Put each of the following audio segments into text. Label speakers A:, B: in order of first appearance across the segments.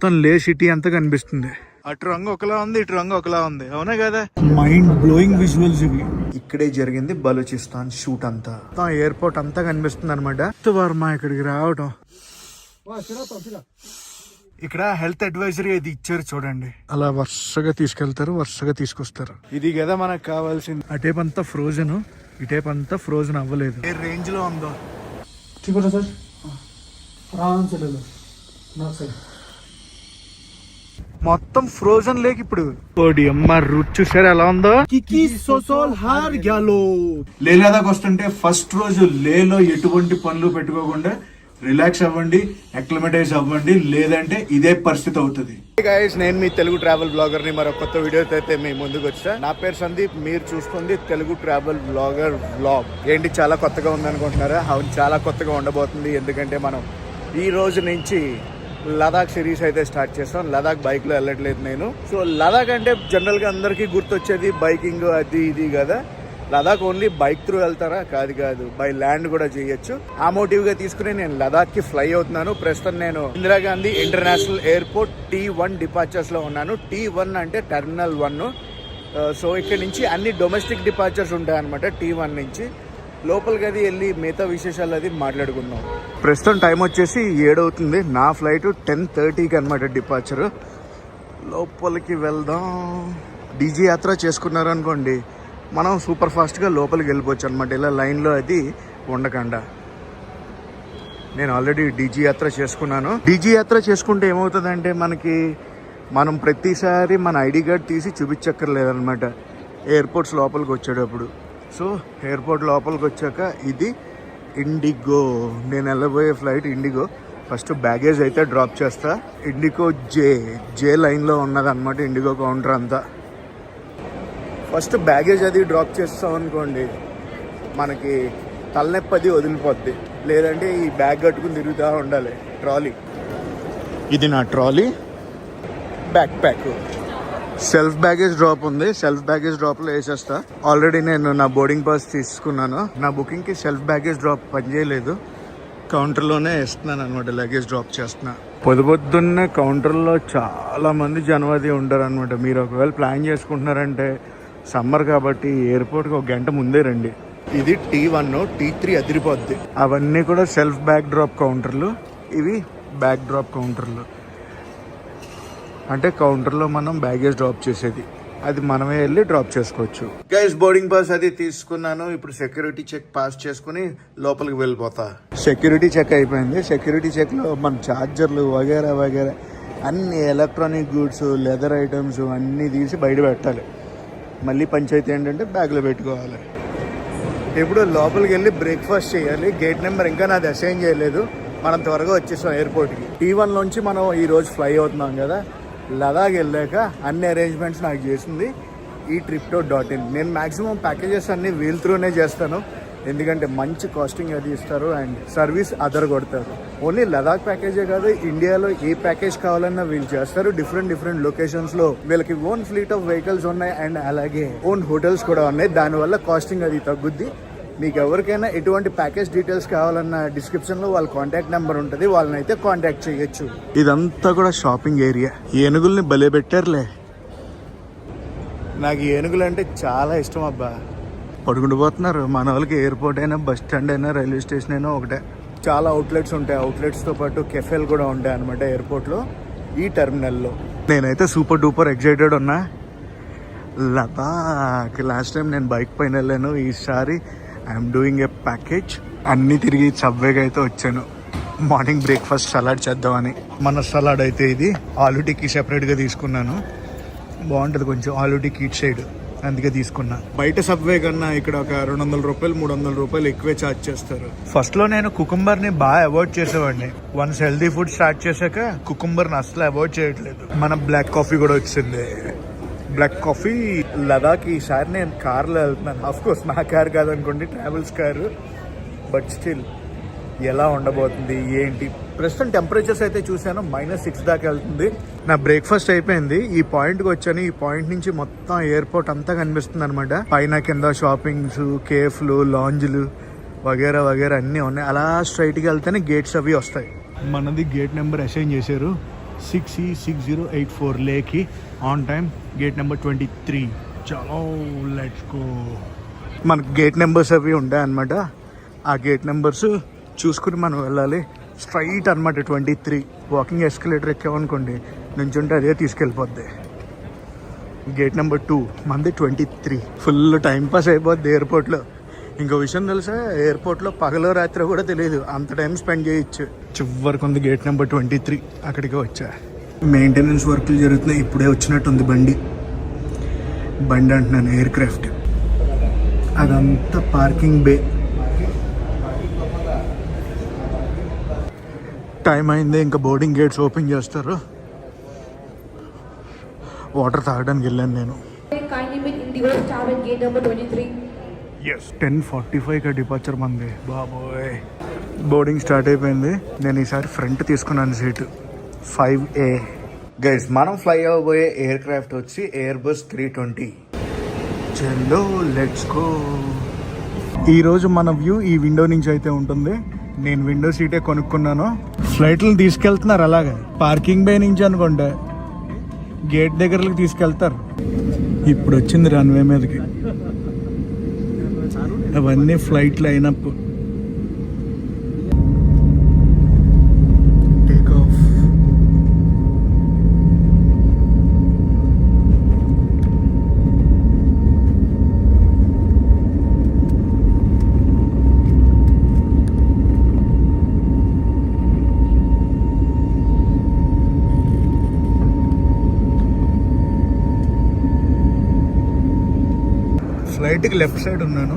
A: మొత్తం లే సిటీ అంతా కనిపిస్తుంది. అటు రంగు ఒకలా ఉంది, ఇటు రంగు ఒకలా ఉంది. అవునా కదా? మైండ్ బ్లోయింగ్ విజువల్స్ ఇవి. ఇక్కడే జరిగింది బలూచిస్తాన్ షూట్ అంతా. ఎయిర్పోర్ట్ అంతా కనిపిస్తుంది అనమాట. వర్మ ఇక్కడికి రావటం, ఇక్కడ హెల్త్ అడ్వైజరీ అది ఇచ్చారు చూడండి. అలా వరుసగా తీసుకెళ్తారు, వరుసగా తీసుకొస్తారు. ఇది కదా మనకు కావాల్సింది. అటేపు అంతా ఫ్రోజన్, ఇటేపు అంతా ఫ్రోజన్ అవ్వలేదు. ఏ రేంజ్ లో ఉందో మొత్తం ఫ్రోజన్ లేక్. ఇప్పుడు అమ్మ రూట్ చూసారు ఎలా ఉందో. లే లదాఖ్ వస్తుంటే ఫస్ట్ రోజు లేలో ఎటువంటి పనులు పెట్టుకోకుండా రిలాక్స్ అవ్వండి, అక్లిమటైజ్ అవ్వండి, లేదంటే ఇదే పరిస్థితి అవుతుంది. గైస్, నేను మీ తెలుగు ట్రావెల్ బ్లాగర్ ని మరో కొత్త వీడియోతో అయితే మీ ముందుకు వచ్చా. నా పేరు సందీప్, మీరు చూస్తుంది తెలుగు ట్రావెల్ బ్లాగర్ వ్లాగ్. ఏంటి చాలా కొత్తగా ఉందనుకుంటున్నారా? అవును, చాలా కొత్తగా ఉండబోతుంది. ఎందుకంటే మనం ఈ రోజు నుంచి లదాఖ్ సిరీస్ అయితే స్టార్ట్ చేస్తాం. లదాఖ్ బైక్ లో వెళ్ళట్లేదు నేను. సో లదాఖ్ అంటే జనరల్ గా అందరికీ గుర్తొచ్చేది బైకింగ్ అది ఇది కదా. లదాఖ్ ఓన్లీ బైక్ త్రూ వెళ్తారా? కాదు, బై ల్యాండ్ కూడా చేయొచ్చు. ఆ మోటివ్ గా తీసుకుని నేను లదాఖ్ కి ఫ్లై అవుతున్నాను. ప్రస్తుతం నేను Indira Gandhi international airport T1 departures లో ఉన్నాను. T1 అంటే టెర్మినల్ 1. సో ఇక్కడ నుంచి అన్ని డొమెస్టిక్ డిపార్చర్స్ ఉంటాయి అనమాట. T1 నుంచి లోపలికి అది వెళ్ళి మిగతా విశేషాలు అది మాట్లాడుకుందాం. ప్రస్తుతం టైం వచ్చేసి 7 అవుతుంది. నా ఫ్లైట్ 10:30కి అనమాట డిపార్చర్. లోపలికి వెళ్దాం. డీజీ యాత్ర చేసుకున్నారనుకోండి, మనం సూపర్ ఫాస్ట్గా లోపలికి వెళ్ళిపోవచ్చు అనమాట. ఇలా లైన్లో అది ఉండకుండా. నేను ఆల్రెడీ డీజీ యాత్ర చేసుకున్నాను. డీజీ యాత్ర చేసుకుంటే ఏమవుతుందంటే మనం ప్రతిసారి మన ఐడి కార్డ్ తీసి చూపించక్కర్లేదన్నమాట ఎయిర్పోర్ట్స్ లోపలికి వచ్చేటప్పుడు. సో ఎయిర్పోర్ట్ లోపలికి వచ్చాక ఇది ఇండిగో, నేను వెళ్ళబోయే ఫ్లైట్ ఇండిగో. ఫస్ట్ బ్యాగేజ్ అయితే డ్రాప్ చేస్తా. ఇండిగో జే లైన్లో ఉన్నదన్నమాట ఇండిగో కౌంటర్ అంతా. ఫస్ట్ బ్యాగేజ్ అది డ్రాప్ చేస్తాం అనుకోండి, మనకి తలనొప్పి అది వదిలిపోద్ది. లేదంటే ఈ బ్యాగ్ కట్టుకుని తిరుగుతూ ఉండాలి. ట్రాలీ, ఇది నా trolley. Back pack, self baggage drop ఉంది. సెల్ఫ్ బ్యాగేజ్ డ్రాప్లో వేసేస్తా. ఆల్రెడీ నేను నా బోర్డింగ్ పాస్ తీసుకున్నాను. నా బుకింగ్కి సెల్ఫ్ బ్యాగేజ్ డ్రాప్ పనిచేయలేదు. కౌంటర్లోనే వేస్తున్నాను అనమాట, లగేజ్ డ్రాప్ చేస్తున్నా. పొద్దున్నే కౌంటర్లో చాలా మంది జనవాది ఉంటారు అనమాట. మీరు ఒకవేళ ప్లాన్ చేసుకుంటున్నారంటే సమ్మర్ కాబట్టి ఎయిర్పోర్ట్కి 1 గంట ముందే రండి. ఇది T1, T3 అదిరిపోద్ది. అవన్నీ కూడా సెల్ఫ్ బ్యాగ్ డ్రాప్ కౌంటర్లు. ఇవి బ్యాగ్ డ్రాప్ కౌంటర్లు. అంటే కౌంటర్లో మనం బ్యాగేజ్ డ్రాప్ చేసేది, అది మనమే వెళ్ళి డ్రాప్ చేసుకోవచ్చు. గైస్, బోర్డింగ్ పాస్ అది తీసుకున్నాను. ఇప్పుడు సెక్యూరిటీ చెక్ పాస్ చేసుకుని లోపలికి వెళ్ళిపోతా. సెక్యూరిటీ చెక్ అయిపోయింది. సెక్యూరిటీ చెక్లో మన ఛార్జర్లు వగేరా అన్ని ఎలక్ట్రానిక్ గూడ్స్, లెదర్ ఐటమ్స్ అన్నీ తీసి బయట పెట్టాలి. మళ్ళీ పంచాయతీ ఏంటంటే బ్యాగ్లో పెట్టుకోవాలి. ఇప్పుడు లోపలికి వెళ్ళి బ్రేక్ఫాస్ట్ చేయాలి. గేట్ నెంబర్ ఇంకా నాది అసైన్ చేయలేదు. మనం త్వరగా వచ్చేసాం ఎయిర్పోర్ట్కి. T1 నుంచి మనం ఈరోజు ఫ్లై అవుతున్నాం కదా. లదాఖ్ వెళ్ళాక అన్ని అరేంజ్మెంట్స్ నాకు చేసింది ఈ tripto.in. నేను మ్యాక్సిమం ప్యాకేజెస్ అన్ని వీల్ త్రూనే చేస్తాను. ఎందుకంటే మంచి కాస్టింగ్ అది ఇస్తారు అండ్ సర్వీస్ అదర్ కొడతారు. ఓన్లీ లదాఖ్ ప్యాకేజే కాదు, ఇండియాలో ఏ ప్యాకేజ్ కావాలన్నా వీళ్ళు చేస్తారు. డిఫరెంట్ లొకేషన్స్లో వీళ్ళకి ఓన్ ఫ్లీట్ ఆఫ్ వెహికల్స్ ఉన్నాయి అండ్ అలాగే ఓన్ హోటల్స్ కూడా ఉన్నాయి. దానివల్ల కాస్టింగ్ అది తగ్గుద్ది. మీకు ఎవరికైనా ఎటువంటి ప్యాకేజ్ డీటెయిల్స్ కావాలన్న డిస్క్రిప్షన్లో వాళ్ళ కాంటాక్ట్ నెంబర్ ఉంటుంది, వాళ్ళని అయితే కాంటాక్ట్ చేయొచ్చు. ఇదంతా కూడా షాపింగ్ ఏరియా. ఏనుగుల్ని భలే పెట్టారులే. నాకు ఏనుగులు అంటే చాలా ఇష్టం అబ్బా. పడుకుండిపోతున్నారు మన వాళ్ళకి. ఎయిర్పోర్ట్ అయినా, బస్ స్టాండ్ అయినా, రైల్వే స్టేషన్ అయినా ఒకటే. చాలా అవుట్లెట్స్ ఉంటాయి. అవుట్లెట్స్తో పాటు కెఫేలు కూడా ఉంటాయి అనమాట ఎయిర్పోర్ట్లో, ఈ టెర్మినల్లో. నేనైతే సూపర్ డూపర్ ఎక్సైటెడ్ ఉన్నా. లదాఖ్ లాస్ట్ టైం నేను బైక్ పైన వెళ్ళాను. ఈసారి ఐఎమ్ డూయింగ్ ఏ ప్యాకేజ్. అన్నీ తిరిగి సబ్వేకి అయితే వచ్చాను. మార్నింగ్ బ్రేక్ఫాస్ట్ సలాడ్ చేద్దామని. మన సలాడ్ అయితే ఇది ఆలూ టిక్కీ సెపరేట్గా తీసుకున్నాను. బాగుంటుంది కొంచెం ఆలూ టిక్కీ ఇట్ సైడ్, అందుకే తీసుకున్నా. బయట సబ్వే కన్నా ఇక్కడ ఒక 200 రూపాయలు 300 రూపాయలు ఎక్కువే ఛార్జ్ చేస్తారు. ఫస్ట్ లో నేను కుకుంబర్ ని బాగా అవాయిడ్ చేసేవాడిని. వన్స్ హెల్దీ ఫుడ్ స్టార్ట్ చేశాక కుకుంబర్ ని అసలు అవాయిడ్ చేయట్లేదు. మన బ్లాక్ కాఫీ కూడా వచ్చింది. Black coffee. లదాఖ్ ఈసారి నేను కార్లో వెళ్తున్నాను. ఆఫ్ కోర్స్ నా కార్ కాదనుకోండి, ట్రావెల్స్ కారు. బట్ స్టిల్ ఎలా ఉండబోతుంది ఏంటి. ప్రస్తుతం టెంపరేచర్స్ అయితే చూసాను -6 దాకా వెళ్తుంది. నా బ్రేక్ఫాస్ట్ అయిపోయింది. ఈ పాయింట్కి వచ్చాను. ఈ పాయింట్ నుంచి మొత్తం ఎయిర్పోర్ట్ అంతా కనిపిస్తుంది అనమాట. పైన కింద షాపింగ్స్, కేఫ్లు, లాంజ్లు వగేరా అన్నీ ఉన్నాయి. అలా స్ట్రైట్గా వెళ్తేనే గేట్స్ అవి వస్తాయి. మనది గేట్ నెంబర్ అసైన్ చేశారు. 6E6084 లేకి ఆన్ టైం గేట్ నెంబర్ 23. చలో లెట్స్ గో. మనకు గేట్ నెంబర్స్ అవి ఉంటాయి అన్నమాట. ఆ గేట్ నెంబర్స్ చూసుకుని మనం వెళ్ళాలి. స్ట్రైట్ అనమాట 23. వాకింగ్ ఎస్కలేటర్ ఎక్కామనుకోండి నుంచుంటే అదే తీసుకెళ్ళిపోద్ది. గేట్ నెంబర్ 2 మంది 23. ఫుల్ టైం పాస్ అయిపోద్ది ఎయిర్పోర్ట్లో. ఇంకో విషయం తెలుసా, ఎయిర్పోర్ట్లో పగలో రాత్రి కూడా తెలియదు, అంత టైం స్పెండ్ చేయొచ్చు. చివరికి ఉంది గేట్ నెంబర్ 23. అక్కడికి వచ్చా. మెయింటెనెన్స్ వర్క్లు జరుగుతున్నాయి. ఇప్పుడే వచ్చినట్టుంది బండి అంటున్నాను, ఎయిర్ క్రాఫ్ట్. అదంతా పార్కింగ్ బే. టైం అయింది, ఇంకా బోర్డింగ్ గేట్స్ ఓపెన్ చేస్తారు. వాటర్ తాగడానికి వెళ్ళాను నేను. ఎస్ 10:45కి డిపార్చర్ మంది. బాబోయ్, బోర్డింగ్ స్టార్ట్ అయిపోయింది. నేను ఈసారి ఫ్రంట్ తీసుకున్నాను సీటు 5A. గైస్, మనం ఫ్లై అవ్వబోయే ఎయిర్ క్రాఫ్ట్ వచ్చి ఎయిర్బస్ 320. చలో లెట్స్ గో. ఈరోజు మన వ్యూ ఈ విండో నుంచి అయితే ఉంటుంది. నేను విండో సీటే కొనుక్కున్నాను. ఫ్లైట్లను తీసుకెళ్తున్నారు అలాగే పార్కింగ్ బే నుంచి అనుకుంటా గేట్ దగ్గరకి తీసుకెళ్తారు. ఇప్పుడు వచ్చింది రన్వే మీదకి. అవన్నీ ఫ్లైట్ లైనప్. Take off. ఫ్లైట్కి లెఫ్ట్ సైడ్ ఉన్నాను,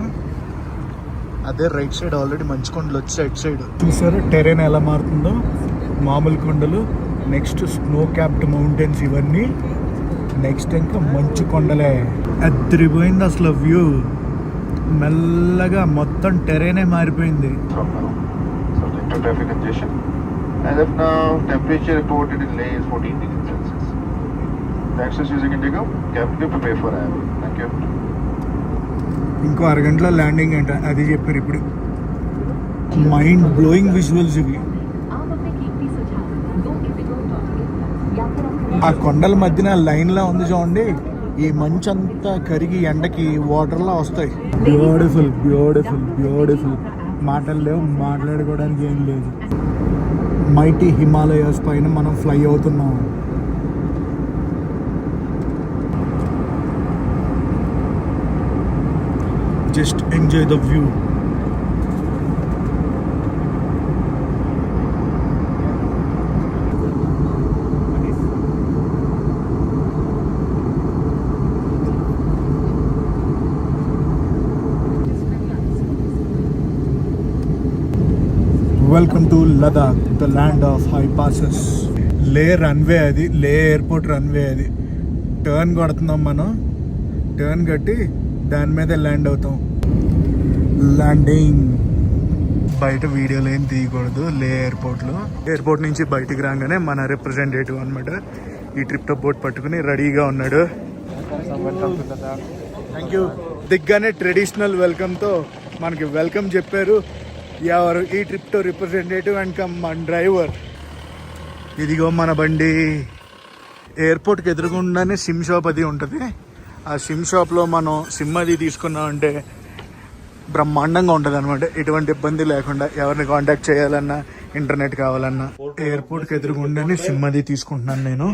A: అదే రైట్ సైడ్ ఆల్రెడీ మంచు కొండలు వచ్చి రైట్ సైడ్ చూసారు. టెరెన్ ఎలా మారుతుందో. మామూలు కొండలు, నెక్స్ట్ స్నో క్యాప్డ్ మౌంటైన్స్, ఇవన్నీ నెక్స్ట్ ఇంకా మంచు కొండలే. అదిరిపోయింది అసలు వ్యూ. మెల్లగా మొత్తం టెరెనే మారిపోయింది.
B: As of now, temperature reported in Leh is 14 degrees Celsius. The access using Indigo, captain prepare for arrival. Thank you.
A: ఇంకో అరగంటలో ల్యాండింగ్ అంట, అది చెప్పారు ఇప్పుడు. మైండ్ బ్లోయింగ్ విజువల్స్ ఇవి. ఆ కొండల మధ్యన లైన్లా ఉంది చూడండి, ఈ మంచు అంతా కరిగి ఎండకి వాటర్లా వస్తాయి. Beautiful beautiful beautiful. మాటలు లేవు, మాట్లాడుకోవడానికి ఏం లేదు. మైటీ హిమాలయాస్ పైన మనం ఫ్లై అవుతున్నాం. Just enjoy the view. Welcome to Ladakh, the land of high passes. లే రన్వే అది, లే ఎయిర్పోర్ట్ రన్వే అది. టర్న్ కొడుతున్నాం మనం, టర్న్ కట్టి దాని మీద ల్యాండ్ అవుతాం. ల్యాండింగ్. బయట వీడియోలు ఏం తీయకూడదు లే ఎయిర్పోర్ట్లో. ఎయిర్పోర్ట్ నుంచి బయటికి రాగానే మన రిప్రజెంటేటివ్ అనమాట ఈ ట్రిప్ బోట్ పట్టుకుని రెడీగా ఉన్నాడు. Thank you. దిగ్గానే ట్రెడిషనల్ వెల్కమ్తో మనకి వెల్కమ్ చెప్పారు. ఎవరు ఈ ట్రిప్తో రిప్రజెంటేటివ్ అండ్ కమ్ మన డ్రైవర్. ఇదిగో మన బండి. ఎయిర్పోర్ట్కి ఎదురుగుండానే సిమ్ షాప్ అది ఉంటుంది. ఆ సిమ్ షాప్లో మనం సిమ్ అది తీసుకున్నామంటే బ్రహ్మాండంగా ఉంటుంది అనమాట. ఎటువంటి ఇబ్బంది లేకుండా ఎవరిని కాంటాక్ట్ చేయాలన్నా, ఇంటర్నెట్ కావాలన్నా. ఎయిర్పోర్ట్కి ఎదురుగుండానే సిమ్ అది తీసుకుంటున్నాను నేను.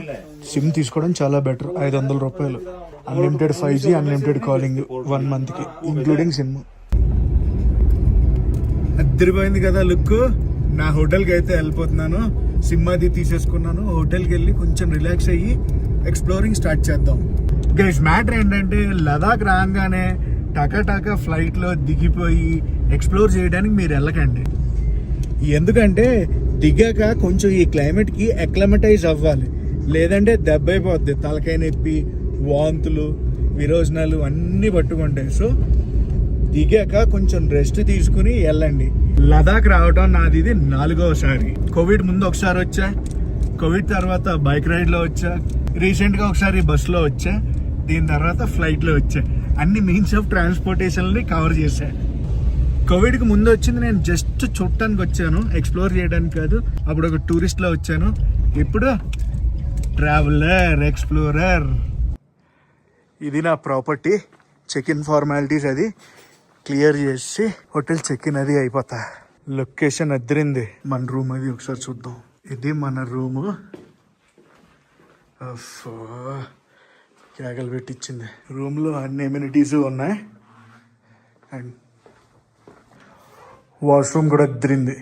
A: సిమ్ తీసుకోవడం చాలా బెటర్. 500 రూపాయలు, అన్లిమిటెడ్ 5G, అన్లిమిటెడ్ కాలింగ్ 1 మంత్కి ఇంక్లూడింగ్ సిమ్. అద్దరిపోయింది కదా లుక్. నా హోటల్కి అయితే వెళ్ళిపోతున్నాను. సిమ్ అది తీసేసుకున్నాను. హోటల్కి వెళ్ళి కొంచెం రిలాక్స్ అయ్యి ఎక్స్ప్లోరింగ్ స్టార్ట్ చేద్దాం. గైస్, మ్యాటర్ ఏంటంటే లదాఖ్ రాగానే టకా ఫ్లైట్లో దిగిపోయి ఎక్స్ప్లోర్ చేయడానికి మీరు వెళ్ళకండి. ఎందుకంటే దిగాక కొంచెం ఈ క్లైమేట్కి అక్లమటైజ్ అవ్వాలి, లేదంటే దెబ్బ అయిపోద్ది. తలకాయ నొప్పి, వాంతులు, విరోచనాలు అన్నీ పట్టుకుంటాయి. సో దిగాక కొంచెం రెస్ట్ తీసుకుని వెళ్ళండి. లదాఖ్ రావడం నాది ఇది 4వసారి. కోవిడ్ ముందు ఒకసారి వచ్చా, కోవిడ్ తర్వాత బైక్ రైడ్లో వచ్చా, రీసెంట్గా ఒకసారి బస్సులో వచ్చా, దీని తర్వాత ఫ్లైట్లో వచ్చా. అన్ని మీన్స్ ఆఫ్ ట్రాన్స్పోర్టేషన్ని కవర్ చేశా. కోవిడ్కి ముందు వచ్చింది నేను జస్ట్ చూడటానికి వచ్చాను, ఎక్స్ప్లోర్ చేయడానికి కాదు. అప్పుడు ఒక టూరిస్ట్లో వచ్చాను. ఇప్పుడు ట్రావెలర్ ఎక్స్ప్లోరర్. ఇది నా ప్రాపర్టీ. చెక్ ఇన్ ఫార్మాలిటీస్ అది క్లియర్ చేసి హోటల్ చెక్ ఇన్ అది అయిపోతా. లొకేషన్ అద్దరింది. మన రూమ్ అది ఒకసారి చూద్దాం. ఇది మన రూము. కేకలు పెట్టించింది. రూమ్లో అన్ని ఎమ్యూనిటీస్ ఉన్నాయి అండ్ వాష్రూమ్ కూడా అద్దరింది.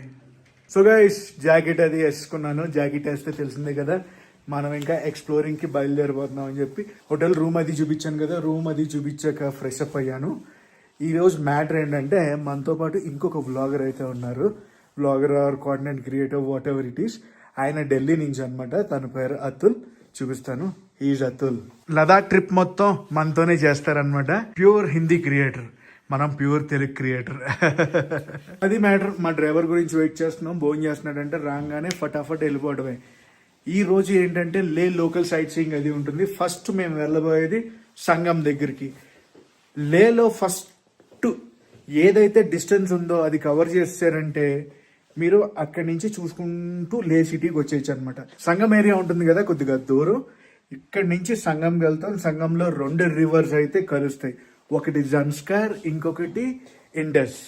A: సో గైస్ జాకెట్ అది వేసుకున్నాను. జాకెట్ వేస్తే తెలిసిందే కదా, మనం ఇంకా ఎక్స్ప్లోరింగ్కి బయలుదేరిపోతున్నాం అని చెప్పి హోటల్ రూమ్ అది చూపించాను కదా. రూమ్ అది చూపించాక ఫ్రెష్ అప్ అయ్యాను. ఈరోజు మ్యాటర్ ఏంటంటే మనతో పాటు ఇంకొక వ్లాగర్ అయితే ఉన్నారు. Vlogger or content creator whatever it is. ఆయన ఢిల్లీ నుంచి అనమాట. తన పేరు అతుల్. చూపిస్తాను. ఈజ్ అతుల్. లదాఖ్ ట్రిప్ మొత్తం మనతోనే చేస్తారనమాట. ప్యూర్ హిందీ క్రియేటర్, మనం ప్యూర్ తెలుగు క్రియేటర్. అది మ్యాటర్. మా డ్రైవర్ గురించి వెయిట్ చేస్తున్నాం. భోజనం చేస్తున్నాడంటే రాగానే ఫటాఫట్ వెళ్ళిపోవడమే. ఈ రోజు ఏంటంటే లే లోకల్ సైట్ సీయింగ్ అది ఉంటుంది. ఫస్ట్ మేము వెళ్ళబోయేది సంగం దగ్గరికి. లేలో ఫస్ట్ ఏదైతే డిస్టెన్స్ ఉందో అది కవర్ చేస్తారంటే మీరు అక్కడి నుంచి చూసుకుంటూ లే సిటీకి వచ్చేయచ్చు అనమాట. సంగం ఏరియా ఉంటుంది కదా కొద్దిగా దూరం. ఇక్కడి నుంచి సంగం వెళ్తాం. సంగంలో 2 రివర్స్ అయితే కలుస్తాయి. ఒకటి జన్స్కార్, ఇంకొకటి ఇండస్.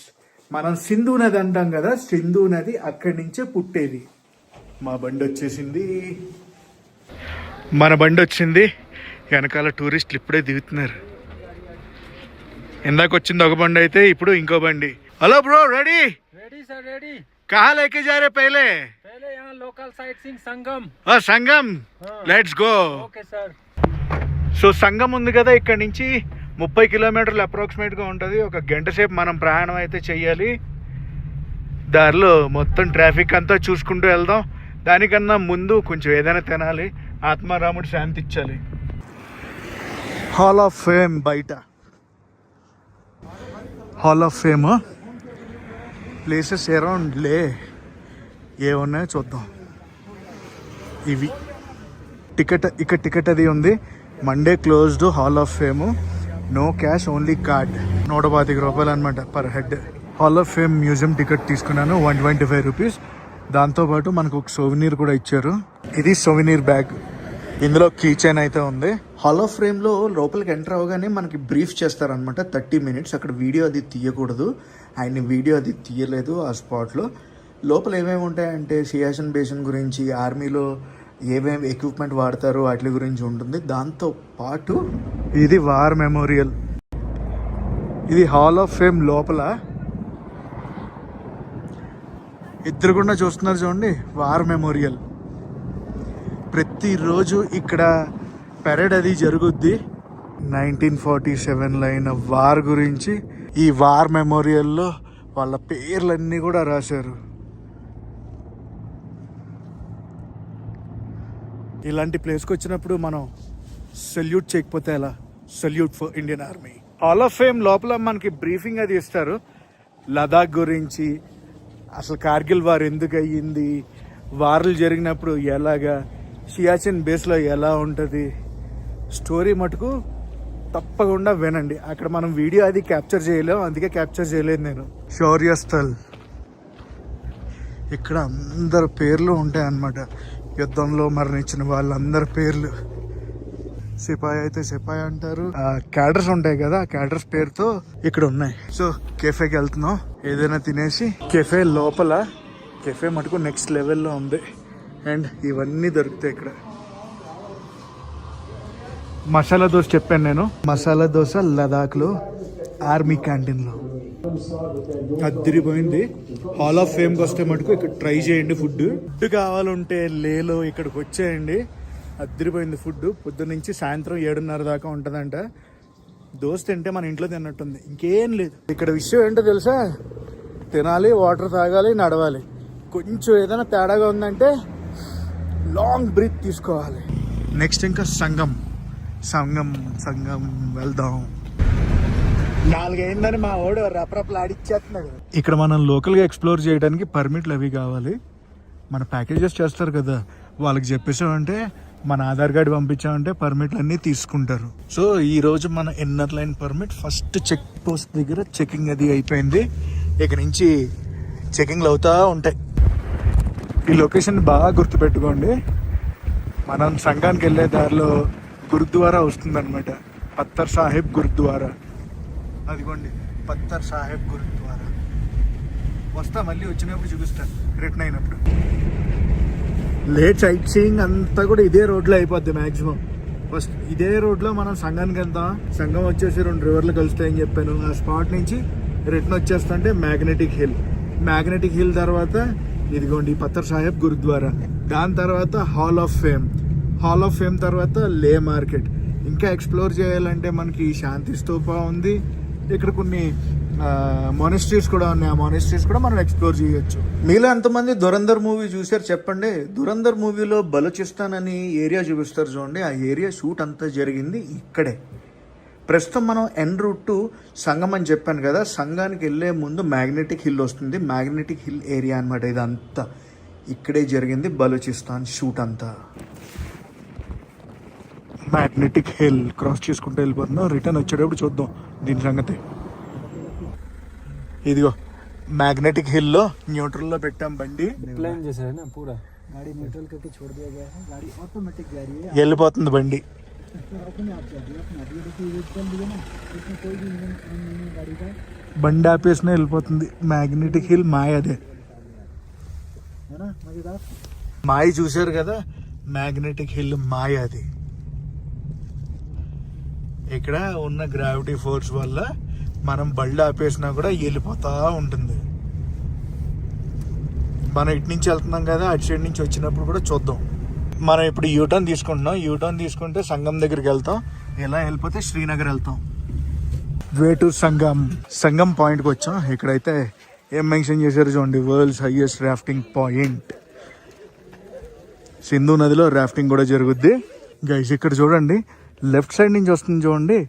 A: మనం సింధు నది అంటాం కదా, సింధు నది అక్కడి నుంచే పుట్టేది. మా బండి వచ్చేసింది. మన బండి వచ్చింది. వెనకాల టూరిస్టులు ఇప్పుడే దిగుతున్నారు. ఇందాక వచ్చింది ఒక బండి అయితే ఇప్పుడు ఇంకో బండి. Hello bro, ready?
C: Ready sir ready.
A: कहाँ लेके जा रहे पहले?
C: पहले यहाँ local sight seeing Sangam.
A: Sangam. Let's go.
C: Okay sir.
A: So Sangam ఉంది కదా, ఇక్కడ నుంచి 30 కిలోమీటర్లు అప్రాక్సిమేట్ గా ఉంటుంది. ఒక గంట సేపు మనం ప్రయాణం అయితే చెయ్యాలి. దారిలో మొత్తం ట్రాఫిక్ అంతా చూసుకుంటూ వెళ్దాం. దానికన్నా ముందు కొంచెం ఏదైనా తినాలి. ఆత్మారాముడు శాంతి ఇచ్చాలి. హాల్ ఆఫ్ ఫేమ్ బయట. Hall of fame places around Leh ఏమున్నాయో చూద్దాం. ఇవి టికెట్, ఇక్కడ టికెట్ అది ఉంది. Monday closed hall of fame. No cash, only card. 125 రూపాయలు అనమాట per head. Hall of fame museum ticket తీసుకున్నాను, 125 రూపీస్. దాంతోపాటు మనకు ఒక సోవినీర్ కూడా ఇచ్చారు. ఇది సోవినీర్ బ్యాగ్. ఇందులో కీ చైన్ అయితే ఉంది. హాల్ ఆఫ్ ఫేమ్లో లోపలికి ఎంటర్ అవగానే మనకి బ్రీఫ్ చేస్తారనమాట 30 మినిట్స్. అక్కడ వీడియో అది తీయకూడదు. ఆయన వీడియో అది తీయలేదు ఆ స్పాట్లో. లోపల ఏమేమి ఉంటాయంటే సియాచిన్ బేసిన్ గురించి, ఆర్మీలో ఏమేమి ఎక్విప్మెంట్ వాడతారో వాటి గురించి ఉంటుంది. దాంతో పాటు ఇది వార్ మెమోరియల్. ఇది హాల్ ఆఫ్ ఫేమ్ లోపల ఎదురుగుండా చూస్తున్నారు చూడండి, వార్ మెమోరియల్. ప్రతిరోజు ఇక్కడ పెరేడ్ అది జరుగుద్ది. 1947లో అయిన వార్ గురించి ఈ వార్ మెమోరియల్లో వాళ్ళ పేర్లన్నీ కూడా రాశారు. ఇలాంటి ప్లేస్కి వచ్చినప్పుడు మనం సెల్యూట్ చేయకపోతే ఎలా? Salute for Indian army. Hall of fame లోపల మనకి బ్రీఫింగ్ అది ఇస్తారు. లదాఖ్ గురించి, అసలు కార్గిల్ వార్ ఎందుకు అయ్యింది, వార్లు జరిగినప్పుడు ఎలాగా, సియాచిన్ బేస్లో ఎలా ఉంటుంది, స్టోరీ మటుకు తప్పకుండా వినండి. అక్కడ మనం వీడియో అది క్యాప్చర్ చేయలేము, అందుకే క్యాప్చర్ చేయలేదు నేను. శౌర్యస్థల్. ఇక్కడ అందరి పేర్లు ఉంటాయి అన్నమాట. యుద్ధంలో మరణించిన వాళ్ళందరి పేర్లు. సిపాయి అయితే సిపాయి అంటారు. క్యాడర్స్ ఉంటాయి కదా, ఆ క్యాడర్స్ పేరుతో ఇక్కడ ఉన్నాయి. సో కెఫేకి వెళ్తున్నాం, ఏదైనా తినేసి. కెఫే లోపల, కెఫే మటుకు నెక్స్ట్ లెవెల్లో ఉంది. అండ్ ఇవన్నీ దొరుకుతాయి ఇక్కడ. మసాలా దోశ చెప్పాను నేను. మసాలా దోశ లదాఖ్లో ఆర్మీ క్యాంటీన్లో అద్దరిపోయింది. హాల్ ఆఫ్ ఫేమ్కి వస్తే మటుకు ఇక్కడ ట్రై చేయండి. ఫుడ్ కావాలంటే లేలో ఇక్కడికి వచ్చేయండి. అద్దరిపోయింది ఫుడ్. పొద్దున్న నుంచి సాయంత్రం 7:30 దాకా ఉంటుందంట. దోశ తింటే మన ఇంట్లో తిన్నట్టుంది, ఇంకేం లేదు. ఇక్కడ విషయం ఏంటో తెలుసా? తినాలి, వాటర్ తాగాలి, నడవాలి. కొంచెం ఏదైనా తేడాగా ఉందంటే లాంగ్ బ్రీత్ తీసుకోవాలి. నెక్స్ట్ ఇంకా సంగం. సంగం సంగం వెళ్దాం. 4 అయిందని మా వాడు రపరపలాడిచ్చేస్తున్నాడు. ఇక్కడ మనం లోకల్గా ఎక్స్ప్లోర్ చేయడానికి పర్మిట్లు అవి కావాలి. మన ప్యాకేజెస్ చేస్తారు కదా, వాళ్ళకి చెప్పేసామంటే, మన ఆధార్ కార్డు పంపించామంటే పర్మిట్లు అన్నీ తీసుకుంటారు. సో ఈ రోజు మన inner line permit first check post దగ్గర చెకింగ్ అది అయిపోయింది. ఇక నుంచి చెకింగ్లు అవుతా ఉంటాయి. ఈ లొకేషన్ బాగా గుర్తుపెట్టుకోండి. మనం సంఘానికి వెళ్ళే దారిలో గురుద్వారా వస్తుందన్నమాట. పత్తర్ సాహిబ్ గురుద్వారా. అదిగోండి పత్తర్ సాహిబ్ గురుద్వారా. వస్తా, మళ్ళీ వచ్చినప్పుడు చూపిస్తాను రిటర్న్ అయినప్పుడు. లేట్ సైట్ సీయింగ్ అంతా కూడా ఇదే రోడ్లో అయిపోద్ది మ్యాక్సిమం. ఫస్ట్ ఇదే రోడ్లో మనం సంఘానికి వెళ్తాం. సంఘం వచ్చేసి 2 రివర్లు కలుస్తాయని చెప్పాను. ఆ స్పాట్ నుంచి రిటర్న్ వచ్చేస్తుంటే మ్యాగ్నెటిక్ హిల్. మ్యాగ్నెటిక్ హిల్ తర్వాత ఇదిగోండి పత్తర్ సాహిబ్ గురుద్వారా. దాని తర్వాత hall of fame. Hall of fame తర్వాత లే మార్కెట్. ఇంకా ఎక్స్ప్లోర్ చేయాలంటే మనకి శాంతి స్తూప ఉంది. ఇక్కడ కొన్ని మొనస్ట్రీస్ కూడా ఉన్నాయి. ఆ మొనస్ట్రీస్ కూడా మనం ఎక్స్ప్లోర్ చేయొచ్చు. మీలో ఎంతమంది దురంధర్ మూవీ చూసారు చెప్పండి. దురంధర్ మూవీలో బలూచిస్తాన్ అని ఏరియా చూపిస్తారు చూడండి. ఆ ఏరియా షూట్ అంతా జరిగింది ఇక్కడే. ప్రస్తుతం మనం ఎన్ రూట్ టు సంగం అని చెప్పాను కదా. సంఘానికి వెళ్ళే ముందు మ్యాగ్నెటిక్ హిల్ వస్తుంది. మ్యాగ్నెటిక్ హిల్ ఏరియా అనమాట ఇదంతా. ఇక్కడే జరిగింది బలూచిస్తాన్ షూట్ అంతా. మ్యాగ్నెటిక్ హిల్ క్రాస్ చేసుకుంటూ వెళ్ళిపోతున్నాం. రిటర్న్ వచ్చేటప్పుడు చూద్దాం దీని సంగతి. ఇదిగో मैग्नेटिक हिल लो न्यूट्रल लो పెట్టాం బండి.
C: प्लेन जैसा है ना पूरा.
D: गाड़ी न्यूट्रल करके छोड़ दिया गया है. गाड़ी ऑटोमेटिक गाड़ी है.
A: వెళ్ళిపోతుంది బండి.
D: अपने आप चल रही है. अपने आप ये देखिए ये चल रही है ना. इसमें कोई भी इंजन नहीं है गाड़ी का.
A: బండి ఆపేసిన వెళ్ళిపోతుంది. మ్యాగ్నెటిక్ హిల్ మాయ అదే
D: है ना मजेदार.
A: మాయ చూశారు కదా. మ్యాగ్నెటిక్ హిల్ మాయ అది. ఇక్కడ ఉన్న గ్రావిటీ ఫోర్స్ వల్ల మనం బళ్ళు ఆపేసినా కూడా వెళ్ళిపోతా ఉంటుంది. మనం ఇటు నుంచి వెళ్తున్నాం కదా, అటు సైడ్ నుంచి వచ్చినప్పుడు కూడా చూద్దాం. మనం ఇప్పుడు యూటర్న్ తీసుకుంటున్నాం. యూటర్న్ తీసుకుంటే సంగం దగ్గరికి వెళ్తాం. ఎలా వెళ్ళిపోతే శ్రీనగర్ వెళ్తాం. వే టు సంగం. సంగం పాయింట్కి వచ్చాం. ఇక్కడైతే ఏం మెన్షన్ చేశారు చూడండి, world's highest rafting point. Sindhu నదిలో రాఫ్టింగ్ కూడా జరుగుద్ది. గైస్ ఇక్కడ చూడండి, లెఫ్ట్ సైడ్ నుంచి వస్తుంది చూడండి,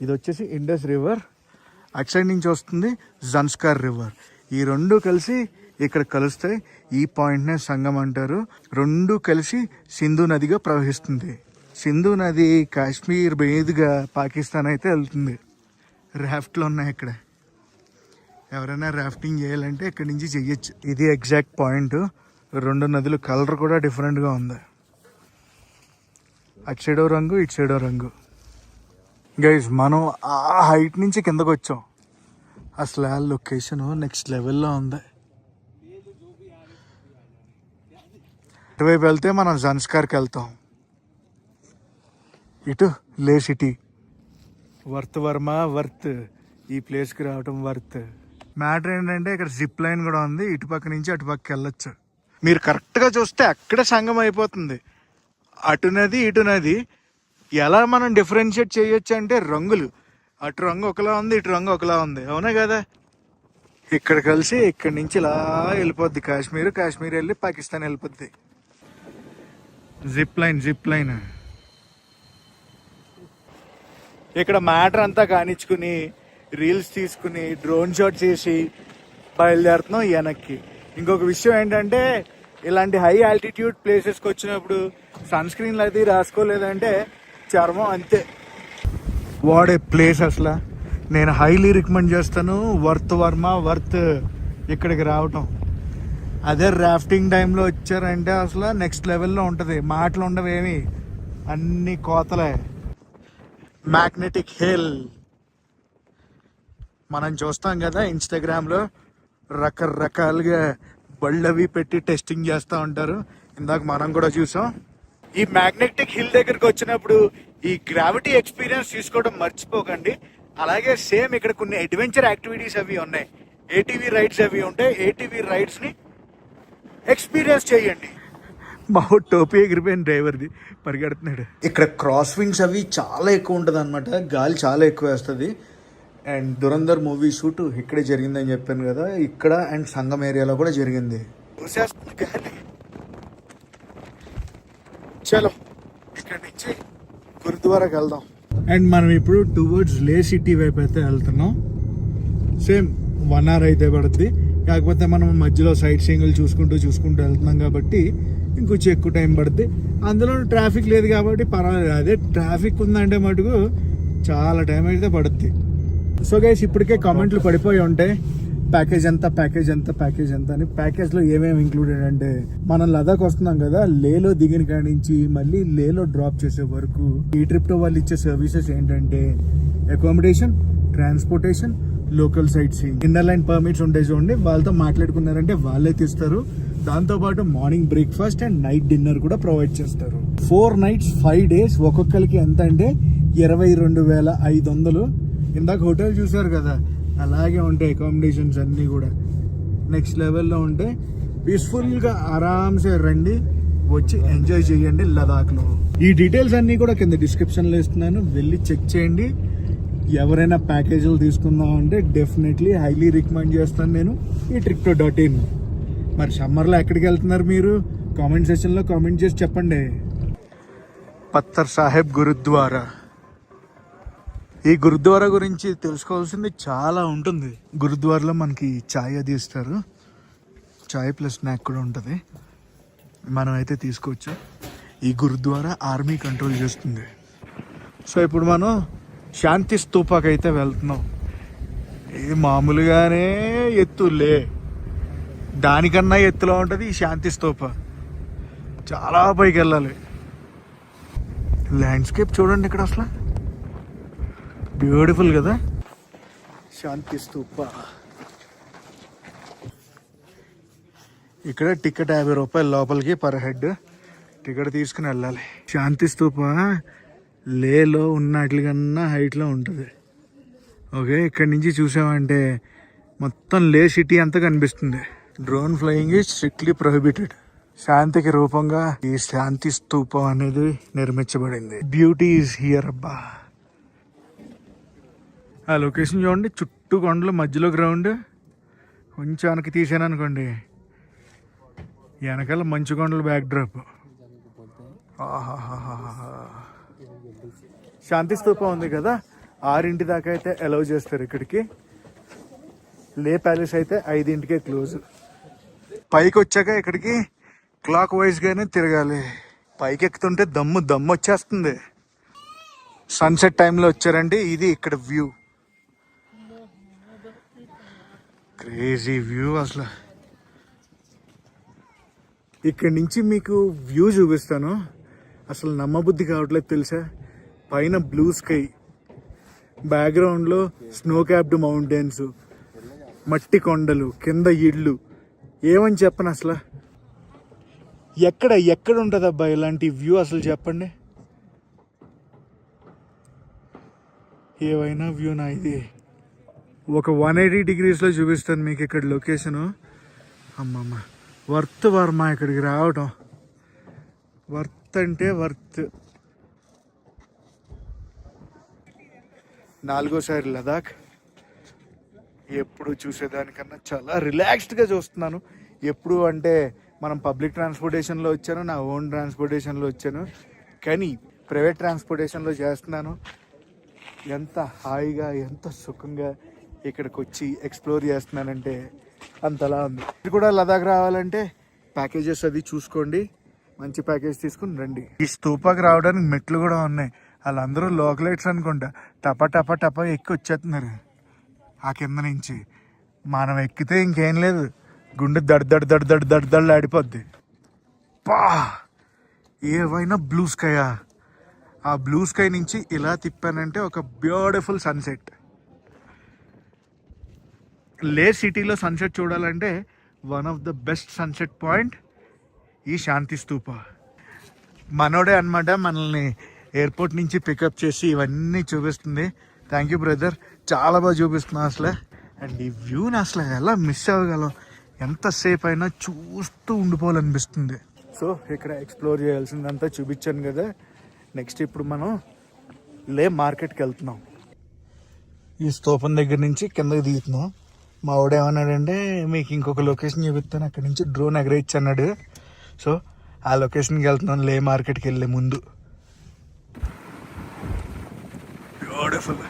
A: ఇది వచ్చేసి ఇండస్ రివర్. అటు సైడ్ నుంచి వస్తుంది జన్స్కార్ రివర్. ఈ రెండు కలిసి ఇక్కడ కలుస్తాయి. ఈ పాయింట్నే సంగం అంటారు. రెండు కలిసి సింధు నదిగా ప్రవహిస్తుంది. సింధు నది కాశ్మీర్ మీదుగా పాకిస్తాన్ అయితే వెళ్తుంది. రాఫ్ట్లు ఉన్నాయి ఇక్కడ. ఎవరైనా రాఫ్టింగ్ చేయాలంటే ఇక్కడి నుంచి చెయ్యొచ్చు. ఇది ఎగ్జాక్ట్ పాయింట్. రెండు నదులు కలర్ కూడా డిఫరెంట్గా ఉంది. అటు సైడో రంగు, ఇటు సైడో రంగు. గైస్ మనం ఆ హైట్ నుంచి కిందకు వచ్చాం. అసలు ఆ లొకేషన్ నెక్స్ట్ లెవెల్లో ఉంది. ఇటువైపు వెళ్తే మనం జన్స్కార్కి వెళ్తాం. ఇటు లే సిటీ. Worth Varma worth. ఈ ప్లేస్కి రావటం వర్త్. మ్యాటర్ ఏంటంటే ఇక్కడ జిప్ లైన్ కూడా ఉంది. ఇటుపక్క నుంచి అటుపక్కకి వెళ్ళొచ్చు. మీరు కరెక్ట్గా చూస్తే అక్కడే సంగం అయిపోతుంది. అటు నది ఇటు నది. ఎలా మనం డిఫరెన్షియేట్ చేయొచ్చు అంటే రంగులు. అటు రంగు ఒకలా ఉంది, ఇటు రంగు ఒకలా ఉంది. అవునా కదా. ఇక్కడ కలిసి ఇక్కడి నుంచి ఇలా వెళ్ళిపోద్ది కాశ్మీర్. కాశ్మీర్ వెళ్ళి పాకిస్తాన్ వెళ్ళిపోద్ది. Zip line, zip line. ఇక్కడ మ్యాటర్ అంతా కానిచ్చుకుని రీల్స్ తీసుకుని డ్రోన్ షాట్ చేసి బయలుదేరుతున్నాం వెనక్కి. ఇంకొక విషయం ఏంటంటే, ఇలాంటి హై ఆల్టిట్యూడ్ ప్లేసెస్కి వచ్చినప్పుడు సన్ స్క్రీన్లు అది రాసుకోలేదంటే చర్మం అంతే. వాట్ ఏ ప్లేస్ అసలు. నేను హైలీ రికమెండ్ చేస్తాను. వర్త్ వర్మ వర్త్ ఇక్కడికి రావటం. అదే రాఫ్టింగ్ టైంలో వచ్చారంటే అసలు నెక్స్ట్ లెవెల్లో ఉంటుంది. మాటలు ఉండవేమి, అన్ని కోతలే. మ్యాగ్నెటిక్ హిల్ మనం చూస్తాం కదా ఇన్స్టాగ్రామ్లో, రకరకాలుగా బళ్ళు అవి పెట్టి టెస్టింగ్ చేస్తూ ఉంటారు. ఇందాక మనం కూడా చూసాం. ఈ మ్యాగ్నెటిక్ హిల్ దగ్గరికి వచ్చినప్పుడు ఈ గ్రావిటీ ఎక్స్పీరియన్స్ తీసుకోవడం మర్చిపోకండి. అలాగే సేమ్ ఇక్కడ కొన్ని అడ్వెంచర్ యాక్టివిటీస్ అవి ఉన్నాయి. ఏటీవీ రైడ్స్ అవి ఉంటాయి. ఏటీవీ రైడ్స్ ని ఎక్స్పీరియన్స్ చేయండి. మా టోపీ ఎగిరిపోయిన డ్రైవర్ది పరిగెడుతున్నాడు. ఇక్కడ క్రాస్ వింగ్స్ అవి చాలా ఎక్కువ ఉంటుంది అనమాట. గాలి చాలా ఎక్కువ వేస్తుంది. అండ్ దురంధర్ మూవీ షూట్ ఇక్కడే జరిగిందని చెప్పాను కదా. ఇక్కడ అండ్ సంగం ఏరియాలో కూడా జరిగింది. చలో ఇక్కడ నుంచి గురుద్వారాకి వెళ్దాం. అండ్ మనం ఇప్పుడు టువర్డ్స్ లే సిటీ వైపు అయితే వెళ్తున్నాం. సేమ్ 1 hour అయితే పడుద్ది. కాకపోతే మనం మధ్యలో సైట్ సీయింగ్లు చూసుకుంటూ వెళ్తున్నాం కాబట్టి ఇంకొంచెం ఎక్కువ టైం పడుద్ది. అందులో ట్రాఫిక్ లేదు కాబట్టి పర్వాలేదు. అదే ట్రాఫిక్ ఉందంటే మటుకు చాలా టైం అయితే పడుద్ది. సో గైస్ ఇప్పటికే కామెంట్లు పడిపోయి ఉంటాయి. ప్యాకేజ్ ఎంత అని. ప్యాకేజ్లో ఏమేమి ఇంక్లూడెడ్ అంటే మనం లదాఖ్ వస్తున్నాం కదా, లేలో దిగిన కాడి నుంచి మళ్ళీ లేలో డ్రాప్ చేసే వరకు ఈ ట్రిప్లో వాళ్ళు ఇచ్చే సర్వీసెస్ ఏంటంటే accommodation, transportation, local sight seeing, inner line permits ఉంటాయి చూడండి, వాళ్ళతో మాట్లాడుకున్నారంటే వాళ్ళే తీస్తారు. దాంతోపాటు morning breakfast and night dinner కూడా ప్రొవైడ్ చేస్తారు. 4 nights 5 days ఒక్కొక్కరికి ఎంత అంటే 22,500. ఇందాక హోటల్ చూసారు కదా, అలాగే ఉంటాయి అకామిడేషన్స్ అన్నీ కూడా నెక్స్ట్ లెవెల్లో ఉంటాయి. పీస్ఫుల్గా ఆరామ్సే రండి, వచ్చి ఎంజాయ్ చేయండి లదాఖ్లో. ఈ డీటెయిల్స్ అన్నీ కూడా కింద డిస్క్రిప్షన్లో ఇస్తున్నాను, వెళ్ళి చెక్ చేయండి. ఎవరైనా ప్యాకేజీలు తీసుకుందాం అంటే డెఫినెట్లీ హైలీ రికమెండ్ చేస్తాను నేను ఈ tripto.in. మరి సమ్మర్లో ఎక్కడికి వెళ్తున్నారు మీరు? కామెంట్ సెక్షన్లో కామెంట్ చేసి చెప్పండి. పత్తర్ సాహెబ్ గురుద్వారా. ఈ గురుద్వారా గురించి తెలుసుకోవాల్సింది చాలా ఉంటుంది. గురుద్వారాలో మనకి చాయ్ అది ఇస్తారు, చాయ్ ప్లస్ స్నాక్ కూడా ఉంటుంది, మనం అయితే తీసుకోవచ్చు. ఈ గురుద్వారా ఆర్మీ కంట్రోల్ చేస్తుంది. సో ఇప్పుడు మనం శాంతి స్తూపాకి అయితే వెళ్తున్నాం. ఇది మామూలుగానే ఎత్తులే, దానికన్నా ఎత్తులో ఉంటుంది ఈ శాంతి స్తూప. చాలా పైకి వెళ్ళాలి. ల్యాండ్స్కేప్ చూడండి ఇక్కడ, అసలు బ్యూటిఫుల్ కదా శాంతి స్తూప. ఇక్కడ టికెట్ 50 రూపాయలు లోపలికి పర్ హెడ్. టికెట్ తీసుకుని వెళ్ళాలి. శాంతి స్తూప లేలో ఉన్నట్లుకన్నా హైట్లో ఉంటుంది. ఓకే, ఇక్కడి నుంచి చూసామంటే మొత్తం లే సిటీ అంతా కనిపిస్తుంది. Drone flying is strictly prohibited. శాంతికి రూపంగా ఈ శాంతి స్తూపం అనేది నిర్మించబడింది. బ్యూటీ ఈజ్ హియర్ అబ్బా. ఆ లొకేషన్ చూడండి, చుట్టూ కొండలు, మధ్యలో గ్రౌండ్. కొంచెం వెనక్కి తీసాను అనుకోండి, వెనకాల మంచు కొండలు బ్యాక్ డ్రాప్. శాంతి స్తూపం ఉంది కదా, 6 దాకా అయితే అలౌ చేస్తారు ఇక్కడికి. లే ప్యాలెస్ అయితే 5 క్లోజ్. పైకి వచ్చాక ఇక్కడికి క్లాక్ వైజ్గానే తిరగాలి. పైకి ఎక్కుతుంటే దమ్ము వచ్చేస్తుంది. సన్సెట్ టైంలో వచ్చారంటే ఇది ఇక్కడ వ్యూ, క్రేజీ వ్యూ అసలు. ఇక్కడి నుంచి మీకు వ్యూ చూపిస్తాను, అసలు నమ్మబుద్ధి కావట్లేదు తెలుసా. పైన బ్లూ స్కై, బ్యాక్గ్రౌండ్లో స్నో క్యాప్డ్ మౌంటైన్స్, మట్టి కొండలు, కింద ఇళ్ళు. ఏమని చెప్పను అసలు, ఎక్కడ ఉంటుంది అబ్బా ఇలాంటి వ్యూ అసలు చెప్పండి. ఏవైనా వ్యూ నా ఇది. ఒక 180 degreesలో చూపిస్తాను మీకు ఇక్కడ లొకేషను. అమ్మమ్మ, వర్త్ వర్మ ఇక్కడికి రావటం. వర్త్ అంటే వర్త్. 4వసారి లదాఖ్. ఎప్పుడు చూసేదానికన్నా చాలా రిలాక్స్డ్గా చూస్తున్నాను. ఎప్పుడు అంటే మనం పబ్లిక్ ట్రాన్స్పోర్టేషన్లో వచ్చాను, నా ఓన్ ట్రాన్స్పోర్టేషన్లో వచ్చాను, కానీ ప్రైవేట్ ట్రాన్స్పోర్టేషన్లో చేస్తున్నాను. ఎంత హాయిగా, ఎంత సుఖంగా ఇక్కడికి వచ్చి ఎక్స్ప్లోర్ చేస్తున్నానంటే అంతలా ఉంది. ఇది కూడా లదాఖ్ రావాలంటే ప్యాకేజెస్ అది చూసుకోండి, మంచి ప్యాకేజ్ తీసుకుని రండి. ఈ స్తూపాకి రావడానికి మెట్లు కూడా ఉన్నాయి. వాళ్ళందరూ లోకలైట్స్ అనుకుంటా, టప ఎక్కి వచ్చేస్తున్నారు ఆ కింద నుంచి. మనం ఎక్కితే ఇంకేం లేదు, గుండె దడ్ ఆడిపోద్ది. పా, ఏవైనా బ్లూ స్కైయా. ఆ బ్లూ స్కై నుంచి ఇలా తిప్పానంటే ఒక బ్యూటిఫుల్ సన్సెట్. లే సిటీలో సన్సెట్ చూడాలంటే one of the best sunset point ఈ శాంతి స్తూప. మనోడే అనమాట మనల్ని ఎయిర్పోర్ట్ నుంచి పికప్ చేసి ఇవన్నీ చూపిస్తుంది. థ్యాంక్ యూ బ్రదర్, చాలా బాగా చూపిస్తున్నావు అసలు. అండ్ ఈ వ్యూని అసలు ఎలా మిస్ అవ్వగలం, ఎంతసేపు అయినా చూస్తూ ఉండిపోవాలనిపిస్తుంది. సో ఇక్కడ ఎక్స్ప్లోర్ చేయాల్సిందంతా చూపించాను కదా. నెక్స్ట్ ఇప్పుడు మనం లే మార్కెట్కి వెళ్తున్నాం. ఈ స్తూపం దగ్గర నుంచి కిందకి దిగుతున్నాం. మా వాడు ఏమన్నాడంటే మీకు ఇంకొక లొకేషన్ చూపిస్తాను, అక్కడి నుంచి డ్రోన్ ఎగరేయచ్చు అన్నాడు. సో ఆ లొకేషన్కి వెళ్తున్నాను, లే మార్కెట్కి వెళ్ళే ముందు. బ్యూటిఫుల్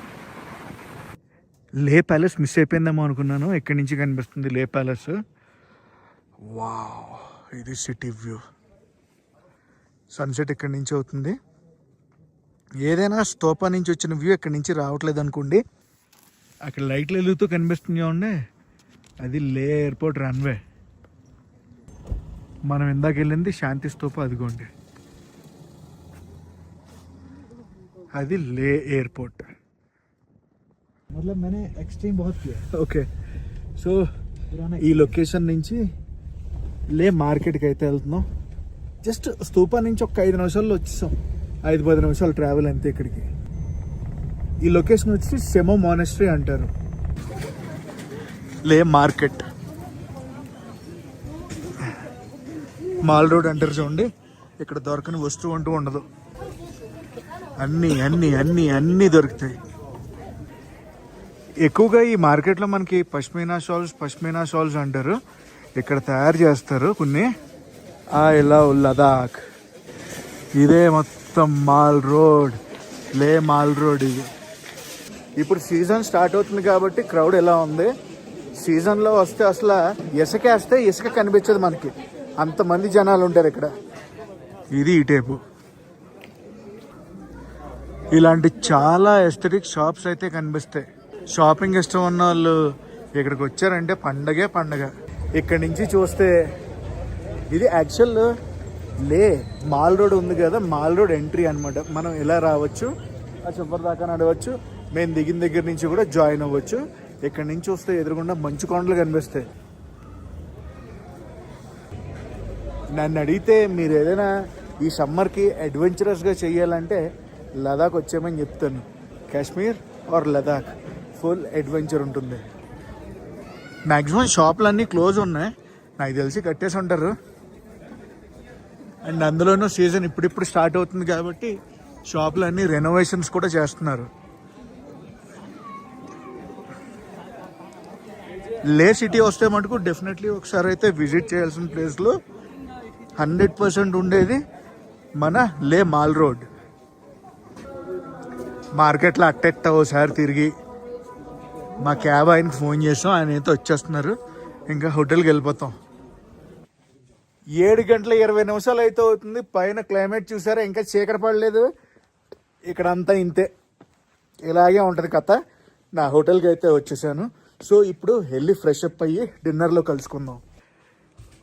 A: లే ప్యాలెస్ మిస్ అయిపోయిందేమో అనుకున్నాను. ఇక్కడి నుంచి కనిపిస్తుంది లే ప్యాలెస్. వావ్, ఇది సిటీ వ్యూ. సన్సెట్ ఇక్కడి నుంచి అవుతుంది. ఏదైనా స్తూపా నుంచి వచ్చిన వ్యూ ఇక్కడి నుంచి రావట్లేదు అనుకోండి, అక్కడ లైట్లు వెలుగుతూ కనిపిస్తుంది చూడండి, అది లే ఎయిర్పోర్ట్ రన్వే. మనం ఇందాక వెళ్ళింది శాంతి స్తూప, అదిగోండి అది లే ఎయిర్పోర్ట్.
D: मतलब मैंने एक्सट्रीम बहुत किया
A: ఓకే, సో
D: पुराना
A: ఈ లొకేషన్ నుంచి లే మార్కెట్కి అయితే వెళ్తున్నాం. జస్ట్ స్తూపా నుంచి ఒక 5 నిమిషాల్లో వచ్చేసాం. 5-10 నిమిషాలు ట్రావెల్ అంతే ఇక్కడికి. ఈ లొకేషన్ వచ్చి సెమో మానెస్ట్రీ అంటారు. లే మార్కెట్, మాల్ రోడ్ అంటారు చూడండి. ఇక్కడ దొరకని వస్తువు అంటూ ఉండదు, అన్నీ అన్నీ అన్నీ అన్నీ దొరుకుతాయి. ఎక్కువగా ఈ మార్కెట్లో మనకి పష్మీనా షాల్స్ అంటారు. ఇక్కడ తయారు చేస్తారు కొన్ని. ఇలా లదాఖ్, ఇదే మొత్తం మాల్ రోడ్, లే మాల్ రోడ్ ఇది. ఇప్పుడు సీజన్ స్టార్ట్ అవుతుంది కాబట్టి క్రౌడ్ ఎలా ఉంది. సీజన్లో వస్తే అసలు ఇసుక కనిపించదు మనకి, అంతమంది జనాలు ఉంటారు ఇక్కడ. ఇది ఈ టైపు ఇలాంటి చాలా ఎస్థెటిక్ షాప్స్ అయితే కనిపిస్తాయి. షాపింగ్ ఇష్టం ఉన్న వాళ్ళు ఇక్కడికి వచ్చారంటే పండగ. ఇక్కడి నుంచి చూస్తే ఇది యాక్చువల్ లే మాల్ రోడ్ ఉంది కదా, మాల్ రోడ్ ఎంట్రీ అనమాట. మనం ఇలా రావచ్చు, ఆ చివరి దాకా నడవచ్చు. మేము దిగిన దగ్గర నుంచి కూడా జాయిన్ అవ్వచ్చు. ఇక్కడి నుంచి వస్తే ఎదురుగుండా మంచు కొండలు కనిపిస్తాయి. నన్ను అడిగితే మీరు ఏదైనా ఈ సమ్మర్కి అడ్వెంచరస్గా చేయాలంటే లదాఖ్ వచ్చేమని చెప్తాను. Kashmir or Ladakh full adventure ఉంటుంది. మ్యాక్సిమం షాపులు అన్నీ క్లోజ్ ఉన్నాయి, నాకు తెలిసి కట్టేసి ఉంటారు. అండ్ అందులోనూ సీజన్ ఇప్పుడిప్పుడు స్టార్ట్ అవుతుంది కాబట్టి షాపులు అన్నీ రెనోవేషన్స్ కూడా చేస్తున్నారు. లే సిటీ వస్తే మటుకు డెఫినెట్లీ ఒకసారి అయితే విజిట్ చేయాల్సిన ప్లేస్లో 100% ఉండేది మన లే మాల్ రోడ్. మార్కెట్లో అట్టెట్ట ఓసారి తిరిగి మా క్యాబ్ ఆయనకి ఫోన్ చేసాం, ఆయన అయితే వచ్చేస్తున్నారు. ఇంకా హోటల్కి వెళ్ళిపోతాం. 7:20 అయితే అవుతుంది. పైన క్లైమేట్ చూసారా, ఇంకా చీకటి పడలేదు. ఇక్కడ అంతా ఇంతే, ఇలాగే ఉంటుంది కథ. నా హోటల్కి అయితే వచ్చేసాను. సో ఇప్పుడు వెళ్ళి ఫ్రెష్ అప్ అయ్యి డిన్నర్లో కలుసుకుందాం.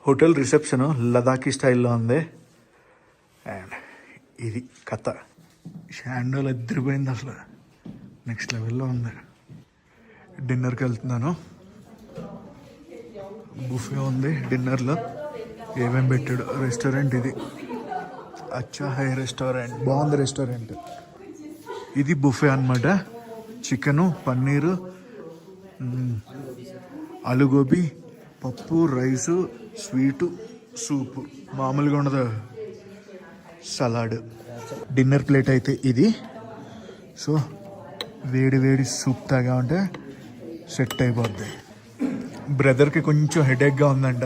A: హోటల్ రిసెప్షన్ లదాఖీ స్టైల్లో ఉంది. అండ్ ఇది కథ. షాండోలు ఎదిరిపోయింది, అసలు నెక్స్ట్ లెవెల్లో ఉంది. డిన్నర్కి వెళ్తున్నాను. బుఫే ఉంది డిన్నర్లో. ఏమేమి పెట్టాడు రెస్టారెంట్ ఇది, అచ్చా హై రెస్టారెంట్, బాగుంది రెస్టారెంట్. ఇది బుఫే అనమాట. చికెను, పన్నీరు, ఆలు గోబీ, పప్పు, రైసు, స్వీటు, సూపు, మామూలుగా ఉండదు, సలాడ్. డిన్నర్ ప్లేట్ అయితే ఇది. సో వేడి సూప్ తాగా ఉంటే సెట్ అయిపోద్ది. బ్రదర్కి కొంచెం హెడేక్గా ఉందంట,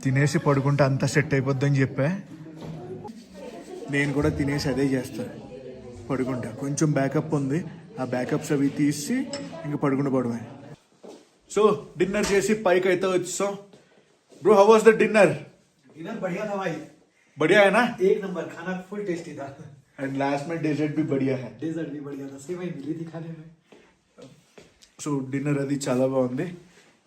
A: తినేసి పడుకుంటే అంతా సెట్ అయిపోద్దని చెప్పా. నేను కూడా తినేసి అదే చేస్తాను, పడుకుంటా. కొంచెం బ్యాకప్ ఉంది, ఆ బ్యాకప్స్ అవి తీసి ఇంకా పడుకుంటే. సో డిన్నర్ చేసి పైకి అయితే వచ్చేసాం. Bro, how was the dinner?
D: Dinner बढ़िया था भाई,
A: बढ़िया है ना?
D: एक नंबर, खाना फुल टेस्टी था.
A: एंड लास्ट में डेजर्ट भी बढ़िया है.
D: डेजर्ट भी बढ़िया था, सेवई मिली थी खाने में.
A: సో డిన్నర్ అది చాలా బాగుంది.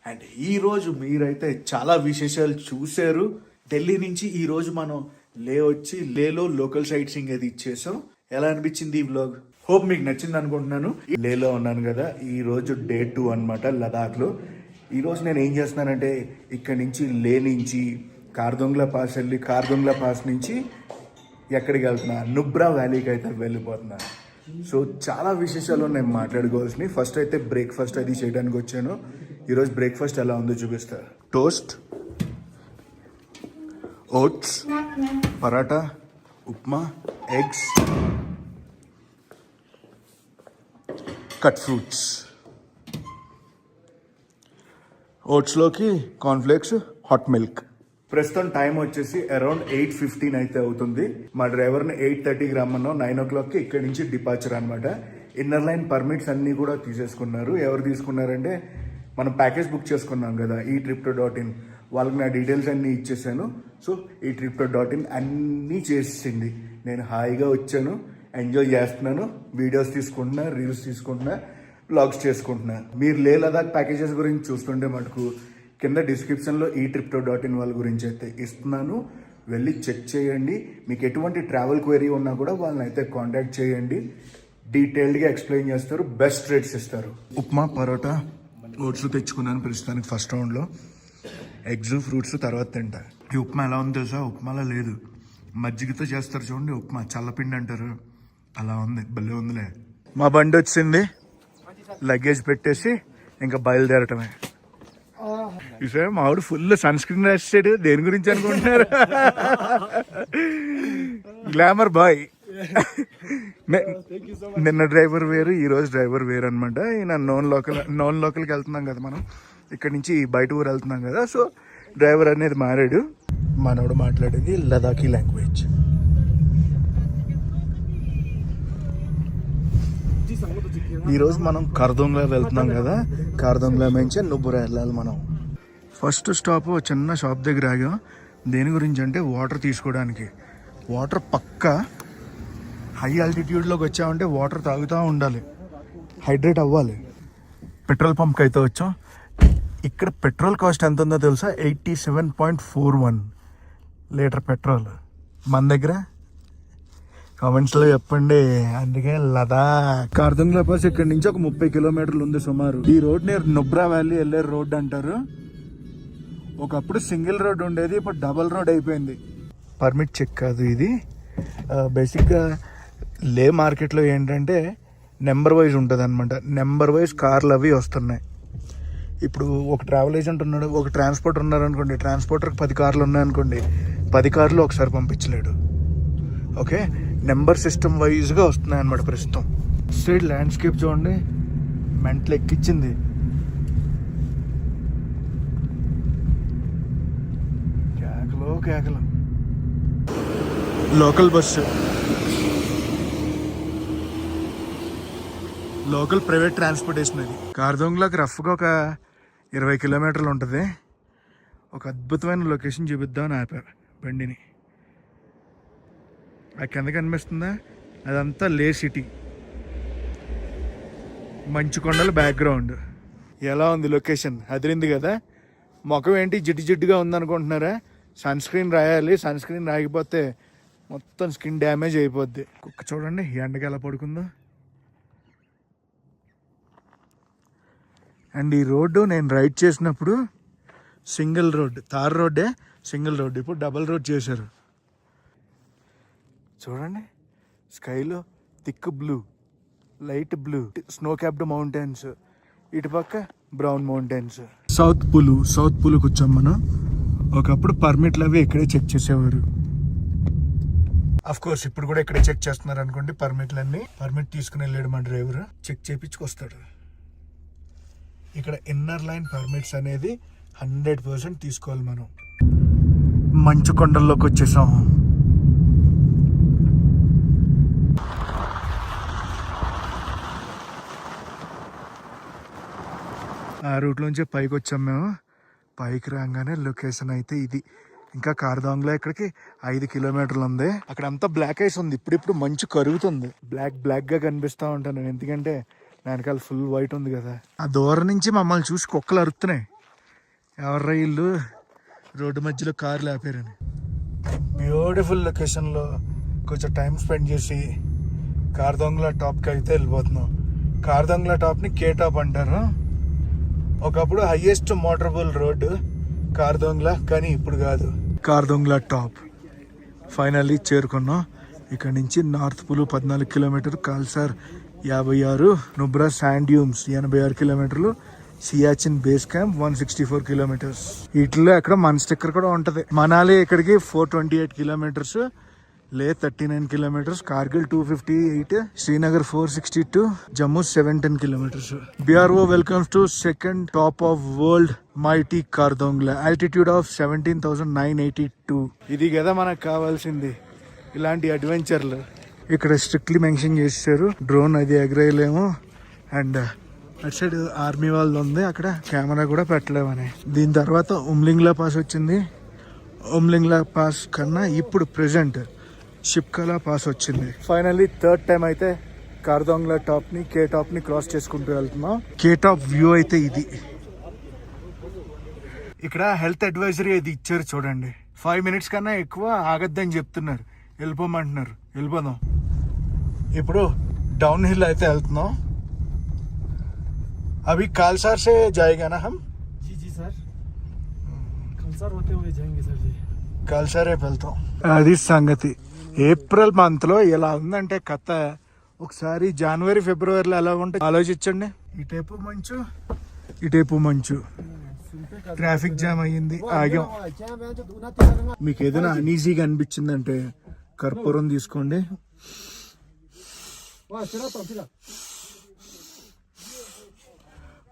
A: అండ్ ఈరోజు మీరైతే చాలా విశేషాలు చూశారు. ఢిల్లీ నుంచి ఈరోజు మనం లే వచ్చి లేలో లోకల్ సైట్ సీయింగ్ అది ఇచ్చేసాం. ఎలా అనిపించింది ఈ వ్లాగ్? హోప్ మీకు నచ్చింది అనుకుంటున్నాను. లేలో ఉన్నాను కదా, ఈ రోజు డే 2 అనమాట లదాఖ్లో. ఈరోజు నేను ఏం చేస్తున్నానంటే ఇక్కడ నుంచి లే నుంచి కార్దొంగ్లా పాస్ వెళ్ళి కార్దొంగ్లా పాస్ నుంచి ఎక్కడికి వెళ్తున్నా, నుబ్రా వ్యాలీకి అయితే వెళ్ళిపోతున్నా. సో చాలా విశేషాలు నేను మాట్లాడుకోవాల్సినవి. ఫస్ట్ అయితే బ్రేక్ఫాస్ట్ అది చేయడానికి వచ్చాను. ఈరోజు బ్రేక్ఫాస్ట్ ఎలా ఉందో చూపిస్తా. Toast, oats, paratha, upma, eggs, cut fruits. ఓట్స్లోకి కార్న్ఫ్లేక్స్, హాట్ మిల్క్. ప్రస్తుతం టైం వచ్చేసి అరౌండ్ 8:15 అయితే అవుతుంది. మా డ్రైవర్ని 8:30కి రమ్మన్నాం. 9 o'clockకి ఇక్కడి నుంచి డిపార్చర్ అనమాట. ఇన్నర్ లైన్ పర్మిట్స్ అన్నీ కూడా తీసేసుకున్నారు. ఎవరు తీసుకున్నారంటే మనం ప్యాకేజ్ బుక్ చేసుకున్నాం కదా, ఈ tripto.in, వాళ్ళకి నా డీటెయిల్స్ అన్నీ ఇచ్చేసాను. సో ఈ tripto.in అన్నీ చేసింది. నేను హాయిగా వచ్చాను, ఎంజాయ్ చేస్తున్నాను, వీడియోస్ తీసుకుంటున్నా, రీల్స్ తీసుకుంటున్నా. వ్లాగ్స్ చేసుకుంటున్నా. మీరు లే లదాఖ్ ప్యాకేజెస్ గురించి చూస్తుంటే మటుకు కింద డిస్క్రిప్షన్లో eTripto.in వాళ్ళ గురించి అయితే ఇస్తున్నాను, వెళ్ళి చెక్ చేయండి. మీకు ఎటువంటి ట్రావెల్ క్వెరీ ఉన్నా కూడా వాళ్ళని అయితే కాంటాక్ట్ చేయండి, డీటెయిల్డ్గా ఎక్స్ప్లెయిన్ చేస్తారు, బెస్ట్ రేట్స్ ఇస్తారు. ఉప్మా పరోటా ఓట్స్ తెచ్చుకున్నాను ప్రస్తుతానికి ఫస్ట్ రౌండ్లో. ఎగ్స్ ఫ్రూట్స్ తర్వాత తింటా. ఈ ఉప్మా ఎలా ఉంది తెలుసా? ఉప్మాలో లేదు, మజ్జిగతో చేస్తారు చూడండి ఉప్మా, చల్లపిండి అంటారు, అలా ఉంది, భలే ఉందిలే. మా బండి వచ్చింది, లగేజ్ పెట్టేసి ఇంకా బయలుదేరటమే. చూసా మావిడు ఫుల్ సన్ స్క్రీన్ రాసాడు, దేని గురించి అనుకుంటున్నారు? Glamour boy. నిన్న డ్రైవర్ వేరు, ఈ రోజు డ్రైవర్ వేరు అనమాట. ఈయన నాన్ లోకల్కి వెళ్తున్నాం కదా మనం, ఇక్కడి నుంచి బయట ఊరు వెళ్తున్నాం కదా, సో డ్రైవర్ అనేది మారాడు. మనోడు మాట్లాడేది లదాఖీ లాంగ్వేజ్. ఈరోజు మనం కార్దోంగ్లా వెళ్తున్నాం కదా, కార్దోంగ్లా నుంచి నుబ్బురా వెళ్ళాలి మనం. ఫస్ట్ స్టాప్ చిన్న షాప్ దగ్గర ఆగాం. దేని గురించి అంటే వాటర్ తీసుకోవడానికి. వాటర్ పక్కా హై ఆల్టిట్యూడ్లోకి వచ్చామంటే వాటర్ తాగుతూ ఉండాలి, హైడ్రేట్ అవ్వాలి. పెట్రోల్ పంప్కి అయితే వచ్చాం. ఇక్కడ పెట్రోల్ కాస్ట్ ఎంత ఉందో తెలుసా? 87.41 లీటర్ పెట్రోల్. మన దగ్గర కామెంట్స్లో చెప్పండి. అందుకే లదాఖ్ కార్దోంగ్లా పాస్ ఇక్కడ నుంచి ఒక 30 కిలోమీటర్లు ఉంది సుమారు. ఈ రోడ్ నేర్ నుబ్రా వ్యాలీ వెళ్ళే రోడ్ అంటారు. ఒకప్పుడు సింగిల్ రోడ్ ఉండేది, ఇప్పుడు డబల్ రోడ్ అయిపోయింది. పర్మిట్ చెక్ కాదు ఇది. బేసిక్గా లే మార్కెట్లో ఏంటంటే నెంబర్ వైజ్ ఉంటుంది అనమాట. నెంబర్ వైజ్ కార్లు అవి వస్తున్నాయి. ఇప్పుడు ఒక ట్రావెల్ ఏజెంట్ ఉన్నాడు, ఒక ట్రాన్స్పోర్టర్ ఉన్నారు అనుకోండి, ట్రాన్స్పోర్టర్కి 10 కార్లు ఉన్నాయనుకోండి, 10 కార్లు ఒకసారి పంపించలేడు. ఓకే, నెంబర్ సిస్టమ్ వైజ్గా వస్తున్నాయి అన్నమాట ప్రస్తుతం. సైడ్ ల్యాండ్స్కేప్ చూడండి, మెంటల్ ఎక్కిచ్చింది. కేకలు. Local bus, local private transportation ఇది. కార్దోంగ్లాకి రఫ్గా ఒక 20 కిలోమీటర్లు ఉంటుంది. ఒక అద్భుతమైన లొకేషన్ చూపిద్దామని ఆపారు బండిని. ఆ కింద కనిపిస్తుందా, అదంతా లే సిటీ, మంచు కొండల బ్యాక్గ్రౌండ్. ఎలా ఉంది లొకేషన్? అదిరింది కదా. ముఖం ఏంటి జిడ్డుగా ఉందనుకుంటున్నారా? సన్ స్క్రీన్ రాయాలి, సన్ స్క్రీన్ రాయకపోతే మొత్తం స్కిన్ డ్యామేజ్ అయిపోద్ది. కుక్క చూడండి ఎండకి ఎలా పడుకుందో. అండ్ ఈ రోడ్డు నేను రైడ్ చేసినప్పుడు సింగిల్ రోడ్, తార్ రోడ్డే సింగిల్ రోడ్, ఇప్పుడు డబల్ రోడ్ చేశారు. చూడండి స్కైలో thick blue, light blue, snow capped mountains, ఇటుపక్క బ్రౌన్ మౌంటైన్స్. సౌత్ పులుకి వచ్చాం మనం. ఒకప్పుడు పర్మిట్లు అవి ఇక్కడే చెక్ చేసేవారు. అఫ్ కోర్స్ ఇప్పుడు కూడా ఇక్కడే చెక్ చేస్తున్నారు అనుకోండి పర్మిట్లన్నీ. పర్మిట్ తీసుకుని వెళ్ళాడు మా డ్రైవర్, చెక్ చేయించుకొస్తాడు. ఇక్కడ ఇన్నర్ లైన్ పర్మిట్స్ అనేది 100% తీసుకోవాలి మనం. మంచు కొండల్లోకి వచ్చేసాం. ఆ రూట్లోంచి పైకి వచ్చాం మేము. పైకి రాగానే లొకేషన్ అయితే ఇది. ఇంకా కార్దోంగ్లా ఇక్కడికి 5 కిలోమీటర్లు ఉంది. అక్కడ అంతా బ్లాక్ ఐస్ ఉంది, ఇప్పుడు మంచు కరుగుతుంది. బ్లాక్ గా కనిపిస్తూ ఉంటాను నేను, ఎందుకంటే వెనకాల ఫుల్ వైట్ ఉంది కదా. ఆ దూరం నుంచి మమ్మల్ని చూసి కుక్కలు అరుస్తున్నాయి, ఎవర్రా ఇల్లు రోడ్డు మధ్యలో కార్లు ఆపారని. బ్యూటిఫుల్ లొకేషన్లో కొంచెం టైం స్పెండ్ చేసి కార్దోంగ్లా టాప్కి అయితే వెళ్ళిపోతున్నాం. కార్దోంగ్లా టాప్ని కే టాప్ అంటారు. ఒకప్పుడు హైయెస్ట్ మోటరబుల్ రోడ్డు కార్దోంగ్లా, కానీ ఇప్పుడు కాదు. కార్దోంగ్లా టాప్ ఫైనల్లీ చేరుకున్నాం. ఇక్కడ నుంచి నార్త్ పులు 14 కిలోమీటర్, కాల్సార్ 56, నుబ్రా శాండ్ డ్యూమ్స్ 86 కిలోమీటర్లు, సియాచిన్ బేస్ క్యాంప్ 164 కిలోమీటర్స్. వీటిలో ఎక్కడ మన స్టిక్కర్ కూడా ఉంటుంది. మనాలి ఇక్కడికి 428 kilometres, Leh 39 kilometres, Kargil 258, Srinagar 462, Jammu 710 kilometres. BRO welcomes to second top of world mighty Khardungla, altitude of 17,982. ఇది కదా మనకు కావాల్సింది, ఇలాంటి అడ్వెంచర్లు. ఇక్కడ స్ట్రిక్ట్లీ మెన్షన్ చేశారు డ్రోన్ అది ఎగరేయలేము, అండ్ అటు సైడ్ ఆర్మీ వాళ్ళు ఉంది, అక్కడ కెమెరా కూడా పెట్టలేమని. దీని తర్వాత ఉమ్లింగ్లా పాస్ వచ్చింది. ఉమ్లింగ్లా పాస్ కన్నా ఇప్పుడు ప్రెసెంట్ షిప్కలా పాస్ వచ్చింది. ఫైనల్లీ థర్డ్ టైం అయితే కార్దోంగ్లా టాప్ని కే టాప్ని క్రాస్ చేసుకుంటూ వెళ్తున్నాం. కే టాప్ వ్యూ అయితే ఇది. ఇక్కడ హెల్త్ అడ్వైజరీ అది ఇచ్చారు చూడండి. 5 minutes కన్నా ఎక్కువ ఆగద్దని చెప్తున్నారు. వెళ్ళిపోమంటున్నారు. వెళ్ళిపోదాం. ఇప్పుడు డౌన్ హిల్ అయితే వెళ్తున్నాం. అవి కాల్సార్ సే జాయేగా నా హమ్?
D: जी सर, कंसार होते हुए जाएंगे सर जी.
A: కాల్సార్ రేపు వెళ్తాం. అది సంగతి. ఏప్రిల్ మంత్ లో ఇలా ఉందంటే కథ. ఒకసారి జనవరి ఫిబ్రవరిలో ఎలా ఉంటే ఆలోచించండి. ఇటేపు మంచు, ఇటేపు మంచు. ట్రాఫిక్ జామ్ అయ్యింది, ఆగాం. మీకు ఏదైనా అనీజీగా అనిపించిందంటే కర్పూరం తీసుకోండి.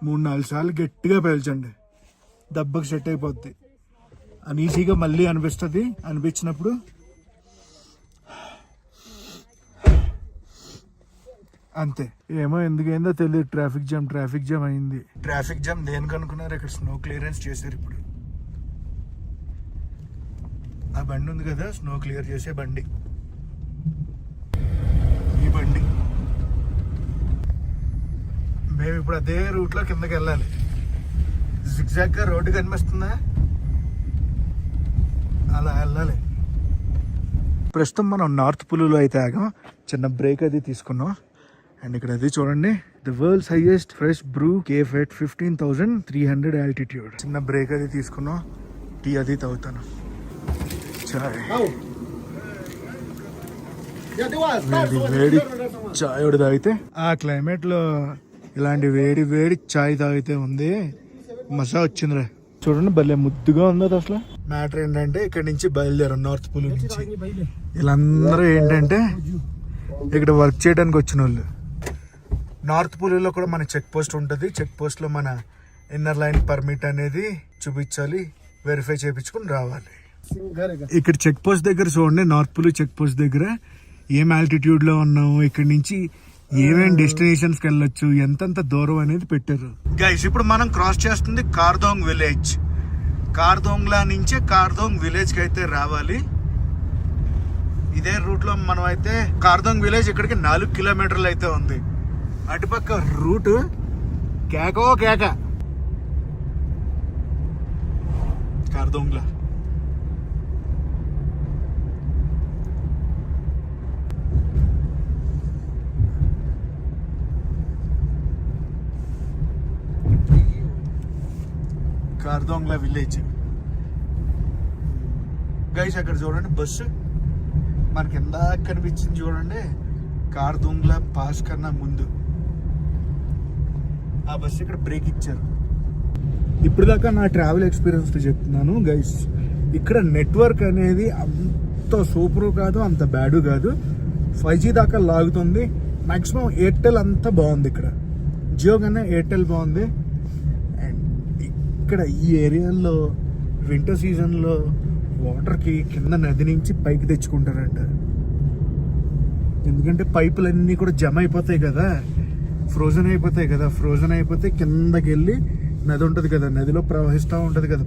A: 3-4 సార్లు గట్టిగా పేల్చండి, దెబ్బకి సెట్ అయిపోద్ది. అనీజీగా మళ్ళీ అనిపిస్తుంది. అనిపించినప్పుడు అంతే. ఏమో ఎందుకైందో తెలియదు, ట్రాఫిక్ జామ్ అయింది. ట్రాఫిక్ జామ్ దేనికి అనుకున్నారు? ఇక్కడ స్నో క్లియరెన్స్ చేశారు. ఇప్పుడు ఆ బండి ఉంది కదా, స్నో క్లియర్ చేసే బండి. ఈ బండి మేము ఇప్పుడు అదే రూట్ లో కిందకి వెళ్ళాలి. జిగ్జాగ్ గా రోడ్డు కనిపిస్తుందా, అలా వెళ్ళాలి. ప్రస్తుతం మనం నార్త్ పులులో అయితే ఆగాం. చిన్న బ్రేక్ అది తీసుకున్నాం. అండ్ ఇక్కడ అది చూడండి, the world's highest fresh Bru cafe at 15,300 altitude. చిన్న బ్రేక్ అది తీసుకున్నాం. టీ అది తాగుతాను. చాయ్ వేడి చాయ్ ఒకటి తాగితే, ఆ క్లైమేట్ లో ఇలాంటి వేడి వేడి చాయ్ తాగితే ఉంది మజా వచ్చిందిరా. చూడండి భలే ముద్దుగా ఉంది అది. అసలు మ్యాటర్ ఏంటంటే ఇక్కడ నుంచి బయలుదేరాం నార్త్ పులు నుంచి. వీళ్ళందరూ ఏంటంటే ఇక్కడ వర్క్ చేయడానికి వచ్చిన వాళ్ళు. నార్త్ పులులో కూడా మన చెక్ పోస్ట్ ఉంటుంది. చెక్ పోస్ట్ లో మన ఇన్నర్ లైన్ పర్మిట్ అనేది చూపించాలి, వెరిఫై చేయించుకుని రావాలి. ఇక్కడ చెక్ పోస్ట్ దగ్గర చూడండి, నార్త్ పులు చెక్ పోస్ట్ దగ్గర ఏం ఆల్టిట్యూడ్ లో ఉన్నాము, ఇక్కడ నుంచి ఏమేమి డెస్టినేషన్స్కి వెళ్ళొచ్చు, ఎంతంత దూరం అనేది పెట్టారు. గైస్ ఇప్పుడు మనం క్రాస్ చేస్తుంది కార్దోంగ్ విలేజ్. కార్దోంగ్లా నుంచే కార్దోంగ్ విలేజ్ కి అయితే రావాలి. ఇదే రూట్ లో మనం అయితే కార్దోంగ్ విలేజ్ ఇక్కడికి 4 కిలోమీటర్లు అయితే ఉంది. అటుపక్క రూట్ కేకో కేక. కార్దోంగ్లా కార్దోంగ్లా విలేజ్. గైస్ అక్కడ చూడండి బస్సు మనకి ఎందాక కనిపించింది చూడండి, కార్దోంగ్లా పాస్ కన్నా ముందు ఆ బస్సు ఇక్కడ బ్రేక్ ఇచ్చారు. ఇప్పుడు దాకా నా ట్రావెల్ ఎక్స్పీరియన్స్ చెప్తున్నాను గైస్. ఇక్కడ నెట్వర్క్ అనేది అంత సూపర్ కాదు, అంత బ్యాడ్ కాదు. 5G దాకా లాగుతుంది. మాక్సిమం ఎయిర్టెల్ అంతా బాగుంది. ఇక్కడ జియో కన్నా ఎయిర్టెల్ బాగుంది. ఇక్కడ ఈ ఏరియాలో వింటర్ సీజన్లో వాటర్కి కింద నది నుంచి పైకి తెచ్చుకుంటారంట. ఎందుకంటే పైపులన్నీ కూడా జమ అయిపోతాయి కదా, ఫ్రోజన్ అయిపోతాయి కదా. ఫ్రోజన్ అయిపోతే కిందకి వెళ్ళి నది ఉంటుంది కదా, నదిలో ప్రవహిస్తూ ఉంటుంది కదా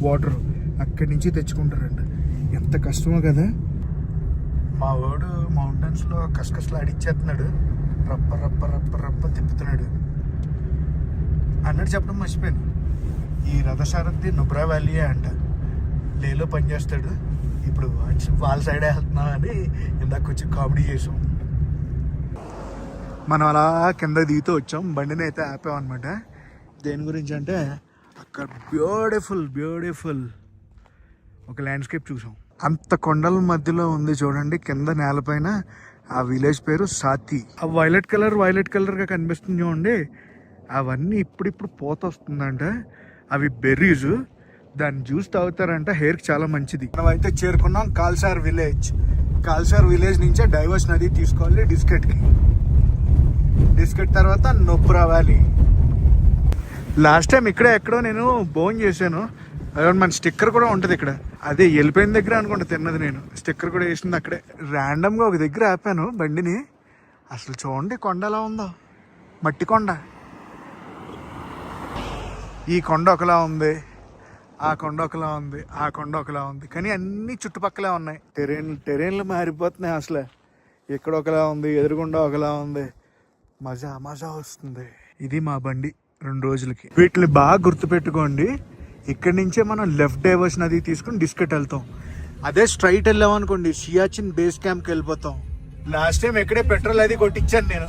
A: వాటర్, అక్కడి నుంచి తెచ్చుకుంటారంట. ఎంత కష్టమో కదా. మా వాడు మౌంటైన్స్లో కసకసలు ఆడిచ్చేస్తున్నాడు, రప్ప రప్ప రప్ప రప్ప తిప్పుతున్నాడు అన్నట్టు చెప్పడం మర్చిపోయాను. ఈ రథసారథి నుబ్రా వ్యాలీయే అంట, లేలో పనిచేస్తాడు. ఇప్పుడు వాళ్ళ సైడే వెళ్తున్నాం అని ఇందాక కొంచెం కామెడీ చేసాం. మనం అలా కింద దిగుతూ వచ్చాం. బండిని అయితే ఆపాం అనమాట. దేని గురించి అంటే అక్కడ బ్యూటిఫుల్ ఒక ల్యాండ్స్కేప్ చూసాం. అంత కొండల మధ్యలో ఉంది చూడండి, కింద నేలపైన. ఆ విలేజ్ పేరు సాతి. ఆ వైలెట్ కలర్గా కనిపిస్తుంది చూడండి, అవన్నీ ఇప్పుడు పోత వస్తుందంట. అవి బెర్రీస్, దాన్ని జ్యూస్ తాగుతారంట, హెయిర్కి చాలా మంచిది. మనం అయితే చేరుకున్నాం కాల్సార్ విలేజ్ నుంచే డైవర్స్ నది తీసుకోవాలి డిస్కెట్కి. డిస్కెట్ తర్వాత నొబ్రా వ్యాలీ. లాస్ట్ టైం ఇక్కడే ఎక్కడో నేను బోన్ చేశాను. అదే మన స్టిక్కర్ కూడా ఉంటుంది ఇక్కడ. అదే వెళ్ళిపోయిన దగ్గర అనుకుంటా తిన్నది నేను. స్టిక్కర్ కూడా వేసింది అక్కడే. ర్యాండమ్గా ఒక దగ్గర ఆపాను బండిని. అసలు చూడండి కొండ ఎలా ఉందో, మట్టి కొండ. ఈ కొండ ఒకలా ఉంది, ఆ కొండ ఒకలా ఉంది, ఆ కొండ ఒకలా ఉంది, కానీ అన్ని చుట్టుపక్కలే ఉన్నాయి. టెరెన్లు మారిపోతున్నాయి. అసలు ఇక్కడ ఒకలా ఉంది, ఎదురుగుండా ఒకలా ఉంది. మజా మజా వస్తుంది. ఇది మా బండి 2 రోజులకి. వీటిని బాగా గుర్తుపెట్టుకోండి. ఇక్కడి నుంచే మనం లెఫ్ట్ డైవర్షన్ అది తీసుకుని డిస్కట్ వెళ్తాం. అదే స్ట్రైట్ వెళ్ళాం అనుకోండి సియాచిన్ బేస్ క్యాంప్కి వెళ్ళిపోతాం. లాస్ట్ టైం ఎక్కడే పెట్రోల్ అది కొట్టించాను నేను.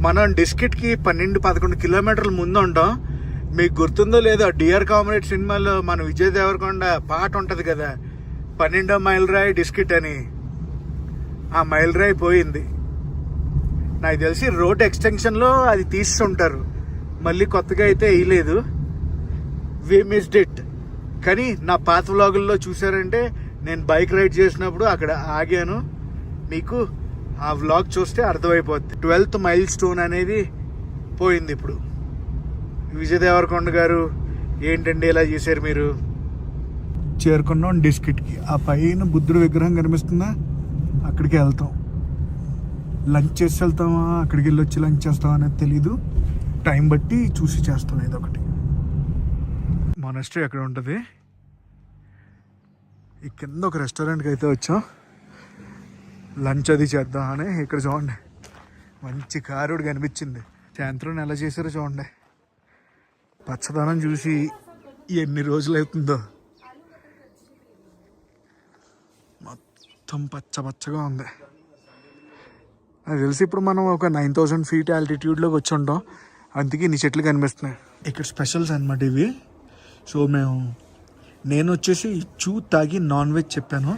A: మనం డిస్కిట్కి 12-11 కిలోమీటర్ల ముందు ఉంటాం. మీకు గుర్తుందో లేదో డియర్ కామ్రేడ్ సినిమాలో మన విజయ్ దేవరకొండ పాట ఉంటుంది కదా, 12వ మైల్ రాయి డిస్కిట్ అని. ఆ మైల్ రాయి పోయింది. నాకు తెలిసి రోడ్ ఎక్స్టెన్షన్లో అది తీస్తుంటారు, మళ్ళీ కొత్తగా అయితే వేయలేదు. We missed it. కానీ నా పాత వ్లాగుల్లో చూసారంటే నేను బైక్ రైడ్ చేసినప్పుడు అక్కడ ఆగాను. మీకు ఆ వ్లాగ్ చూస్తే అర్థమైపోద్ది. 12th మైల్ స్టోన్ అనేది పోయింది. ఇప్పుడు విజయ్ దేవరకొండ గారు ఏంటండి ఇలా చేశారు మీరు. చేరుకున్నాం డిస్కిట్కి. ఆ పైన బుద్ధుడు విగ్రహం కనిపిస్తుందా, అక్కడికి వెళ్తాం. లంచ్ చేసి వెళ్తామా, అక్కడికి వెళ్ళి వచ్చి లంచ్ చేస్తామా అనేది తెలీదు. టైం బట్టి చూసి చేస్తాం ఏదో ఒకటి. మొనస్ట్రీ అక్కడ ఉంటుంది. ఈ కింద ఒక రెస్టారెంట్కి అయితే వచ్చాం. లంచ్ అది చేద్దామని. ఇక్కడ చూడండి మంచి కారుడు కనిపించింది. సాయంత్రం ఎలా చేశారో చూడండి. పచ్చదనం చూసి ఎన్ని రోజులు అవుతుందో. మొత్తం పచ్చ పచ్చగా ఉంది. నాకు తెలిసి ఇప్పుడు మనం ఒక 9000 feet ఆల్టిట్యూడ్లోకి వచ్చి ఉంటాం. అందుకే ఇన్ని చెట్లు కనిపిస్తున్నాయి. ఇక్కడ స్పెషల్స్ అనమాట ఇవి. సో నేను వచ్చేసి చూ తాగి నాన్ వెజ్ చెప్పాను.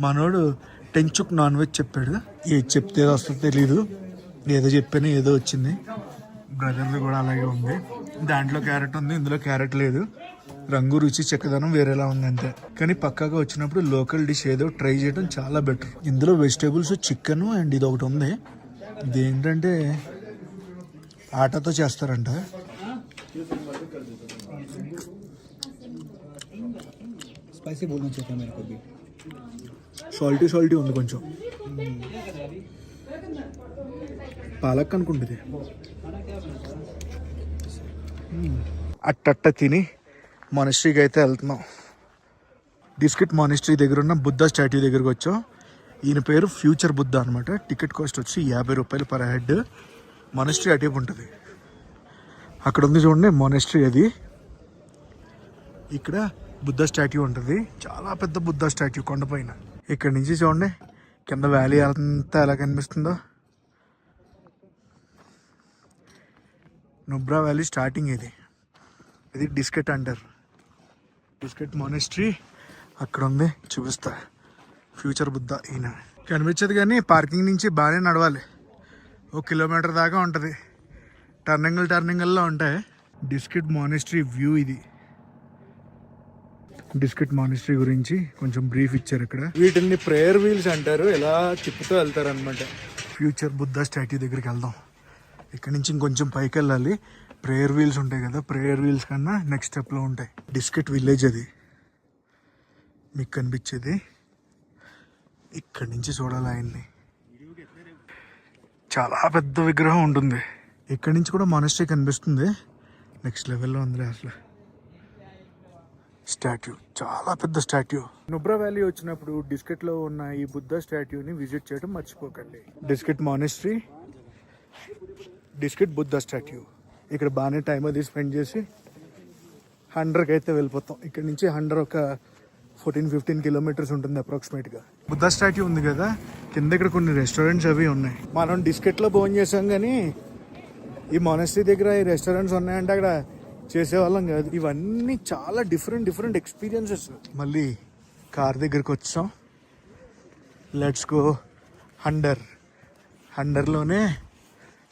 A: మనోడు టెంచుక్ నాన్ వెజ్ చెప్పాడు. ఏది చెప్తే ఏదో వస్తుందో తెలీదు. ఏదో చెప్పాను ఏదో వచ్చింది. బ్రదర్ది కూడా అలాగే ఉంది. దాంట్లో క్యారెట్ ఉంది, ఇందులో క్యారెట్ లేదు. రంగు రుచి చెక్కదనం వేరేలా ఉంది అంతే. కానీ పక్కాగా వచ్చినప్పుడు లోకల్ డిష్ ఏదో ట్రై చేయడం చాలా బెటర్. ఇందులో వెజిటేబుల్స్ చికెన్ అండ్ ఇది ఒకటి ఉంది. ఇదేంటంటే ఆటతో చేస్తారంట.
D: स्पाइसी बोलना चाहता मेरे को भी.
A: సాల్టీ సాల్టీ ఉంది కొంచెం. పాలక్ అనుకుంటుంది. అట్టట్ట తిని మానిస్ట్రీకి అయితే వెళ్తున్నాం. డిస్కిట్ మానిస్ట్రీ దగ్గర ఉన్న బుద్ధ స్టాట్యూ దగ్గరకు వచ్చాం. ఈయన పేరు ఫ్యూచర్ బుద్ధ అనమాట. టికెట్ కాస్ట్ వచ్చి 50 రూపాయలు పర్ హెడ్. మానిస్ట్రీ అటేపు ఉంటుంది. అక్కడ ఉంది చూడండి మానిస్ట్రీ. అది ఇక్కడ బుద్ధ స్టాట్యూ ఉంటుంది. చాలా పెద్ద బుద్ధ స్టాట్యూ కొండపైన. ఇక్కడ నుంచి చూడండి కింద వ్యాలీ అంతా ఎలా కనిపిస్తుందో. నుబ్రా వ్యాలీ స్టార్టింగ్ ఇది. ఇది డిస్కెట్ అంటారు. డిస్కెట్ మానిస్ట్రీ అక్కడ ఉంది, చూపిస్తా. ఫ్యూచర్ బుద్ధ ఈయన కనిపించదు. కానీ పార్కింగ్ నుంచి బాగానే నడవాలి. 1 కిలోమీటర్ దాకా ఉంటుంది. టర్నింగ్ల్లో ఉంటాయి. డిస్కెట్ మానిస్ట్రీ వ్యూ ఇది. డిస్కెట్ మానిస్ట్రీ గురించి కొంచెం బ్రీఫ్ ఇచ్చారు ఇక్కడ. వీటిని ప్రేయర్ వీల్స్ అంటారు. ఇలా తిప్పుతూ వెళ్తారు అనమాట. ఫ్యూచర్ బుద్ధ స్టాట్యూ దగ్గరికి వెళ్దాం. ఇక్కడ నుంచి ఇంకొంచెం పైకి వెళ్ళాలి. ప్రేయర్ వీల్స్ ఉంటాయి కదా, ప్రేయర్ వీల్స్ కన్నా నెక్స్ట్ స్టెప్లో ఉంటాయి. డిస్కెట్ విలేజ్ అది మీకు కనిపించేది. ఇక్కడి నుంచి చూడాలి ఆయన్ని. చాలా పెద్ద విగ్రహం ఉంటుంది. ఇక్కడి నుంచి కూడా మానిస్ట్రీ కనిపిస్తుంది. నెక్స్ట్ లెవెల్లో ఉంది అసలు. స్టాట్యూ చాలా పెద్ద స్టాట్యూ. నుబ్రా వ్యాలీ వచ్చినప్పుడు డిస్కెట్లో ఉన్న ఈ బుద్ధ స్టాట్యూని విజిట్ చేయడం మర్చిపోకండి. డిస్కెట్ మానిస్ట్రీ, డిస్కెట్ బుద్ధ స్టాట్యూ. ఇక్కడ బాగానే టైం అది స్పెండ్ చేసి 100కి అయితే వెళ్ళిపోతాం. ఇక్కడ నుంచి 100 ఒక 14-15 కిలోమీటర్స్ ఉంటుంది అప్రాక్సిమేట్గా. బుద్ధ స్టాట్యూ ఉంది కదా, కింద ఇక్కడ కొన్ని రెస్టారెంట్స్ అవి ఉన్నాయి. మనం డిస్కెట్లో భోజనం చేసాం కానీ ఈ మానస్ట్రీ దగ్గర ఈ రెస్టారెంట్స్ ఉన్నాయంటే అక్కడ చేసేవాళ్ళం కాదు. ఇవన్నీ చాలా డిఫరెంట్ ఎక్స్పీరియన్సెస్. మళ్ళీ కార్ దగ్గరికి వచ్చాం. లెట్స్ గో హండర్లోనే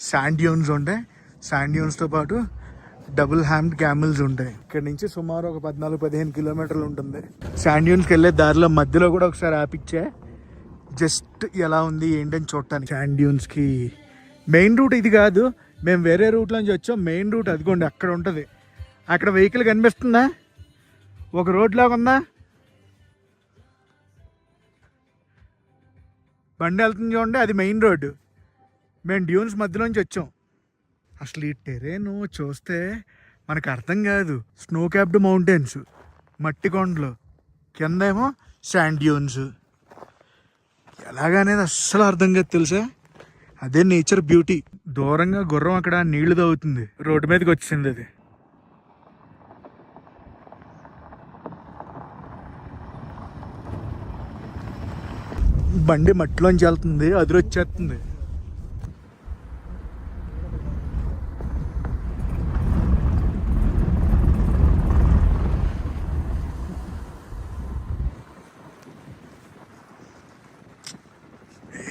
A: శాండ్ డ్యూన్స్ ఉంటాయి. శాండ్ డ్యూన్స్తో పాటు డబుల్ హ్యామ్డ్ క్యామెల్స్ ఉంటాయి. ఇక్కడ నుంచి సుమారు ఒక 14-15 కిలోమీటర్లు ఉంటుంది. శాండ్ డ్యూన్స్కి వెళ్ళే దారిలో మధ్యలో కూడా ఒకసారి ఆపిచ్చే జస్ట్ ఎలా ఉంది ఏంటని చూడటానికి. శాండ్ డ్యూన్స్కి మెయిన్ రూట్ ఇది కాదు, మేము వేరే రూట్లో నుంచి వచ్చాం. మెయిన్ రూట్ అదిగోండి అక్కడ ఉంటుంది. అక్కడ వెహికల్ కనిపిస్తుందా, ఒక రోడ్ లాగా ఉందా, బండి వెళ్తుంది చూడండి, అది మెయిన్ రోడ్డు. మేము డ్యూన్స్ మధ్యలోంచి వచ్చాం. అసలు ఈ టెరేను చూస్తే మనకు అర్థం కాదు. స్నో క్యాప్డ్ మౌంటైన్స్, మట్టి కొండలు, కిందేమో శాండ్ డ్యూన్స్. ఎలాగనేది అస్సలు అర్థం కాదు తెలుసా. అదే నేచర్ బ్యూటీ. దూరంగా గుర్రం అక్కడ నీళ్లు తాగుతుంది, రోడ్డు మీదకి వచ్చింది అది. బండి మట్టిలోంచి వెళ్తుంది, అదిరొచ్చేస్తుంది.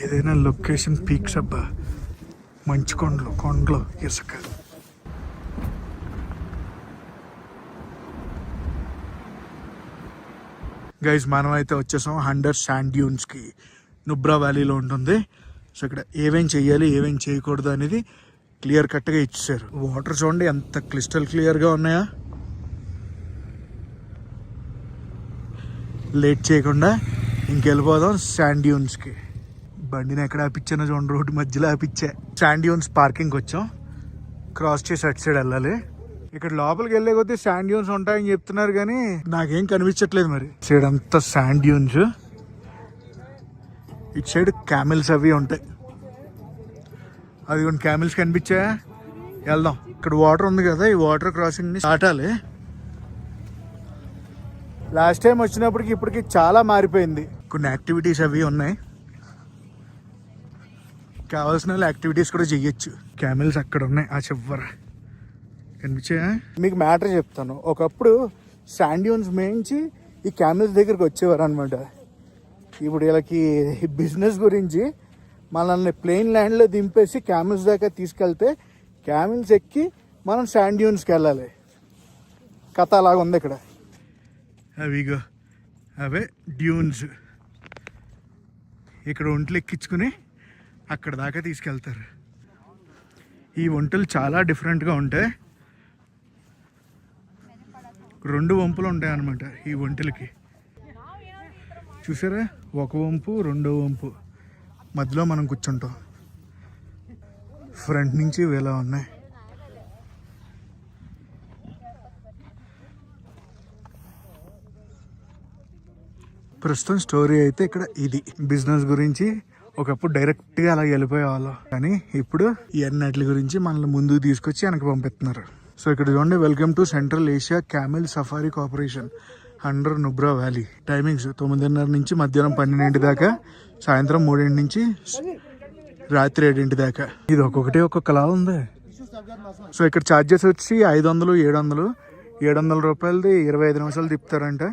A: ఏదైనా లొకేషన్ పీక్స్ అబ్బా, మంచి కొండలు ఇసుక. గైజ్ మనం అయితే వచ్చేసాం హండర్ శాండ్ డ్యూన్స్కి. నుబ్రా వ్యాలీలో ఉంటుంది. సో ఇక్కడ ఏమేం చెయ్యాలి ఏమేం చేయకూడదు అనేది క్లియర్ కట్గా ఇచ్చేసారు. వాటర్ చూడండి ఎంత క్లిస్టల్ క్లియర్గా ఉన్నాయా. లేట్ చేయకుండా ఇంకెళ్ళిపోదాం శాండ్ డ్యూన్స్కి. బండిని ఎక్కడ ఆపిచ్చానో చూడండి, రోడ్డు మధ్యలో ఆపిచ్చా. శాండ్ డ్యూన్స్ పార్కింగ్కి వచ్చాం, క్రాస్ చేసి అటు సైడ్ వెళ్ళాలి. ఇక్కడ లోపలికి వెళ్ళే కొద్దీ శాండ్ డ్యూన్స్ ఉంటాయని చెప్తున్నారు కానీ నాకేం కనిపించట్లేదు. మరి సైడ్ అంతా శాండ్ డ్యూన్స్, ఇటు సైడ్ క్యామెల్స్ అవి ఉంటాయి. అది కొన్ని క్యామెల్స్ కనిపించాయా, వెళ్దాం. ఇక్కడ వాటర్ ఉంది కదా, ఈ వాటర్ క్రాసింగ్ ని దాటాలి. లాస్ట్ టైం వచ్చినప్పటికి ఇప్పటికి చాలా మారిపోయింది. కొన్ని యాక్టివిటీస్ అవి ఉన్నాయి, కావాల్సిన యాక్టివిటీస్ కూడా చెయ్యొచ్చు. క్యామెల్స్ అక్కడ ఉన్నాయి ఆ చివర కనిపించాయా. మీకు మ్యాటర్ చెప్తాను, ఒకప్పుడు శాండ్ డ్యూన్స్ మేయించి ఈ క్యామెల్స్ దగ్గరికి వచ్చేవారు అనమాట. ఇప్పుడు వీళ్ళకి బిజినెస్ గురించి మనల్ని ప్లెయిన్ ల్యాండ్లో దింపేసి క్యామెల్స్ దాకా తీసుకెళ్తే క్యామెల్స్ ఎక్కి మనం శాండ్ డ్యూన్స్కి వెళ్ళాలి. కథ అలాగ ఉంది ఇక్కడ. అవిగో అవే డ్యూన్స్. ఇక్కడ ఒంట్లు ఎక్కించుకుని అక్కడ దాకా తీసుకెళ్తారు. ఈ వంటలు చాలా డిఫరెంట్గా ఉంటాయి. 2 వంపులు ఉంటాయి అన్నమాట ఈ వంటలకి. చూసారా, ఒక వంపు, 2వ వంపు, మధ్యలో మనం కూర్చుంటాం. ఫ్రంట్ నుంచి ఇలా ఉన్నాయి. ప్రస్తుతం స్టోరీ అయితే ఇక్కడ ఇది. బిజినెస్ గురించి ఒకప్పుడు డైరెక్ట్గా అలా వెళ్ళిపోయేవాళ్ళం, కానీ ఇప్పుడు ఈ అన్నిటి గురించి మనల్ని ముందుకు తీసుకొచ్చి వెనక్కి పంపిస్తున్నారు. సో ఇక్కడ చూడండి, welcome to central Asia camel safari corporation under Nubra valley. Timings 9:30 నుంచి మధ్యాహ్నం 12 దాకా, సాయంత్రం 3 నుంచి రాత్రి 7 దాకా. ఇది ఒక్కొక్కటి ఒక్కొక్కలా ఉంది. సో ఇక్కడ ఛార్జెస్ వచ్చి 500, 700. 700 రూపాయలది 25 నిమిషాలు తిప్పుతారంట,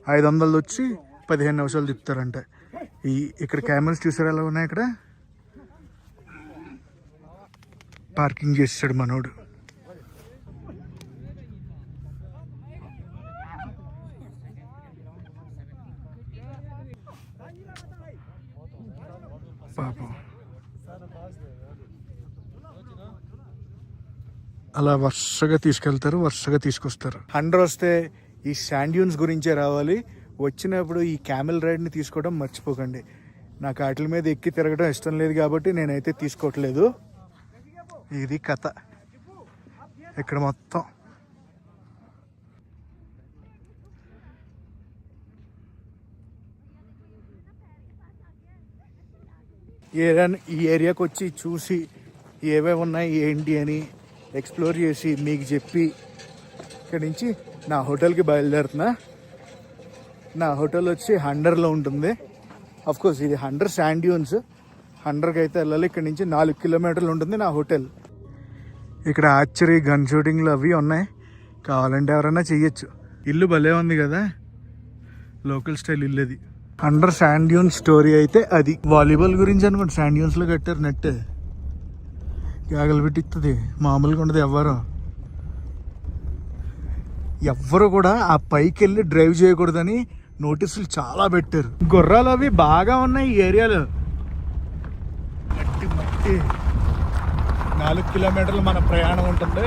A: 500 వచ్చి 15 నిమిషాలు తిప్పుతారంట. ఇక్కడ కెమెరాస్ చూసారు ఎలా ఉన్నాయి. ఇక్కడ పార్కింగ్ చేసాడు మనోడు. పాపం అలా వరుసగా తీసుకెళ్తారు, వరుసగా తీసుకొస్తారు. హండర్ వస్తే ఈ శాండ్ డ్యూన్స్ గురించే రావాలి. వచ్చినప్పుడు ఈ క్యామెల్ రైడ్ని తీసుకోవడం మర్చిపోకండి. నాకు వాటి మీద ఎక్కి తిరగడం ఇష్టం లేదు కాబట్టి నేనైతే తీసుకోవట్లేదు. ఇది కథ ఇక్కడ మొత్తం. ఈ ఏరియాకి వచ్చి చూసి ఏవేవి ఉన్నాయి ఏంటి అని ఎక్స్ప్లోర్ చేసి మీకు చెప్పి ఇక్కడి నుంచి నా హోటల్కి బయలుదేరుతున్నా. నా హోటల్ వచ్చి హండర్లో ఉంటుంది. అఫ్కోర్స్ ఇది హండర్ శాండ్ డ్యూన్స్. హండర్కి అయితే వెళ్ళాలి. ఇక్కడ నుంచి 4 కిలోమీటర్లు ఉంటుంది నా హోటల్. ఇక్కడ ఆర్చరీ, గన్ షూటింగ్లు అవి ఉన్నాయి, కావాలంటే ఎవరైనా చెయ్యొచ్చు. ఇల్లు భలే ఉంది కదా, లోకల్ స్టైల్ ఇల్లు అది. అండర్ శాండ్ డ్యూన్ స్టోరీ అయితే అది. వాలీబాల్ గురించి అనుకోండి, శాండ్ డ్యూన్స్లో కట్టారు నెట్. గాగలు పెట్టిస్తుంది, మామూలుగా ఉండదు. ఎవ్వరు కూడా ఆ పైకి వెళ్ళి డ్రైవ్ చేయకూడదని నోటీసులు చాలా పెట్టారు. గుర్రాలు అవి బాగా ఉన్నాయి ఈ ఏరియాలో. మట్టి మట్టి 4 కిలోమీటర్లు మన ప్రయాణం ఉంటుంది.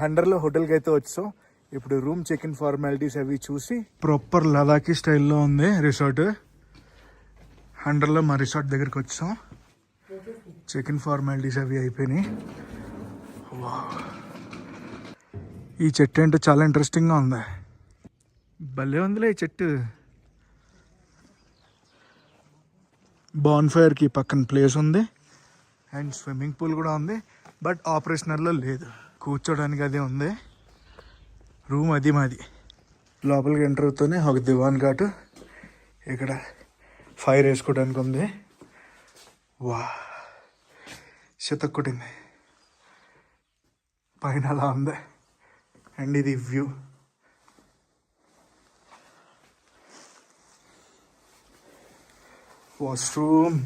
A: హండర్లో హోటల్కి అయితే వచ్చాం. ఇప్పుడు రూమ్ చెక్ ఇన్ ఫార్మాలిటీస్ అవి చూసి, ప్రాపర్ లదాఖీ స్టైల్లో ఉంది రిసార్ట్. హండర్లో మా రిసార్ట్ దగ్గరికి వచ్చాం. చెక్ ఇన్ ఫార్మాలిటీస్ అవి అయిపోయినాయి. ఈ చెట్టు ఏంటో చాలా ఇంట్రెస్టింగ్గా ఉంది. భలే ఉందిలే ఈ చెట్టు. బాన్ ఫైర్కి పక్కన ప్లేస్ ఉంది అండ్ స్విమ్మింగ్ పూల్ కూడా ఉంది. బట్ ఆపరేషనల్లో లేదు. కూర్చోడానికి అదే ఉంది. రూమ్ అది మాది. లోపలికి ఎంటర్ అవుతూనే ఒక దివాన్ ఘాటు, ఇక్కడ ఫైర్ వేసుకోవడానికి ఉంది. వా శతక్కుటింది పైన అలా ఉంది. అండ్ ఇది వ్యూ. వాష్రూమ్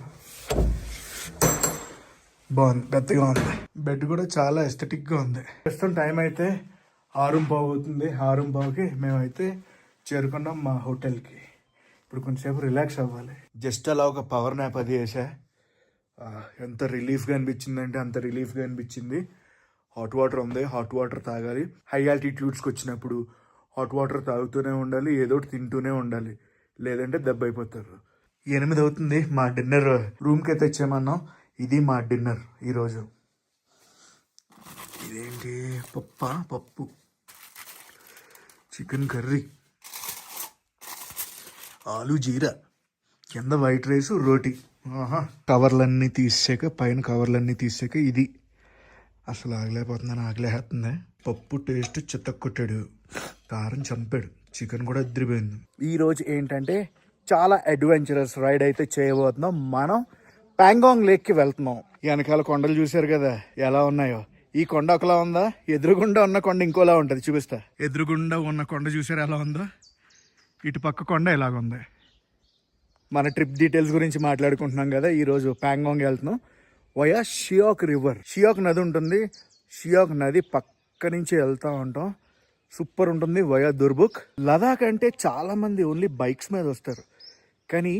A: బాగుంది, పెద్దగా ఉంది. బెడ్ కూడా చాలా ఎస్థెటిక్గా ఉంది. ప్రస్తుతం టైం అయితే 6:15 అవుతుంది. 6:15కి మేమైతే చేరుకున్నాం మా హోటల్కి. ఇప్పుడు కొంచెంసేపు రిలాక్స్ అవ్వాలి. జస్ట్ అలా ఒక పవర్ న్యాప్ అది వేసా. ఎంత రిలీఫ్గా అనిపించిందంటే అంత రిలీఫ్గా అనిపించింది. హాట్ వాటర్ ఉంది, హాట్ వాటర్ తాగాలి. హై ఆల్టిట్యూడ్స్కి వచ్చినప్పుడు హాట్ వాటర్ తాగుతూనే ఉండాలి, ఏదో ఒకటి తింటూనే ఉండాలి, లేదంటే దెబ్బ అయిపోతారు. 8 అవుతుంది. మా డిన్నర్ రూమ్కి అయితే ఇచ్చేమన్నాం. ఇది మా డిన్నర్ ఈరోజు. ఇదేంటి పప్పు, చికెన్ కర్రీ, ఆలు జీరా, కింద వైట్ రైస్, రోటీ. కవర్లన్నీ తీసాక, పైన కవర్లన్నీ తీసాక ఇది అసలు ఆగలేకపోతున్నాను, ఆగలేస్తుంది. పప్పు టేస్ట్ చిత్తకొట్టాడు, కారం చంపాడు, చికెన్ కూడా అదిరిపోయింది. ఈరోజు ఏంటంటే చాలా అడ్వెంచరస్ రైడ్ అయితే చేయబోతున్నాం. మనం ప్యాంగాంగ్ లేక్కి వెళ్తున్నాం. వెనకాల కొండలు చూశారు కదా ఎలా ఉన్నాయో. ఈ కొండ ఒకలా ఉందా, ఎదురుగుండా ఉన్న కొండ ఇంకోలా ఉంటుంది. చూపిస్తా. ఎదురుగుండా ఉన్న కొండ చూసారు ఎలా ఉందో, ఇటు పక్క కొండ ఎలాగుంది. మన ట్రిప్ డీటెయిల్స్ గురించి మాట్లాడుకుంటున్నాం కదా. ఈరోజు ప్యాంగాంగ్ వెళ్తున్నాం వయా షియాక్ రివర్. షియాక్ నది ఉంటుంది. షియాక్ నది పక్క నుంచి వెళ్తూ ఉంటాం. సూపర్ ఉంటుంది. వయా దుర్బుక్. లదాఖ్ అంటే చాలా మంది ఓన్లీ బైక్స్ మీద వస్తారు, కానీ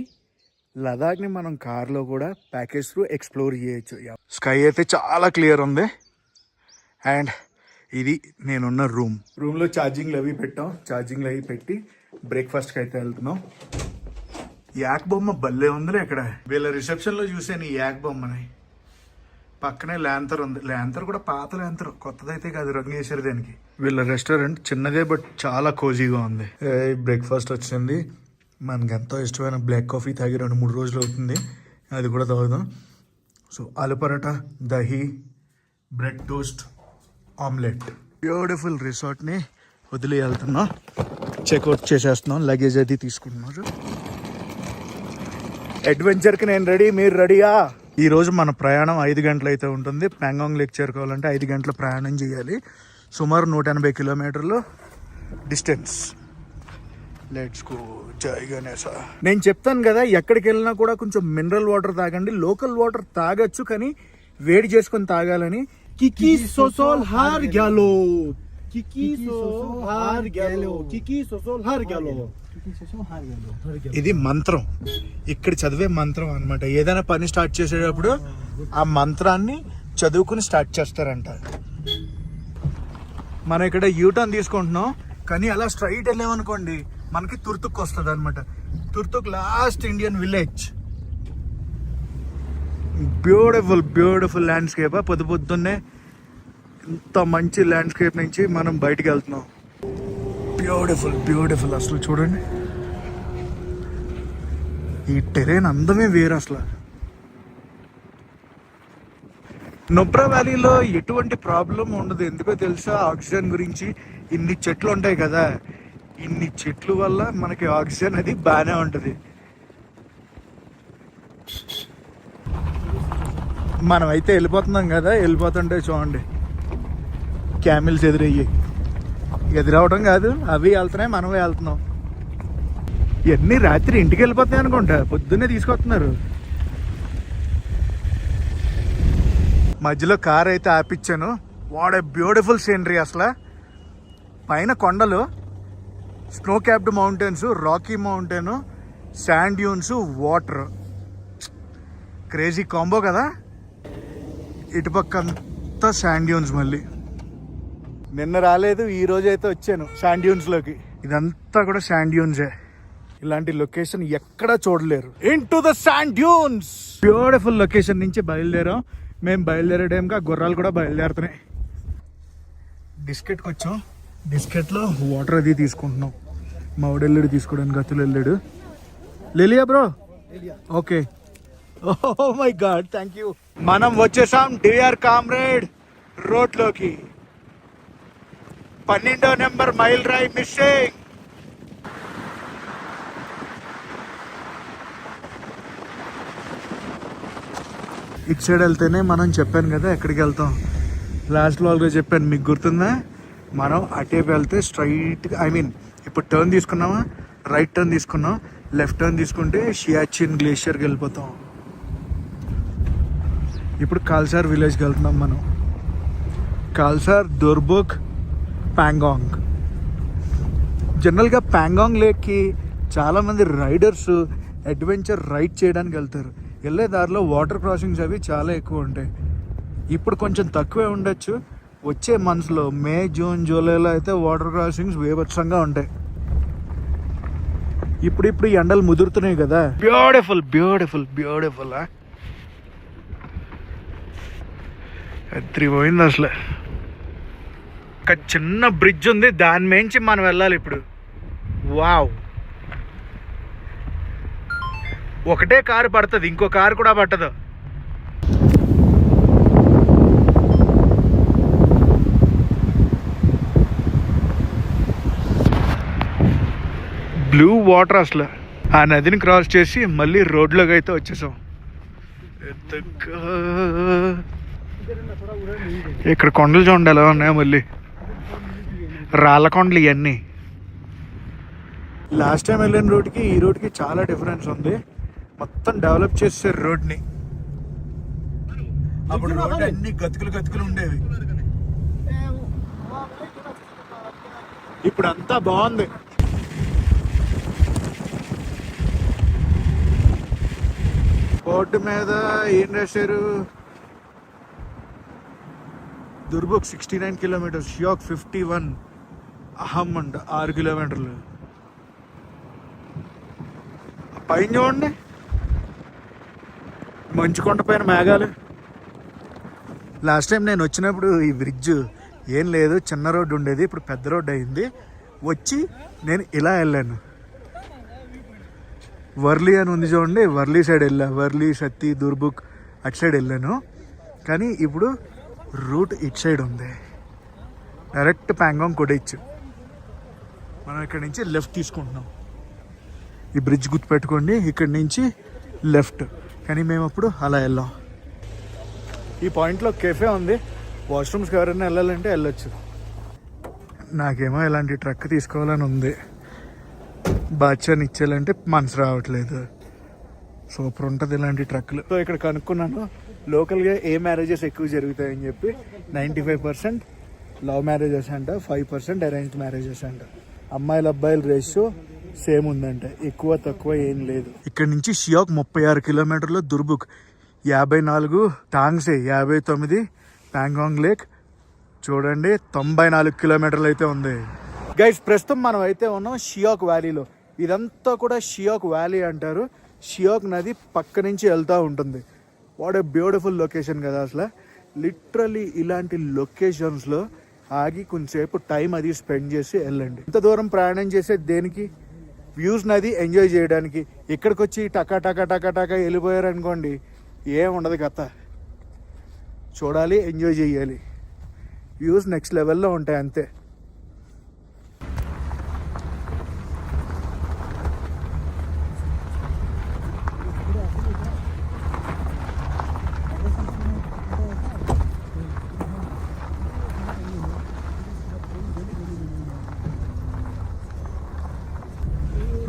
A: లదాఖ్ని మనం కార్లో కూడా ప్యాకేజ్ త్రూ ఎక్స్ప్లోర్ చేయొచ్చు. స్కై అయితే చాలా క్లియర్ ఉంది. అండ్ ఇది నేనున్న రూమ్లో ఛార్జింగ్లు అవి పెట్టాం. ఛార్జింగ్లు అవి పెట్టి బ్రేక్ఫాస్ట్కి అయితే వెళ్తున్నాం. యాక్ బొమ్మ భలే ఉందిలే ఇక్కడ. వీళ్ళ రిసెప్షన్లో చూసాను ఈ యాక్ బొమ్మని. పక్కనే ల్యాంతర్ ఉంది. ల్యాంతర్ కూడా పాత ల్యాంతర్, కొత్తదైతే కాదు, రంగు వేసారు దానికి. వీళ్ళ రెస్టారెంట్ చిన్నదే బట్ చాలా కోజీగా ఉంది. బ్రేక్ఫాస్ట్ వచ్చింది. మనకి ఎంతో ఇష్టమైన బ్లాక్ కాఫీ తాగి 2-3 రోజులు అవుతుంది. అది కూడా తాగుదాం. So aloo paratha, dahi, bread toast, omelette. Beautiful రిసార్ట్ని వదిలి వెళ్తున్నాం. చెక్అవుట్ చేసేస్తున్నాం. లగేజ్ అది తీసుకుంటున్నారు. అడ్వెంచర్కి నేను రెడీ, మీరు రెడీయా? ఈరోజు మన ప్రయాణం 5 గంటలు అయితే ఉంటుంది. ప్యాంగాంగ్ లేక్ చేరుకోవాలంటే 5 గంటల ప్రయాణం చేయాలి. సుమారు 180 కిలోమీటర్లు డిస్టెన్స్. Let's go. జై గణేశ. నేను చెప్తాను కదా, ఎక్కడికి వెళ్ళినా కూడా కొంచెం మినరల్ వాటర్ తాగండి. లోకల్ వాటర్ తాగొచ్చు, కానీ వేడి చేసుకొని తాగాలని. కికి సోసోల్ హార్ గ్యాలో, కికి సోసోల్ హార్ గ్యాలో, కికి సోసోల్ హార్ గ్యాలో. ఇది మంత్రం, ఇక్కడ చదివే మంత్రం అన్నమాట. ఏదైనా పని స్టార్ట్ చేసేటప్పుడు ఆ మంత్రాన్ని చదువుకుని స్టార్ట్ చేస్తారంట. మనం ఇక్కడ యూటర్న్ తీసుకుంటున్నాం, కానీ అలా స్ట్రైట్ వెళ్ళామనుకోండి మనకి తుర్తుక్ వస్తుంది అనమాట. Turtuk last Indian village. Beautiful landscape. పొద్దున్నే ఇంత మంచి ల్యాండ్స్కేప్ నుంచి మనం బయటికి వెళ్తున్నాం. బ్యూటిఫుల్ అసలు చూడండి. ఈ టెరైన్ అందమే వేరు అసలు. నొబ్రా వ్యాలీలో ఎటువంటి ప్రాబ్లం ఉండదు. ఎందుకో తెలుసా? ఆక్సిజన్ గురించి. ఇన్ని చెట్లు ఉంటాయి కదా, ఇన్ని చెట్లు వల్ల మనకి ఆక్సిజన్ అది బాగానే ఉంటుంది. మనం అయితే వెళ్ళిపోతున్నాం కదా, వెళ్ళిపోతుంటే చూడండి క్యామిల్స్ ఎదురవడం కాదు, అవి వెళ్తున్నాయి, మనమే వెళ్తున్నాం. ఇవన్నీ రాత్రి ఇంటికి వెళ్ళిపోతున్నాయి అనుకుంటా, పొద్దున్నే తీసుకొస్తున్నారు. మధ్యలో కార్ అయితే ఆపిచ్చాను. వాట్ ఏ బ్యూటిఫుల్ సీనరీ అసలు. పైన కొండలు, snow capped mountains, Rocky mountain, sand dunes, water. Crazy combo కదా. ఇటుపక్క అంతా శాండ్ డ్యూన్స్. మళ్ళీ నిన్న రాలేదు, ఈ రోజు అయితే వచ్చాను శాండ్ డ్యూన్స్లోకి. ఇదంతా కూడా శాండ్ డ్యూన్సే. ఇలాంటి లొకేషన్ ఎక్కడా చూడలేరు. Into the sand dunes. Beautiful location నుంచి బయలుదేరాం. మేము బయలుదేరే టైంకి ఆ గుర్రాలు కూడా బయలుదేరుతున్నాయి. బిస్కెట్కి వచ్చాం. బిస్కెట్లో వాటర్ అది తీసుకుంటున్నాం. మా వాడు వెళ్ళాడు తీసుకోవడానికి, గతులు వెళ్ళాడు. లేలియా bro, okay. Oh my God, thank you. మనం వచ్చేసాం డిఆర్ కామ్రేడ్ రోడ్లోకి. 12వ నెంబర్ మైల్ డ్రైవ్ మిస్సింగ్. ఇటు సైడ్ వెళ్తేనే మనం చెప్పాను కదా ఎక్కడికి వెళ్తాం. లాస్ట్ వ్లాగ్లో చెప్పాను, మీకు గుర్తుందా? మనం అటేపు వెళ్తే స్ట్రైట్గా, ఐ మీన్ ఇప్పుడు టర్న్ తీసుకున్నామా, రైట్ టర్న్ తీసుకున్నాం, లెఫ్ట్ టర్న్ తీసుకుంటే షియాచిన్ గ్లేషియర్కి వెళ్ళిపోతాం. ఇప్పుడు కాల్సార్ విలేజ్కి వెళ్తున్నాం మనం. కాల్సార్, దుర్బుక్, ప్యాంగాంగ్. జనరల్గా ప్యాంగాంగ్ లేక్కి చాలామంది రైడర్స్ అడ్వెంచర్ రైడ్ చేయడానికి వెళ్తారు. వెళ్ళే దారిలో వాటర్ క్రాసింగ్స్ అవి చాలా ఎక్కువ ఉంటాయి. ఇప్పుడు కొంచెం తక్కువే ఉండొచ్చు. వచ్చే మంత్స్లో మే, జూన్, జూలైలో అయితే వాటర్ క్రాసింగ్స్ వేవత్సంగా ఉంటాయి. ఇప్పుడు ఈ ఎండలు ముదురుతున్నాయి కదా. Beautiful beautiful beautiful. పోయింది అసలు. ఒక చిన్న బ్రిడ్జ్ ఉంది, దాని మించి మనం వెళ్ళాలి ఇప్పుడు. వావ్, ఒకటే కారు పడుతుంది, ఇంకో కారు కూడా పట్టదు. బ్లూ వాటర్ అసలు. ఆ నదిని క్రాస్ చేసి మళ్ళీ రోడ్లోకి అయితే వచ్చేసాం. ఇక్కడ కొండలు చూడండి ఎలా ఉన్నాయో, మళ్ళీ రాళ్ళ కొండలు ఇవన్నీ. లాస్ట్ టైం వెళ్ళిన రోడ్కి ఈ రోడ్కి చాలా డిఫరెన్స్ ఉంది. మొత్తం డెవలప్ చేసారు రోడ్ని. అప్పుడు రోడ్ అన్ని గతుకులు ఉండేవి, ఇప్పుడు అంతా బాగుంది. బోర్డు మీద ఏం రాశారు? దుర్బుక్ 69 కిలోమీటర్స్, షియాక్ 51, అహమ్ అంట 6 కిలోమీటర్లు. పైన చూడండి, మంచు కొండ పైన మేఘాలు. లాస్ట్ టైం నేను వచ్చినప్పుడు ఈ బ్రిడ్జ్ ఏం లేదు, చిన్న రోడ్డు ఉండేది, ఇప్పుడు పెద్ద రోడ్డు అయింది. వచ్చి నేను ఇలా వెళ్ళాను. వర్లీ అని ఉంది చూడండి, వర్లీ సైడ్ వెళ్ళా. వర్లీ, సత్తి, దుర్బుక్ అటు సైడ్ వెళ్ళాను. కానీ ఇప్పుడు రూట్ ఇటు సైడ్ ఉంది, డైరెక్ట్ ప్యాంగాంగ్ కొడైచ్చు. మనం ఇక్కడ నుంచి లెఫ్ట్ తీసుకుంటున్నాం. ఈ బ్రిడ్జ్ గుర్తుపెట్టుకోండి, ఇక్కడి నుంచి లెఫ్ట్. కానీ మేము అప్పుడు అలా వెళ్ళాం. ఈ పాయింట్లో కెఫే ఉంది, వాష్రూమ్స్కి ఎవరైనా వెళ్ళాలంటే వెళ్ళొచ్చు. నాకేమో ఇలాంటి ట్రక్ తీసుకోవాలని ఉంది. బాద్షాని ఇచ్చేయాలంటే మనసు రావట్లేదు. సూపర్ ఉంటుంది ఇలాంటి ట్రక్లు. సో ఇక్కడ కనుక్కున్నాను, లోకల్గా ఏ మ్యారేజెస్ ఎక్కువ జరుగుతాయని చెప్పి 95% లవ్ మ్యారేజెస్ అంట, 5% అరేంజ్డ్ మ్యారేజెస్ అంట. అమ్మాయిల అబ్బాయిల రేషియో సేమ్ ఉందంట, ఎక్కువ తక్కువ ఏం లేదు. ఇక్కడ నుంచి షియాక్ 36 కిలోమీటర్లు, దుర్బుక్ 54, టాంగ్సే 59, ప్యాంగాంగ్ లేక్ చూడండి 94 కిలోమీటర్లు అయితే ఉంది. గైస్, ప్రస్తుతం మనం అయితే ఉన్నాం షియాక్ వ్యాలీలో. ఇదంతా కూడా షియాక్ వ్యాలీ అంటారు. షియాక్ నది పక్క నుంచి వెళ్తూ ఉంటుంది. వాట్ ఏ బ్యూటిఫుల్ లొకేషన్ కదా అసలు. లిటరలీ ఇలాంటి లొకేషన్స్లో ఆగి కొంచెంసేపు టైం అది స్పెండ్ చేసి వెళ్ళండి. ఇంత దూరం ప్రయాణం చేసే దేనికి? వ్యూస్ నది ఎంజాయ్ చేయడానికి. ఇక్కడికి వచ్చి టకా టకా టకా టకా వెళ్ళిపోయారు అనుకోండి, ఏం ఉండదు కథ. చూడాలి, ఎంజాయ్ చేయాలి. వ్యూస్ నెక్స్ట్ లెవెల్లో ఉంటాయి అంతే.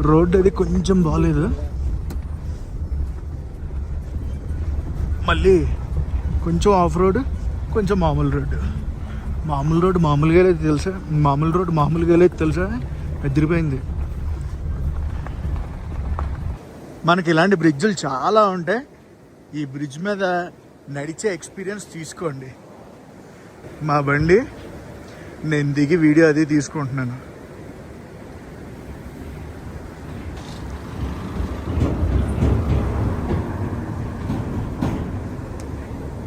A: రోడ్ అది కొంచెం బాగాలేదు. మళ్ళీ కొంచెం ఆఫ్ రోడ్, కొంచెం మామూలు రోడ్డు. మామూలుగా లేదు తెలుసా, మామూలుగా లేదు తెలుసా, ఎదిరిపోయింది. మనకి ఇలాంటి బ్రిడ్జులు చాలా ఉంటాయి. ఈ బ్రిడ్జ్ మీద నడిచే ఎక్స్పీరియన్స్ తీసుకోండి. మా బండి నేను దిగి వీడియో అది తీసుకుంటున్నాను.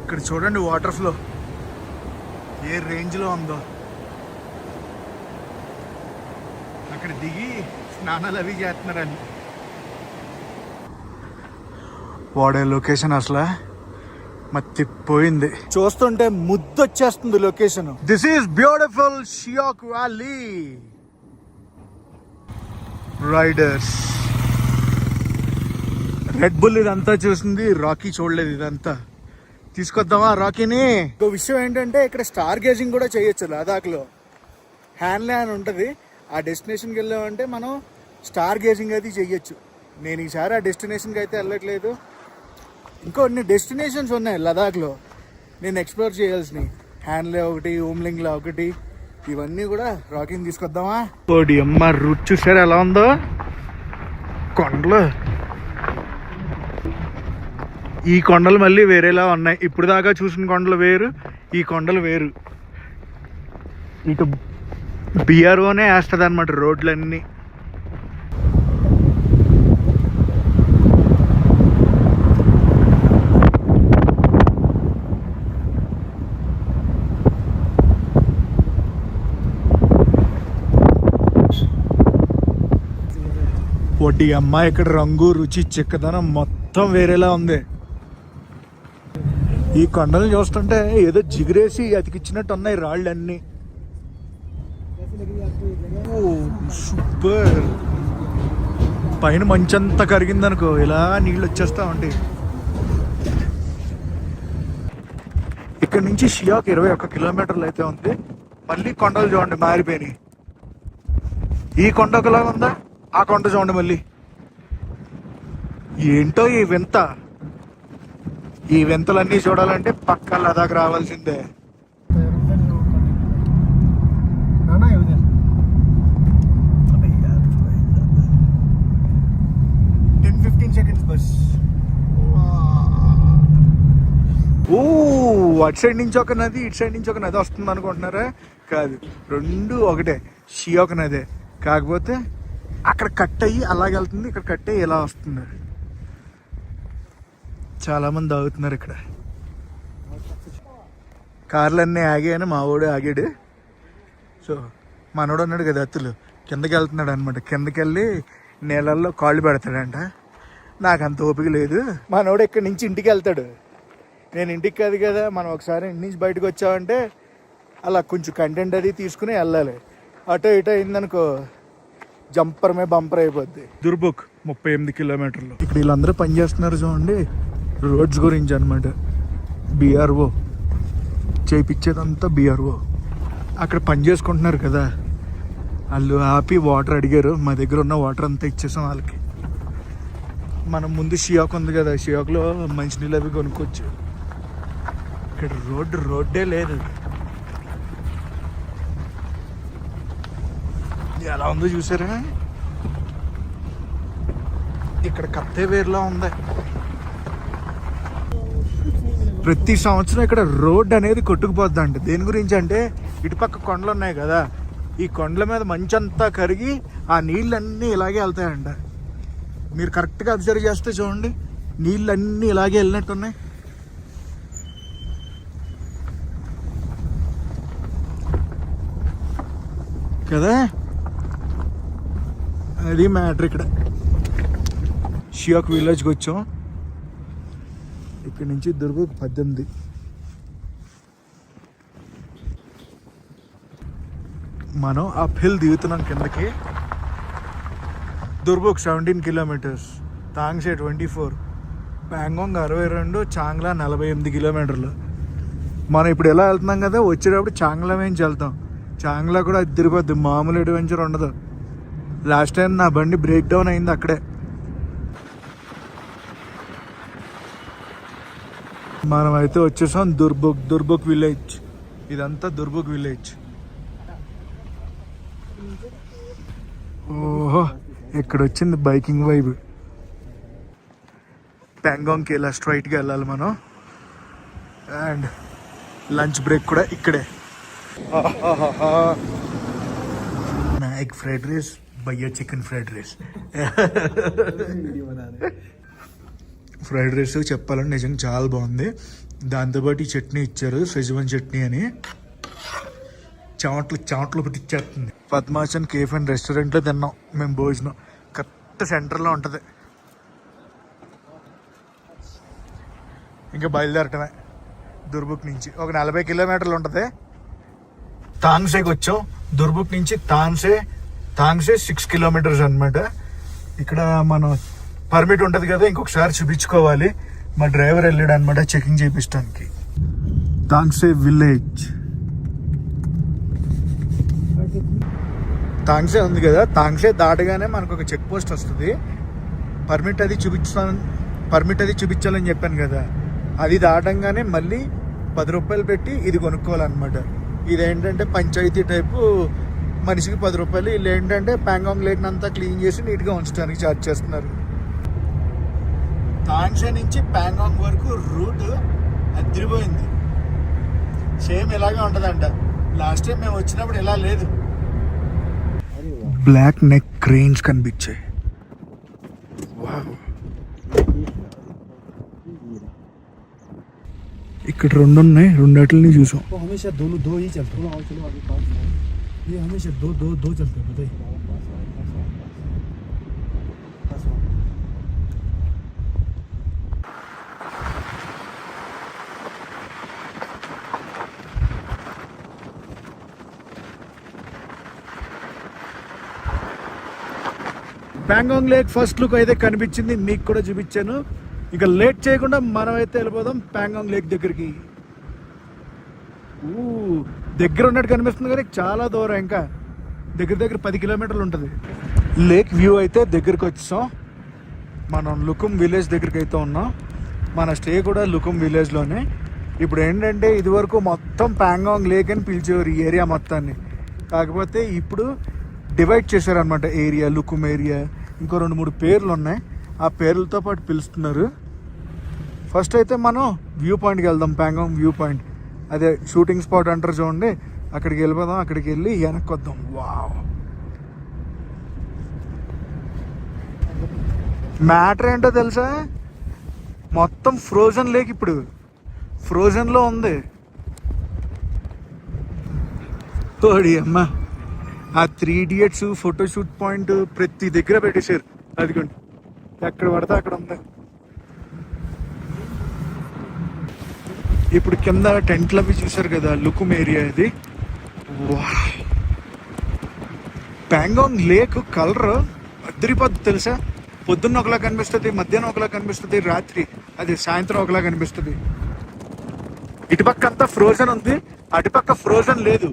A: ఇక్కడ చూడండి వాటర్ ఫ్లో ఏ రేంజ్లో ఉందో. నాకు అక్కడ దిగి స్నానాలు అవి చేస్తున్నారని. వాడే లొకేషన్ అసలు మర్చిపోయింది. చూస్తుంటే ముద్దొచ్చేస్తుంది location. This is beautiful Shyok valley. Riders Red Bull ఇదంతా చూసింది, రాకీ చూడలేదు. ఇదంతా తీసుకొద్దామా రాకీని? ఇంకో విషయం ఏంటంటే ఇక్కడ స్టార్ గేజింగ్ కూడా చేయొచ్చు లదాఖ్లో. హ్యాన్లే అని ఉంటుంది. ఆ డెస్టినేషన్కి వెళ్ళామంటే మనం స్టార్ గేజింగ్ అది చెయ్యొచ్చు. నేను ఈసారి ఆ డెస్టినేషన్కి అయితే వెళ్ళట్లేదు. ఇంకొన్ని డెస్టినేషన్స్ ఉన్నాయి లదాఖ్లో నేను ఎక్స్ప్లోర్ చేయాల్సినవి. హ్యాన్లే ఒకటి, ఓమ్లింగ్లా ఒకటి, ఇవన్నీ కూడా రాకీని తీసుకొద్దామా? ఓడి అమ్మ, రూట్ చూసారు ఎలా ఉందో. కొండలు, ఈ కొండలు మళ్ళీ వేరేలా ఉన్నాయి. ఇప్పుడు దాకా చూసిన కొండలు వేరు, ఈ కొండలు వేరు. ఇటు బిఆర్ఓనే వేస్తుంది అనమాట రోడ్లన్నీ. ఒకటి అమ్మాయి ఇక్కడ రంగు, రుచి, చిక్కదనం మొత్తం వేరేలా ఉంది. ఈ కొండలు చూస్తుంటే ఏదో జిగిరేసి అతికిచ్చినట్టు ఉన్నాయి రాళ్ళన్నీ. సూపర్. పైన మంచంతా కరిగిందనుకో ఇలా నీళ్ళు వచ్చేస్తా ఉంటాయి. ఇక్కడ నుంచి షియాక్ 21 కిలోమీటర్లు అయితే ఉంది. మళ్ళీ కొండలు చూడండి మారిపోయినాయి. ఈ కొండ ఒకలాగా ఉందా, ఆ కొండ చూడండి మళ్ళీ. ఏంటో ఈ వింత. ఈ వింతలన్నీ చూడాలంటే పక్క లదాఖ్ రావాల్సిందే. 10-15 seconds బస్. ఓ, అటు సైడ్ నుంచి ఒక నది, ఇటు సైడ్ నుంచి ఒక నది వస్తుంది అనుకుంటున్నారా? కాదు, రెండు ఒకటే. షియాక్ నదే, కాకపోతే అక్కడ కట్ అయ్యి అలాగే వెళ్తుంది, ఇక్కడ కట్ అయ్యి ఇలా వస్తుంది. చాలా మంది ఆగుతున్నారు ఇక్కడ. కార్లన్నీ ఆగాయని మా వాడు ఆగాడు. సో మనోడు అన్నాడు కదా అత్తులు, కిందకి వెళ్తున్నాడు అనమాట. కిందకి వెళ్ళి నీళ్ళల్లో కాళ్ళు పెడతాడంట. నాకు అంత ఓపిక లేదు. మనోడు ఇక్కడి నుంచి ఇంటికి వెళ్తాడు, నేను ఇంటికి కాదు కదా. మనం ఒకసారి ఇంటి నుంచి బయటకు వచ్చామంటే అలా కొంచెం కంటెంట్ అది తీసుకుని వెళ్ళాలి. అటో ఇటో అయిందనుకో జంపర్ మే బంపర్ అయిపోద్ది. దుర్బుక్ 38 కిలోమీటర్లు. ఇక్కడ వీళ్ళందరూ పనిచేస్తున్నారు చూడండి రోడ్స్ గురించి అనమాట. బిఆర్ఓ చేయించేదంతా బిఆర్ఓ. అక్కడ పని చేసుకుంటున్నారు కదా వాళ్ళు. ఆపి వాటర్ అడిగారు, మా దగ్గర ఉన్న వాటర్ అంతా ఇచ్చేసాం వాళ్ళకి. మనం ముందు షియాక్ ఉంది కదా, షియాక్లో మంచినీళ్ళు అవి కొనుక్కోవచ్చు. ఇక్కడ రోడ్డే లేదు. ఎలా ఉందో చూసారా? ఇక్కడ కత్తే వేరులా ఉంది. ప్రతి సంవత్సరం ఇక్కడ రోడ్ అనేది కొట్టుకుపోద్దంట. దేని గురించి అంటే ఇటుపక్క కొండలు ఉన్నాయి కదా, ఈ కొండల మీద మంచంతా కరిగి ఆ నీళ్ళన్నీ ఇలాగే వెళ్తాయంట. మీరు కరెక్ట్గా అబ్జర్వ్ చేస్తే చూడండి, నీళ్ళన్నీ ఇలాగే వెళ్ళినట్టున్నాయి కదా. అది మ్యాటర్. ఇక్కడ షియాక్ విలేజ్కి వచ్చాం. ఇక్కడ నుంచి దుర్బుక్ 18. మనం అప్ హిల్ దిగుతున్నాం కిందకి. దుర్బుక్ 17 కిలోమీటర్స్, తాంగ్సే 24, ప్యాంగాంగ్ 62, చాంగ్లా 48 కిలోమీటర్లు. మనం ఇప్పుడు ఎలా వెళ్తున్నాం కదా, వచ్చేటప్పుడు చాంగ్లా నుంచి వెళ్తాం. చాంగ్లా కూడా తిరిగిపోద్ది, మామూలు అడ్వెంచర్ ఉండదు. లాస్ట్ టైం నా బండి బ్రేక్ డౌన్ అయింది అక్కడే. మనం అయితే వచ్చేసాం దుర్బుక్ విలేజ్. ఇదంతా దుర్బుక్ విలేజ్. ఓహో, ఇక్కడ వచ్చింది బైకింగ్ వైబ్. ప్యాంగాంగ్కి ఇలా స్ట్రైట్గా వెళ్ళాలి మనం. అండ్ లంచ్ బ్రేక్ కూడా ఇక్కడే. నా ఎగ్ ఫ్రైడ్ రైస్, భయ్యా chicken fried rice. Fried rice చెప్పాలంటే నిజంగా చాలా బాగుంది. దాంతోపాటు ఈ చట్నీ ఇచ్చారు, సెజ్వాన్ చట్నీ అని. చెమట్లు పుట్టించేస్తుంది. పద్మాచన్ కేఫ్ అండ్ రెస్టారెంట్లో తిన్నాం మేము భోజనం. కరెక్ట్ సెంటర్లో ఉంటుంది. ఇంకా బయలుదేరటమే దుర్బుక్ నుంచి. ఒక 40 కిలోమీటర్లు ఉంటుంది. తాంగ్సేకి వచ్చాం. దుర్బుక్ నుంచి తాంగ్సే 6 కిలోమీటర్స్ అనమాట. ఇక్కడ మనం పర్మిట్ ఉంటుంది కదా, ఇంకొకసారి చూపించుకోవాలి. మా డ్రైవర్ వెళ్ళాడు అనమాట చెకింగ్ చేయించడానికి. తాంగ్సే విలేజ్, తాంగ్సే ఉంది కదా, తాంగ్సే దాటగానే మనకు ఒక చెక్ పోస్ట్ వస్తుంది. పర్మిట్ అది చూపించాలని చెప్పాను కదా, అది దాటంగానే మళ్ళీ 10 రూపాయలు పెట్టి ఇది కొనుక్కోవాలన్నమాట. ఇదేంటంటే పంచాయతీ టైపు, మనిషికి 10 రూపాయలు. వీళ్ళు ఏంటంటే ప్యాంగాంగ్ లేక్ అంతా క్లీన్ చేసి నీట్గా ఉంచడానికి ఛార్జ్ చేస్తున్నారు. తాంగ్సే నుంచి ప్యాంగాంగ్ వరకు రూట్ అదిరిపోయింది. సేమ్ ఇలాగే ఉంటుందంట. లాస్ట్ టైం మేము వచ్చినప్పుడు ఇలా లేదు. బ్లాక్ నెక్ క్రెయిన్స్ కనిపించాయి. ఇక్కడ 2 ఉన్నాయి, రెండిటిని చూసాం.
D: तो हमेशा दोनों दो ही चलते हैं. चलो आगे पास ये हमेशा दो चलते हैं. बताइए
A: ప్యాంగాంగ్ లేక్ ఫస్ట్ లుక్ అయితే కనిపించింది, మీకు కూడా చూపించాను. ఇక లేట్ చేయకుండా మనం అయితే వెళ్ళిపోదాం ప్యాంగాంగ్ లేక్ దగ్గరికి. దగ్గర ఉన్నట్టు కనిపిస్తుంది కానీ చాలా దూరం, ఇంకా దగ్గర 10 కిలోమీటర్లు ఉంటుంది. లేక్ వ్యూ అయితే దగ్గరికి వచ్చాం. మనం లుకుమ్ విలేజ్ దగ్గరికి అయితే ఉన్నాం. మన స్టే కూడా లుకుమ్ విలేజ్లోనే. ఇప్పుడు ఏంటంటే ఇదివరకు మొత్తం ప్యాంగాంగ్ లేక్ అని పిలిచేవారు ఈ ఏరియా మొత్తాన్ని. కాకపోతే ఇప్పుడు డివైడ్ చేశారనమాట ఏరియా. లుకుమ్ ఏరియా, ఇంకో 2-3 పేర్లు ఉన్నాయి. ఆ పేర్లతో పాటు పిలుస్తున్నారు. ఫస్ట్ అయితే మనం వ్యూ పాయింట్కి వెళ్దాం. ప్యాంగాంగ్ వ్యూ పాయింట్, అదే షూటింగ్ స్పాట్ అంటారు చూడండి, అక్కడికి వెళ్ళిపోదాం. అక్కడికి వెళ్ళి వెనక్కి వద్దాం. వావ్, మ్యాటర్ ఏంటో తెలుసా, మొత్తం ఫ్రోజన్ లేక్ ఇప్పుడు ఫ్రోజన్లో ఉంది. ఓడి అమ్మ, ఆ 3 ఇడియట్స్ ఫోటోషూట్ పాయింట్ ప్రతి దగ్గర పెట్టేశారు. అదిగోండి, ఎక్కడ పడితే అక్కడ ఉంది. ఇప్పుడు కింద టెంట్లు అవి చూసారు కదా, లుకుమ్ ఏరియా ఇది. ప్యాంగాంగ్ లేక్ కలర్ అదిరిపోద్ది తెలుసా. పొద్దున్న ఒకలా కనిపిస్తుంది, మధ్యాహ్నం ఒకలా కనిపిస్తుంది, రాత్రి అది సాయంత్రం ఒకలా కనిపిస్తుంది. ఇటుపక్క అంతా ఫ్రోజన్ ఉంది, అటుపక్క ఫ్రోజన్ లేదు.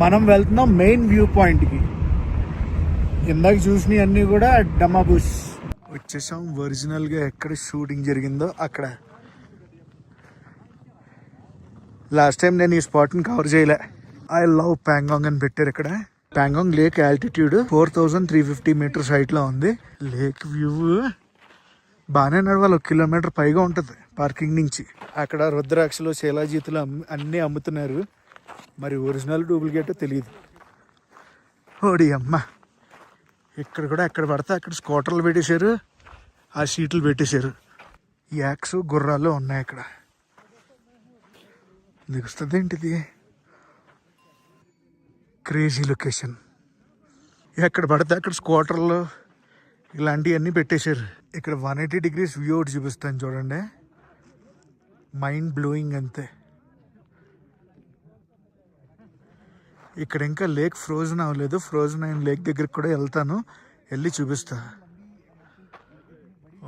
A: మనం వెళ్తున్నాం మెయిన్ వ్యూ పాయింట్కి. ఇందాక చూసినవి అన్నీ కూడా డమాబూస్. వచ్చేసాం ఒరిజినల్గా ఎక్కడ షూటింగ్ జరిగిందో అక్కడ. లాస్ట్ టైం నేను ఈ స్పాట్ని కవర్ చేయలే. ఐ లవ్ ప్యాంగాంగ్ అని పెట్టారు ఇక్కడ. ప్యాంగాంగ్ లేక్ ఆల్టిట్యూడ్ 4350 మీటర్స్ హైట్లో ఉంది. లేక్ వ్యూ బాగానే నడవాలి, 1 కిలోమీటర్ పైగా ఉంటుంది పార్కింగ్ నుంచి. అక్కడ రుద్రాక్షలు, శైలాజీతులు అన్నీ అమ్ముతున్నారు. మరి ఒరిజినల్ డూప్లికేట్ తెలియదు. ఓడి అమ్మ, ఇక్కడ కూడా ఎక్కడ పడితే అక్కడ స్కూటర్లు పెట్టేశారు, ఆ సీట్లు పెట్టేశారు. యాక్స్ గుర్రాలు ఉన్నాయి ఇక్కడ. దిగుస్తుంది ఏంటిది, క్రేజీ లొకేషన్. ఎక్కడ పడితే అక్కడ స్కూటర్లు ఇలాంటివన్నీ పెట్టేశారు. ఇక్కడ 180 డిగ్రీస్ వ్యూ ఒకటి చూపిస్తాను చూడండి, మైండ్ బ్లోయింగ్ అంతే. ఇక్కడ ఇంకా లేక్ ఫ్రోజన్ అవ్వలేదు. ఫ్రోజన్ అయిన లేక్ దగ్గరికి కూడా వెళ్తాను, వెళ్ళి చూపిస్తా.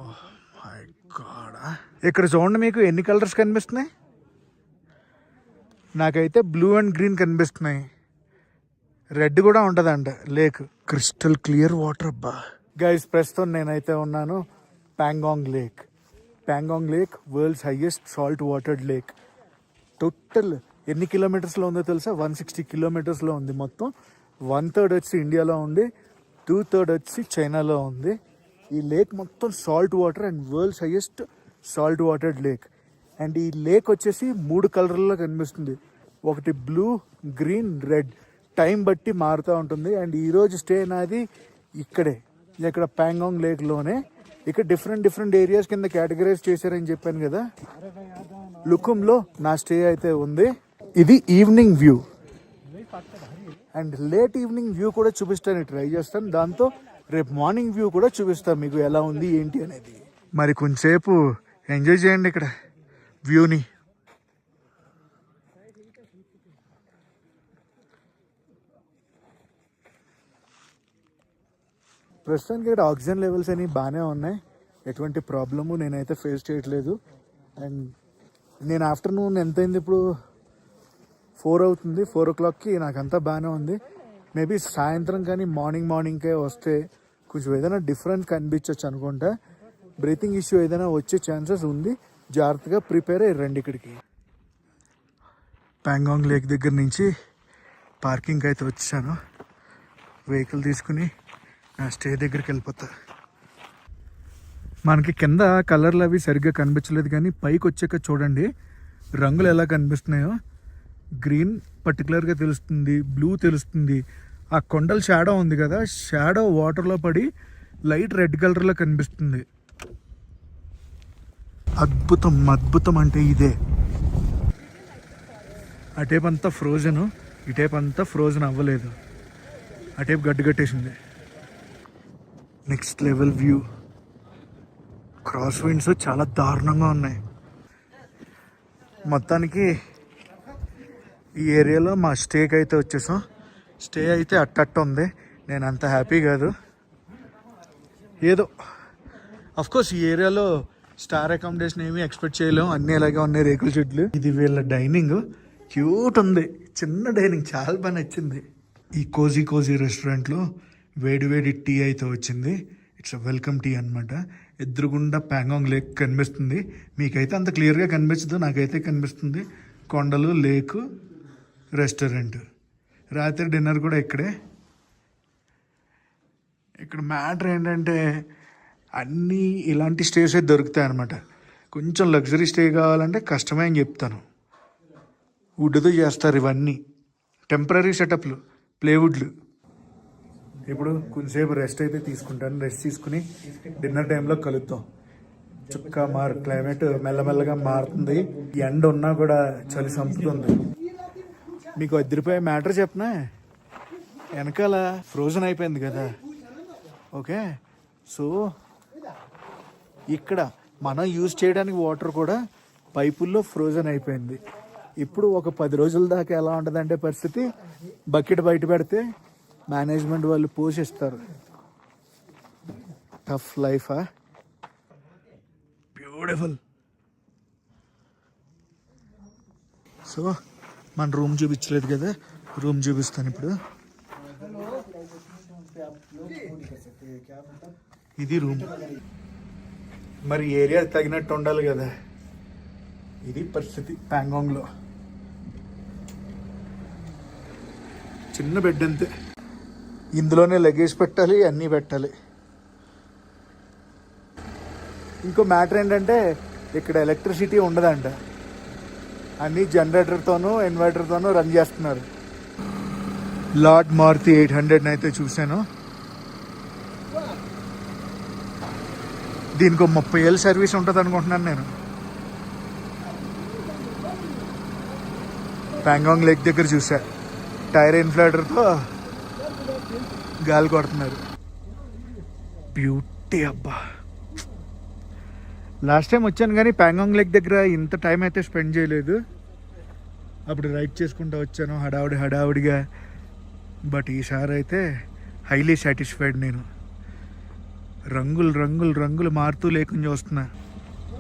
A: ఓహ్ మై గాడ్, ఇక్కడ చూడండి మీకు ఎన్ని కలర్స్ కనిపిస్తున్నాయి. నాకైతే బ్లూ అండ్ గ్రీన్ కనిపిస్తున్నాయి. రెడ్ కూడా ఉంటుందంట లేక్. Crystal clear water. అబ్బా గైస్, ప్రస్తుతం నేనైతే ఉన్నాను Pangong lake. Pangong lake world's highest salt watered lake. Total ఎన్ని కిలోమీటర్స్లో ఉందో తెలుసా, 160 కిలోమీటర్స్లో ఉంది. మొత్తం 1/3 వచ్చి ఇండియాలో ఉంది, 2/3 వచ్చి చైనాలో ఉంది. ఈ లేక్ మొత్తం salt water and world's highest salt watered lake. And ఈ లేక్ వచ్చేసి 3 కలర్లలో కనిపిస్తుంది. ఒకటి బ్లూ, గ్రీన్, రెడ్. టైం బట్టి మారుతూ ఉంటుంది. అండ్ ఈరోజు స్టే నాది ఇక్కడ ప్యాంగాంగ్ లేక్లోనే. ఇక్కడ డిఫరెంట్ ఏరియాస్ కింద కేటగరైజ్ చేశారని చెప్పాను కదా. లుకుంలో నా స్టే అయితే ఉంది. ఇది evening view and late evening view కూడా చూపిస్తాను, ట్రై చేస్తాను. దాంతో రేపు మార్నింగ్ వ్యూ కూడా చూపిస్తాను మీకు ఎలా ఉంది ఏంటి అనేది. మరి కొంచెంసేపు ఎంజాయ్ చేయండి ఇక్కడ వ్యూని. ప్రస్తుతానికి ఇక్కడ ఆక్సిజన్ లెవెల్స్ అనేవి బాగానే ఉన్నాయి, ఎటువంటి ప్రాబ్లము నేనైతే ఫేస్ చేయట్లేదు. అండ్ నేను ఆఫ్టర్నూన్ ఎంతైంది ఇప్పుడు 4 అవుతుంది, 4 o'clockకి నాకంతా బాగానే ఉంది. మేబీ సాయంత్రం కానీ మార్నింగ్కే వస్తే కొంచెం ఏదైనా డిఫరెన్స్ కనిపించవచ్చు అనుకుంటా. బ్రీతింగ్ ఇష్యూ ఏదైనా వచ్చే ఛాన్సెస్ ఉంది, జాగ్రత్తగా ప్రిపేర్ అయ్యి రండి ఇక్కడికి. ప్యాంగాంగ్ లేక్ దగ్గర నుంచి పార్కింగ్కి అయితే వచ్చాను. వెహికల్ తీసుకుని నా స్టే దగ్గరికి వెళ్ళిపోతా. మనకి కింద కలర్లు అవి సరిగ్గా కనిపించలేదు, కానీ పైకి వచ్చాక చూడండి రంగులు ఎలా కనిపిస్తున్నాయో. గ్రీన్ పర్టికులర్గా తెలుస్తుంది, బ్లూ తెలుస్తుంది. ఆ కొండల షాడో ఉంది కదా, షాడో వాటర్లో పడి లైట్ రెడ్ కలర్లో కనిపిస్తుంది. అద్భుతం అంటే ఇదే. అటేపు అంతా ఫ్రోజన్, ఇటేపు అంతా ఫ్రోజన్ అవ్వలేదు, అటేపు గడ్డు కట్టేసింది. Next level view. Cross winds చాలా దారుణంగా ఉన్నాయి. మొత్తానికి ఈ ఏరియాలో మా స్టేకి అయితే వచ్చేసాం. స్టే అయితే అట్టట్టు ఉంది, నేను అంత హ్యాపీ కాదు. ఏదో అఫ్కోర్స్ ఈ ఏరియాలో స్టార్ అకామిడేషన్ ఏమీ ఎక్స్పెక్ట్ చేయలేము, అన్నీ ఇలాగే ఉన్నాయి రేకుల షెడ్లు. ఇది వీళ్ళ డైనింగ్, క్యూట్ ఉంది, చిన్న డైనింగ్, చాలా బాగా నచ్చింది. ఈ కోజీ రెస్టారెంట్లో వేడి టీ అయితే వచ్చింది. ఇట్స్ వెల్కమ్ టీ అనమాట. ఎదురుగుండా ప్యాంగాంగ్ లేక్ కనిపిస్తుంది. మీకైతే అంత క్లియర్గా కనిపించదు, నాకైతే కనిపిస్తుంది. కొండలు, లేకు, రెస్టారెంట్. రాత్రి డిన్నర్ కూడా ఇక్కడే. ఇక్కడ మ్యాటర్ ఏంటంటే అన్నీ ఇలాంటి స్టేస్ అయితే దొరుకుతాయి అనమాట. కొంచెం లగ్జరీ స్టే కావాలంటే కష్టమే అని చెప్తాను. వుడ్తో చేస్తారు ఇవన్నీ, టెంపరీ సెటప్లు, ప్లేవుడ్లు. ఇప్పుడు కొంచెంసేపు రెస్ట్ అయితే తీసుకుంటాను. రెస్ట్ తీసుకుని డిన్నర్ టైంలో కలుద్దాం. క్లైమేట్ మెల్లమెల్లగా మారుతుంది. ఎండ ఉన్నా కూడా చలి సంపుతుంది. మీకు అదిరిపోయే మ్యాటర్ చెప్పనా, వెనకాల ఫ్రోజన్ అయిపోయింది కదా. ఓకే, సో ఇక్కడ మనం యూజ్ చేయడానికి వాటర్ కూడా పైపుల్లో ఫ్రోజన్ అయిపోయింది. ఇప్పుడు ఒక 10 రోజుల దాకా ఎలా ఉంటుందంటే పరిస్థితి, బకెట్ బయట పెడితే మేనేజ్మెంట్ వాళ్ళు పోషిస్తారు. టఫ్ లైఫా, బ్యూటిఫుల్. సో మన రూమ్ చూపించలేదు కదా, రూమ్ చూపిస్తాను ఇప్పుడు. ఇది రూమ్. మరి ఏరియా తగినట్టు ఉండాలి కదా, ఇది పరిస్థితి ప్యాంగాంగ్లో. చిన్న బెడ్ అంతే, ఇందులోనే లగేజ్ పెట్టాలి, అన్నీ పెట్టాలి. ఇంకో మ్యాటర్ ఏంటంటే ఇక్కడ ఎలక్ట్రిసిటీ ఉండదంట, అన్నీ జనరేటర్తోనూ ఇన్వర్టర్తోనూ రన్ చేస్తున్నారు. లార్డ్ మారుతి 800 అయితే చూశాను. దీనికి 30 ఏళ్ళ సర్వీస్ ఉంటుంది అనుకుంటున్నాను నేను. ప్యాంగాంగ్ లేక్ దగ్గర చూసా, టైర్ ఇన్ఫ్లేటర్తో గాలి కొడుతున్నారు. బ్యూటీ అబ్బా. లాస్ట్ టైం వచ్చాను కానీ ప్యాంగాంగ్ లేక్ దగ్గర ఇంత టైం అయితే స్పెండ్ చేయలేదు. అప్పుడు రైడ్ చేసుకుంటూ వచ్చాను హడావుడిగా. బట్ ఈసారి అయితే హైలీ సాటిస్ఫైడ్ నేను. రంగులు మారుతూ లేకుండా వస్తున్నా.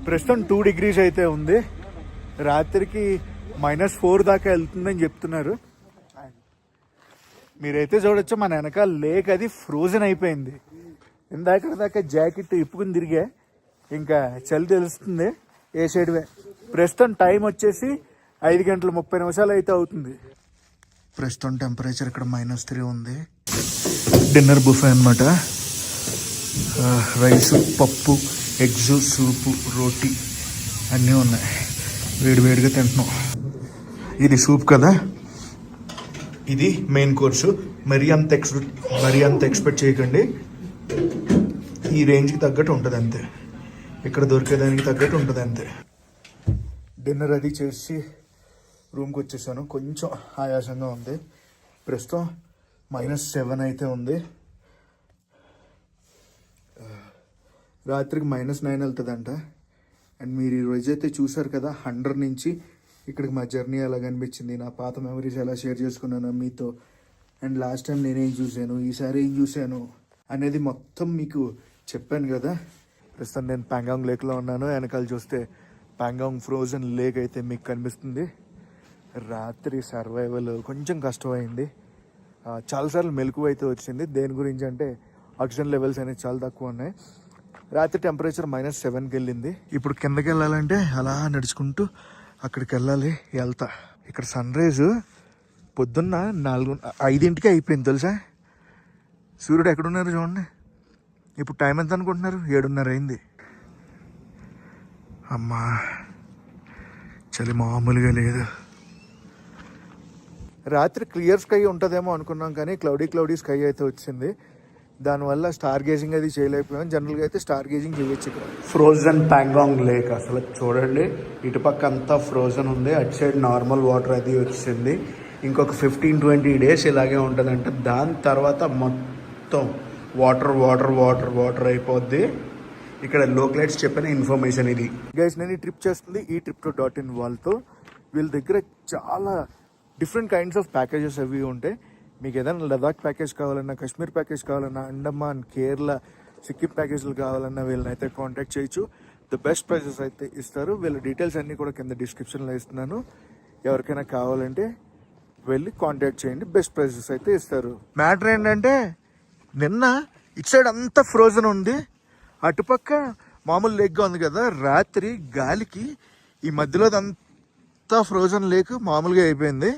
A: ప్రస్తుతం 2 degrees అయితే ఉంది. రాత్రికి -4 దాకా వెళ్తుందని చెప్తున్నారు. మీరైతే చూడొచ్చు మన వెనకాల లేక్ అది ఫ్రోజన్ అయిపోయింది. ఇందాక దాకా జాకెట్ ఇప్పుకుని తిరిగా, ఇంకా చలి తెలుస్తుంది ఏ సైడ్ వే. ప్రస్తుతం టైం వచ్చేసి 5:30 అయితే అవుతుంది. ప్రస్తుతం టెంపరేచర్ ఇక్కడ -3 ఉంది. డిన్నర్ బుఫే అనమాట. రైస్, పప్పు, ఎగ్స్, సూపు, రోటీ అన్నీ ఉన్నాయి. వేడిగా తింటున్నాం. ఇది సూప్ కదా, ఇది మెయిన్ కోర్సు. మరీ అంత ఎక్స్పెక్ట్ చేయకండి. ఈ రేంజ్కి తగ్గట్టు ఉంటుంది అంతే, ఇక్కడ దొరికేదానికి తగ్గట్టు ఉంటుంది అంతే. డిన్నర్ అది చేసి రూమ్కి వచ్చేసాను. కొంచెం ఆయాసంగా ఉంది. ప్రస్తుతం -7 అయితే ఉంది. రాత్రికి -9 వెళ్తుందంట. అండ్ మీరు ఈరోజు అయితే చూసారు కదా 100 నుంచి ఇక్కడికి మా జర్నీ ఎలా కనిపించింది, నా పాత మెమరీస్ ఎలా షేర్ చేసుకున్నాను మీతో, అండ్ లాస్ట్ టైం నేనేం చూశాను, ఈసారి ఏం చూశాను అనేది మొత్తం మీకు చెప్పాను కదా. ప్రస్తుతం నేను పాంగాంగ్ లేక్లో ఉన్నాను. వెనకాల చూస్తే పాంగాంగ్ ఫ్రోజన్ లేక్ అయితే మీకు కనిపిస్తుంది. రాత్రి సర్వైవల్ కొంచెం కష్టమైంది. చాలాసార్లు మెలకువ అయితే వచ్చింది. దేని గురించి అంటే ఆక్సిజన్ లెవెల్స్ అనేవి చాలా తక్కువ ఉన్నాయి. రాత్రి టెంపరేచర్ -7కి వెళ్ళింది. ఇప్పుడు కిందకి వెళ్ళాలంటే అలా నడుచుకుంటూ అక్కడికి వెళ్ళాలి. వెళ్తా. ఇక్కడ సన్ రైజ్ పొద్దున్న 5ంటికి అయిపోయింది తెలుసా. సూర్యుడు ఎక్కడున్నారు చూడండి. ఇప్పుడు టైం ఎంత అనుకుంటున్నారు? 7:30 అయింది. అమ్మా చలి మామూలుగా లేదు. రాత్రి క్లియర్ స్కై ఉంటుందేమో అనుకున్నాం, కానీ క్లౌడీ స్కై అయితే వచ్చింది. దానివల్ల స్టార్ గేజింగ్ అది చేయలేకపోయాం. జనరల్గా అయితే స్టార్ గేజింగ్ చేయొచ్చు ఇక్కడ. ఫ్రోజన్ పాంగాంగ్ లేక్ అసలు చూడండి. ఇటుపక్క అంతా ఫ్రోజన్ ఉంది, అటు సైడ్ నార్మల్ వాటర్ అది వచ్చింది. ఇంకొక 15-20 డేస్ ఇలాగే ఉంటుందంట. దాని తర్వాత మొత్తం వాటర్ అయిపోద్ది. ఇక్కడ లోకలైట్స్ చెప్పిన ఇన్ఫర్మేషన్ ఇది. గైస్ నేను ఈ ట్రిప్ చేస్తుంది ఈ Trip2.in వాళ్ళతో. వీళ్ళ దగ్గర చాలా డిఫరెంట్ కైండ్స్ ఆఫ్ ప్యాకేజెస్ అవి ఉంటాయి. మీకు ఏదైనా లదాఖ్ ప్యాకేజ్ కావాలన్నా, కాశ్మీర్ ప్యాకేజ్ కావాలన్నా, అండమాన్, కేరళ, సిక్కిం ప్యాకేజ్లు కావాలన్నా వీళ్ళని అయితే కాంటాక్ట్ చేయొచ్చు. ద బెస్ట్ ప్రైజెస్ అయితే ఇస్తారు. వీళ్ళ డీటెయిల్స్ అన్నీ కూడా కింద డిస్క్రిప్షన్లో ఇస్తున్నాను. ఎవరికైనా కావాలంటే వెళ్ళి కాంటాక్ట్ చేయండి. బెస్ట్ ప్రైజెస్ అయితే ఇస్తారు. మ్యాటర్ ఏంటంటే నిన్న ఇటు సైడ్ అంతా ఫ్రోజన్ ఉంది, అటుపక్క మామూలు లేక్గా ఉంది కదా. రాత్రి గాలికి ఈ మధ్యలో అంతా ఫ్రోజన్ లేక్ మామూలుగా అయిపోయింది.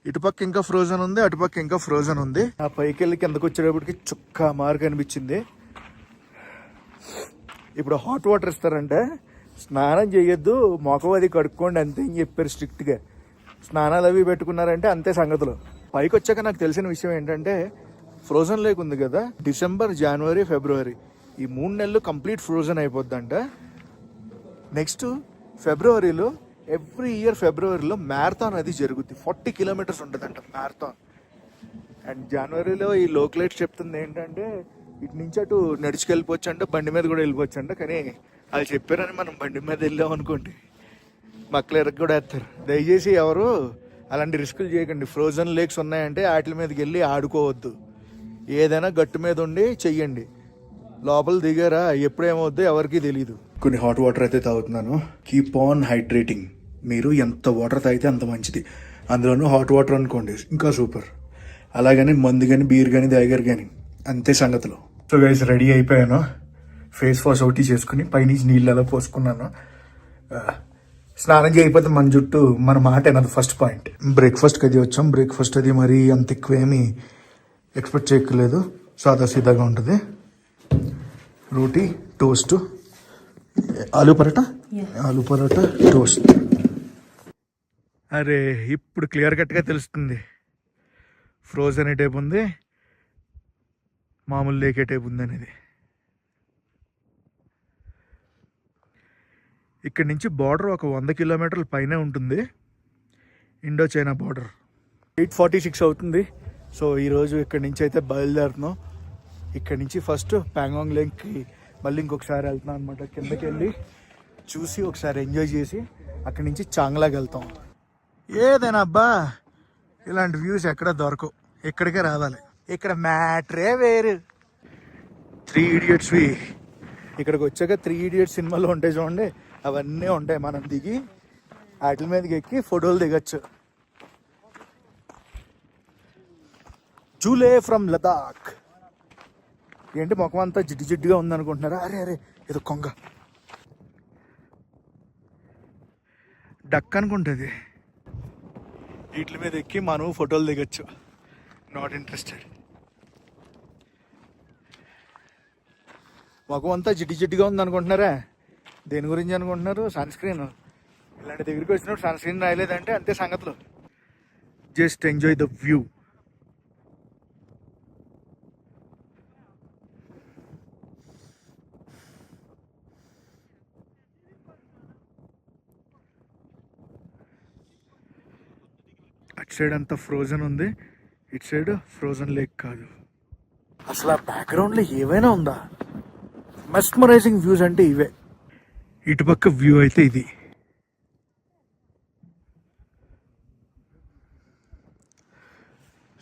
A: ఇటుపక్క ఇంకా ఫ్రోజన్ ఉంది, అటుపక్క ఇంకా ఫ్రోజన్ ఉంది. ఆ పైకి వెళ్ళి కిందకు వచ్చేటప్పటికి చుక్క మార్క్ అనిపించింది. ఇప్పుడు హాట్ వాటర్ ఇస్తారంటే స్నానం చేయొద్దు, మొఖం అది కడుక్కోండి అంతే అని చెప్పారు స్ట్రిక్ట్గా. స్నానాలు అవి పెట్టుకున్నారంటే అంతే సంగతులు. పైకి వచ్చాక నాకు తెలిసిన విషయం ఏంటంటే ఫ్రోజన్ లేక్ ఉంది కదా, డిసెంబర్, జనవరి, ఫిబ్రవరి ఈ 3 నెలలు కంప్లీట్ ఫ్రోజన్ అయిపోద్దంట. నెక్స్ట్ ఫిబ్రవరిలో ఎవ్రీ ఇయర్ ఫిబ్రవరిలో మ్యారథాన్ అది జరుగుద్ది. 40 కిలోమీటర్స్ ఉంటుందంట మ్యారథాన్. అండ్ జనవరిలో ఈ లోకలైట్స్ చెప్తుంది ఏంటంటే ఇటు నుంచి అటు నడుచుకెళ్ళిపోవచ్చు అంట, బండి మీద కూడా వెళ్ళిపోవచ్చు అంట. కానీ వాళ్ళు చెప్పారని మనం బండి మీద వెళ్ళాం అనుకోండి మక్కలు ఎరగ కూడా వేస్తారు. దయచేసి ఎవరు అలాంటి రిస్కులు చేయకండి. ఫ్రోజన్ లేక్స్ ఉన్నాయంటే వాటి మీదకి వెళ్ళి ఆడుకోవద్దు. ఏదైనా గట్టు మీద ఉండి చెయ్యండి. లోపల దిగారా ఎప్పుడేమవుద్దో ఎవరికి తెలియదు. కొన్ని హాట్ వాటర్ అయితే తాగుతున్నాను. Keep on hydrating. మీరు ఎంత వాటర్ తాగితే అంత మంచిది. అందులోనూ హాట్ వాటర్ అనుకోండి ఇంకా సూపర్. అలాగని మందు కానీ బీర్ కానీ దాగర్ కానీ అంతే సంగతులు. సో గైస్ రెడీ అయిపోయాను. ఫేస్ వాష్ ఒకటి చేసుకుని పైనుంచి నీళ్ళు అలా పోసుకున్నాను. స్నానం చేయకపోతే మన జుట్టు మన మాట అన్నది ఫస్ట్ పాయింట్. బ్రేక్ఫాస్ట్కి అది వచ్చాం. బ్రేక్ఫాస్ట్ అది మరీ అంత ఎక్కువేమీ ఎక్స్పెక్ట్ చేయక్కర్లేదు, సాదా సీదాగా ఉంటుంది. రోటీ, టోస్ట్, ఆలూ పరోటా, టోస్ట్. అరే ఇప్పుడు క్లియర్ కట్గా తెలుస్తుంది ఫ్రోజన్ ఏ టైప్ ఉంది, మామూలు లేక్ ఏ టైప్ ఉంది అనేది. ఇక్కడి నుంచి బార్డర్ ఒక 100 కిలోమీటర్ల పైనే ఉంటుంది, ఇండో చైనా బార్డర్. 8:46 అవుతుంది. సో ఈరోజు ఇక్కడి నుంచి అయితే బయలుదేరుతున్నాం. ఇక్కడి నుంచి ఫస్ట్ పాంగాంగ్ లేక్కి మళ్ళీ ఇంకొకసారి వెళ్తున్నాం అనమాట. కిందకి వెళ్ళి చూసి ఒకసారి ఎంజాయ్ చేసి అక్కడి నుంచి చాంగ్లాకి వెళ్తాం. ఏదైనా అబ్బా ఇలాంటి వ్యూస్ ఎక్కడ దొరకవు, ఇక్కడికే రావాలి. ఇక్కడ మ్యాటరే వేరు. 3 Idiotsవి ఇక్కడికి వచ్చాక 3 Idiots సినిమాలో ఉంటాయి చూడండి, అవన్నీ ఉంటాయి. మనం దిగి వాటి మీదకి ఎక్కి ఫోటోలు దిగచ్చు. జూలే ఫ్రమ్ లదాఖ్. ఏంటి ముఖం అంతా జిడ్డుగా ఉందనుకుంటున్నారా? అరే ఏదో కొంగ డక్ అనుకుంటుంది. వీటి మీద ఎక్కి మనం ఫోటోలు దిగచ్చు. Not interested. ముఖం అంతా జిడ్డుగా ఉందనుకుంటున్నారా? దేని గురించి అనుకుంటున్నారు? Sunscreen. ఇలాంటి దగ్గరికి వచ్చినప్పుడు సన్ స్క్రీన్ రాయలేదంటే అంతే సంగతులు. Just enjoy the view. అటు సైడ్ అంతా ఫ్రోజన్ ఉంది, ఇటు సైడ్ ఫ్రోజన్ లేక్ కాదు. అసలు ఆ బ్యాక్గ్రౌండ్లో ఏవైనా ఉందా? మెస్మరైజింగ్ వ్యూస్ అంటే ఇవే. ఇటుపక్క వ్యూ అయితే ఇది.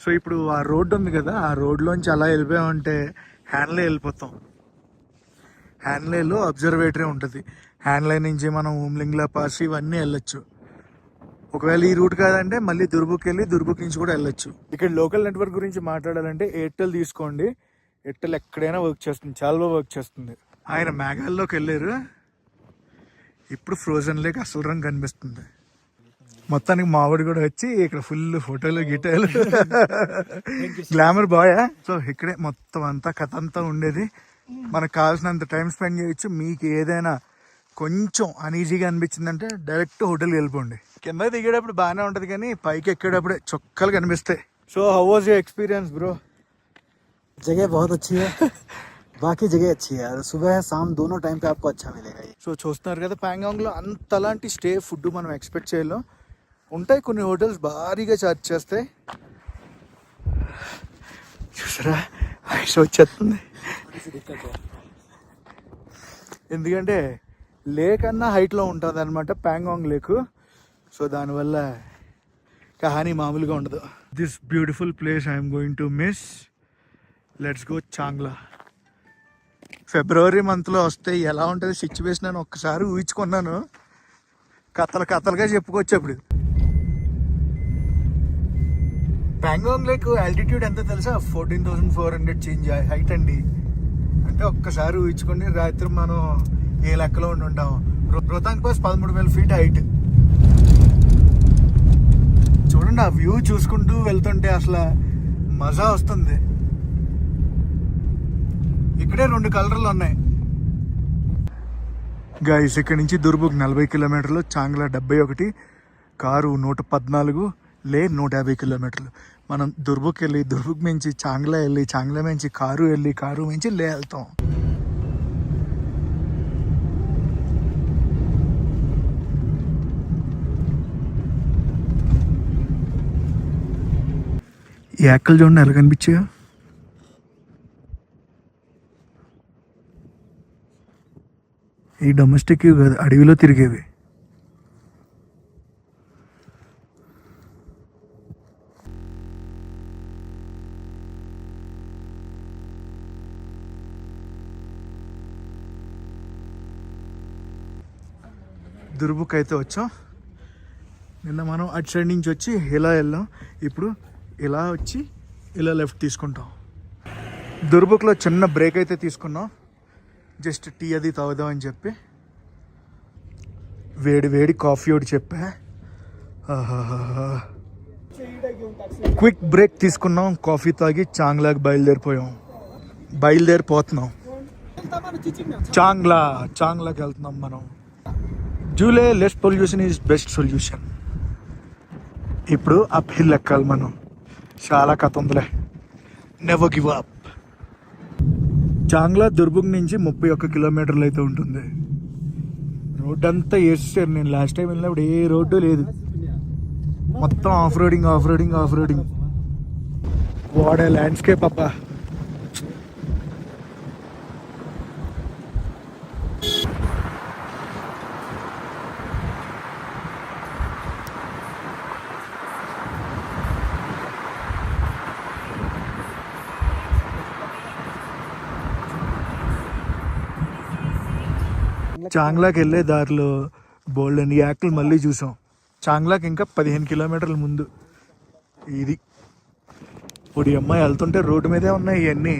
A: సో ఇప్పుడు ఆ రోడ్డు ఉంది కదా, ఆ రోడ్లోంచి అలా వెళ్ళిపోయామంటే హ్యాన్లే వెళ్ళిపోతాం. హ్యాన్లేలో అబ్జర్వేటరీ ఉంటుంది. హ్యాన్లే నుంచి మనం ఉమ్లింగ్లా పాస్ ఇవన్నీ వెళ్ళొచ్చు. ఒకవేళ ఈ రూట్ కాదంటే మళ్ళీ దుర్బుక్ వెళ్ళి దుర్బుక్ నుంచి కూడా వెళ్ళొచ్చు. ఇక్కడ లోకల్ నెట్వర్క్ గురించి మాట్లాడాలంటే ఎయిర్టెల్ తీసుకోండి. ఎయిర్టెల్ ఎక్కడైనా వర్క్ చేస్తుంది, చాలా బాగా వర్క్ చేస్తుంది. ఆయన మేఘాల్లోకి వెళ్ళారు, ఇప్పుడు ఫ్రోజన్ లేక్ అసలు రంగు కనిపిస్తుంది. మొత్తానికి మావిడి కూడా వచ్చి ఇక్కడ ఫుల్ ఫోటోలు గిటాలు గ్లామర్ బాయ్. సో ఇక్కడే మొత్తం అంతా కథ అంతా ఉండేది. మనకు కావాల్సినంత టైం స్పెండ్ చేయొచ్చు. మీకు ఏదైనా కొంచెం అనీజీగా అనిపించిందంటే డైరెక్ట్ హోటల్కి వెళ్ళిపోండి. కింద దిగేటప్పుడు బాగానే ఉంటుంది కానీ పైకి ఎక్కేటప్పుడే చొక్కాలు కనిపిస్తాయి. So how was your experience bro?
D: जगह बहुत अच्छी है, बाकी जगह अच्छी है, सुबह शाम दोनों टाइम पे आपको अच्छा मिलेगा ये.
A: సో చూస్తున్నారు కదా, ప్యాంగాంగ్లో అంతలాంటి స్టే ఫుడ్ మనం ఎక్స్పెక్ట్ చేయలేం. ఉంటాయి కొన్ని హోటల్స్ భారీగా ఛార్జ్ చేస్తాయి. చూసారా ఐస్ వచ్చేస్తుంది. ఎందుకంటే లేక్ అన్నా హైట్లో ఉంటుంది అనమాట ప్యాంగాంగ్ లేక్. సో దానివల్ల కహానీ మామూలుగా ఉండదు. This beautiful place I'm going to miss. Let's go Changla. February మంత్లో వస్తే ఎలా ఉంటుంది సిచ్యువేషన్ అని ఒక్కసారి ఊహించుకున్నాను. కథలుగా చెప్పుకోవచ్చు. అప్పుడు ప్యాంగాంగ్ లేక్ ఆల్టిట్యూడ్ ఎంత తెలుసా? 14,400 చేంజ్ హైట్ అండి. అంటే ఒక్కసారి ఊహించుకోండి, రాత్రి మనం ఏ లెక్కలో ఉండి ఉంటాం. Rohtang pass 13,000 feet height. చూడండి ఆ వ్యూ చూసుకుంటూ వెళ్తుంటే అసలు మజా వస్తుంది. ఇక్కడే 2 కలర్లు ఉన్నాయి గైస్. ఇక్కడ నుంచి దుర్బుక్ 40 కిలోమీటర్లు, చాంగ్లా 71, కారు 114, లే 150 కిలోమీటర్లు. మనం దుర్బుక్ వెళ్ళి, దుర్బుక్ నుంచి చాంగ్లా వెళ్ళి, చాంగ్లా నుంచి కారు వెళ్ళి, కారు నుంచి లే వెళ్తాం. ఈ యాక్కలు చూడండి ఎలా కనిపించాయో. ఈ డొమెస్టిక్ కాదు, అడవిలో తిరిగేవి. దుర్బుక్ అయితే వచ్చాం. నిన్న మనం అటు సైడ్ నుంచి వచ్చి ఇలా వెళ్ళాం. ఇప్పుడు ఇలా వచ్చి ఇలా లెఫ్ట్ తీసుకుంటాం. దుర్బుక్లో చిన్న బ్రేక్ అయితే తీసుకున్నాం, జస్ట్ టీ అది తాగుదాం అని చెప్పి. వేడి వేడి కాఫీ ఒకటి చెప్పా. క్విక్ బ్రేక్ తీసుకున్నాం, కాఫీ తాగి చాంగ్లాకి బయలుదేరిపోతున్నాం. చాంగ్లాకి వెళ్తున్నాం మనం. జూలే less pollution is best solution. ఇప్పుడు అప్ హిల్ ఎక్కాలి మనం. చాలా కథ ఉందిలే, never give up. Changla Durbuk నుంచి 31 కిలోమీటర్లు అయితే ఉంటుంది. రోడ్ అంతా వేసేసారు. నేను లాస్ట్ టైం వెళ్ళినప్పుడు ఏ రోడ్డు లేదు, మొత్తం ఆఫ్ రోడింగ్. వాడే ల్యాండ్స్కేప్ అబ్బా. చాంగ్లాకి వెళ్ళే దారిలో బోల్డ్ అని యాక్లు మళ్ళీ చూసాం. చాంగ్లాకి ఇంకా 15 కిలోమీటర్ల ముందు ఇది. ఇప్పుడు ఈ అమ్మాయి వెళ్తుంటే రోడ్డు మీదే ఉన్నాయి ఇవన్నీ.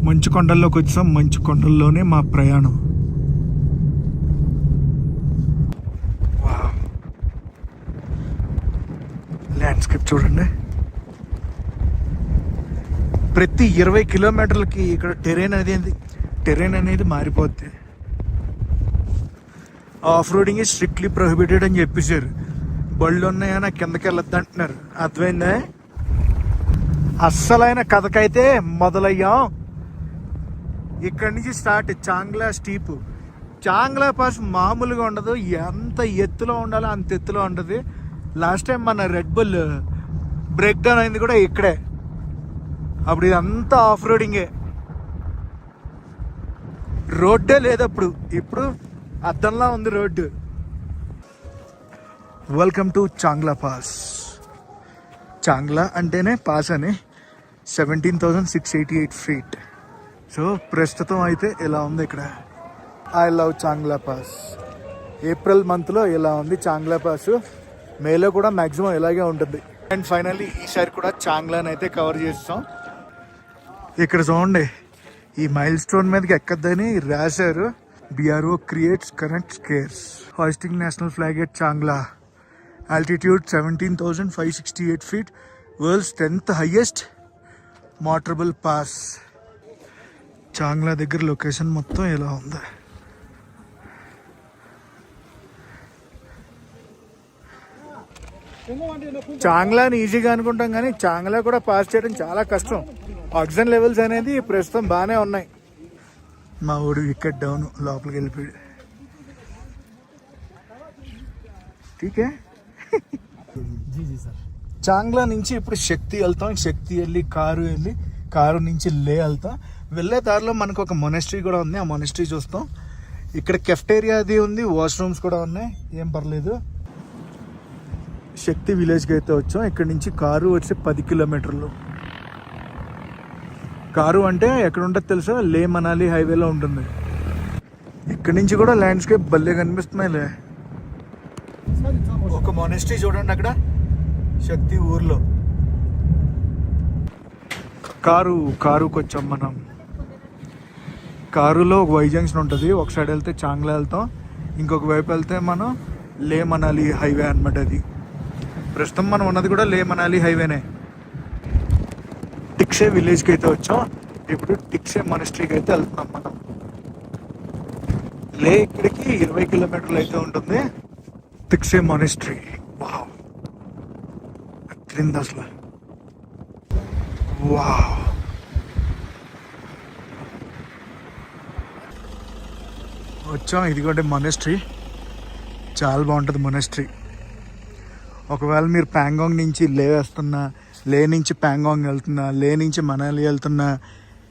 A: మంచు కొండల్లోకి వచ్చాం. మంచు కొండల్లోనే మా ప్రయాణం. ల్యాండ్స్కేప్ చూడండి. ప్రతి 20 కిలోమీటర్లకి ఇక్కడ టెరైన్ అనేది మారిపోద్ది. ఆఫ్ రోడింగ్ స్ట్రిక్ట్లీ ప్రొహిబిటెడ్ అని చెప్పేశారు. బళ్ళు ఉన్నాయా నాకు కిందకి వెళ్ళొద్దు అంటున్నారు. అర్థమైందా? అస్సలైన కథకైతే మొదలయ్యాం. ఇక్కడి నుంచి start Chagla steep. Chagla pass మామూలుగా ఉండదు, ఎంత ఎత్తులో ఉండాలో అంత ఎత్తులో ఉంటుంది. లాస్ట్ టైం మన రెడ్ బుల్ బ్రేక్ డౌన్ అయింది కూడా ఇక్కడే. అప్పుడు ఇదంతా ఆఫ్ రోడింగే, రోడ్డే లేదు అప్పుడు. ఇప్పుడు అద్దంలా ఉంది road. Welcome to Chagla pass. Chagla అంటేనే పాస్ అని. 17,688 ఫీట్. సో ప్రస్తుతం అయితే ఇలా ఉంది ఇక్కడ. I love Chagla pass. April మంత్లో ఇలా ఉంది చాంగ్లా పాస్. మేలో కూడా మ్యాక్సిమం ఇలాగే ఉంటుంది. అండ్ ఫైనల్లీ ఈసారి కూడా చాంగ్లాని అయితే కవర్ చేస్తాం. ఇక్కడ చూడండి, ఈ మైల్ స్టోన్ మీదకి ఎక్కద్దని రాశారు. BRO creates current scares. Hoisting national flag at Chagla. Altitude 17,568 feet. World's 10th highest motorable pass. Chagla దగ్గర లొకేషన్ మొత్తం ఇలా ఉంది. చాంగ్లాని ఈజీగా అనుకుంటాం కానీ చాంగ్లా కూడా పాస్ చేయడం చాలా కష్టం. ఆక్సిజన్ లెవెల్స్ అనేది ప్రస్తుతం బాగానే ఉన్నాయి. మా ఊడు వికెట్ డౌన్ లోపలికి వెళ్ళిపోయాడు. ఠీకే. చాంగ్లా నుంచి ఇప్పుడు శక్తి వెళ్తాం. శక్తి వెళ్ళి కారు నుంచి లే వెళ్తాం. వెళ్ళే దారిలో మనకు ఒక మొనెస్ట్రీ కూడా ఉంది. ఆ మొనెస్ట్రీ చూస్తాం. ఇక్కడ కెఫ్టేరియా అది ఉంది, వాష్రూమ్స్ కూడా ఉన్నాయి, ఏం పర్లేదు. శక్తి విలేజ్కి అయితే వచ్చాం. ఇక్కడ నుంచి కారు వచ్చి 10 కిలోమీటర్లు. కారు అంటే ఎక్కడ ఉంటుంది తెలుసా? లే మనాలి హైవేలో ఉంటుంది. ఇక్కడ నుంచి కూడా ల్యాండ్స్కేప్ భలే కనిపిస్తున్నాయిలే. ఒక మొనెస్ట్రీ చూడండి అక్కడ శక్తి ఊర్లో. కారుకి వచ్చాం మనం. కారులో ఒక వై జంక్షన్ ఉంటుంది. ఒక సైడ్ వెళ్తే చాంగ్లా వెళ్తాం, ఇంకొక వైపు వెళ్తే మనం లే మనాలి హైవే అనమాట. అది ప్రస్తుతం మనం ఉన్నది కూడా లే మనాలి హైవేనే. టిక్సే విలేజ్కి అయితే వచ్చాం. ఇప్పుడు టిక్సే మొనెస్ట్రీకి అయితే వెళ్తున్నాం మనం. లే ఇక్కడికి 20 కిలోమీటర్లు అయితే ఉంటుంది. టిక్సే మొనెస్ట్రీ. వావ్, అట్లింది అసలు. వావ్, వచ్చాం. ఇదిగోండి మొనెస్ట్రీ. చాలా బాగుంటుంది మొనెస్ట్రీ. ఒకవేళ మీరు ప్యాంగాంగ్ నుంచి లే వేస్తున్నా, లే నుంచి ప్యాంగాంగ్ వెళ్తున్నా, లే నుంచి మనాలి వెళ్తున్నా,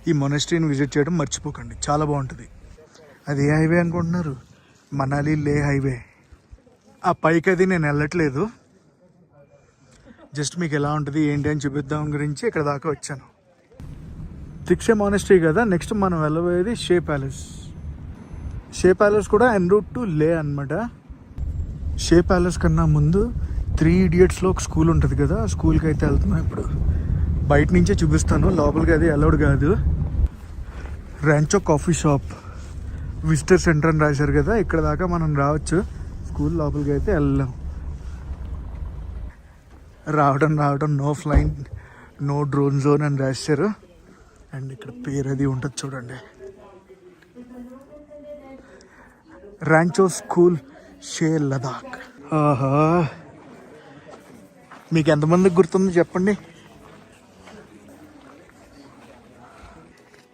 A: ఈ మొనెస్ట్రీని విజిట్ చేయడం మర్చిపోకండి. చాలా బాగుంటుంది. అది ఏ హైవే అనుకుంటున్నారు? మనాలి లే హైవే. ఆ పైకి అది నేను వెళ్ళట్లేదు, జస్ట్ మీకు ఎలా ఉంటుంది ఏంటి అని చూపిద్దాం గురించి ఇక్కడ దాకా వచ్చాను. టిక్సే మానెస్ట్రీ కదా. నెక్స్ట్ మనం వెళ్ళబోయేది షే ప్యాలెస్. షే ప్యాలెస్ కూడా ఎన్ రూట్ టు లే అనమాట. షే ప్యాలెస్ కన్నా ముందు 3 Idiotsలో ఒక స్కూల్ ఉంటుంది కదా, ఆ స్కూల్కి అయితే వెళ్తున్నాం ఇప్పుడు. బయట నుంచే చూపిస్తాను, లోపలికి అది అలౌడ్ కాదు. Rancho coffee shop, visitor centre అని రాశారు కదా, ఇక్కడ దాకా మనం రావచ్చు. స్కూల్ లోపలికి అయితే వెళ్ళాం. రావడం నో ఫ్లైన్, నో డ్రోన్ జోన్ అని రాశారు. అండ్ ఇక్కడ పేరు అది ఉంటుంది చూడండి, ర్యాంచో స్కూల్ షే లదాఖ్. ఆహా, మీకు ఎంతమందికి గుర్తుందో చెప్పండి.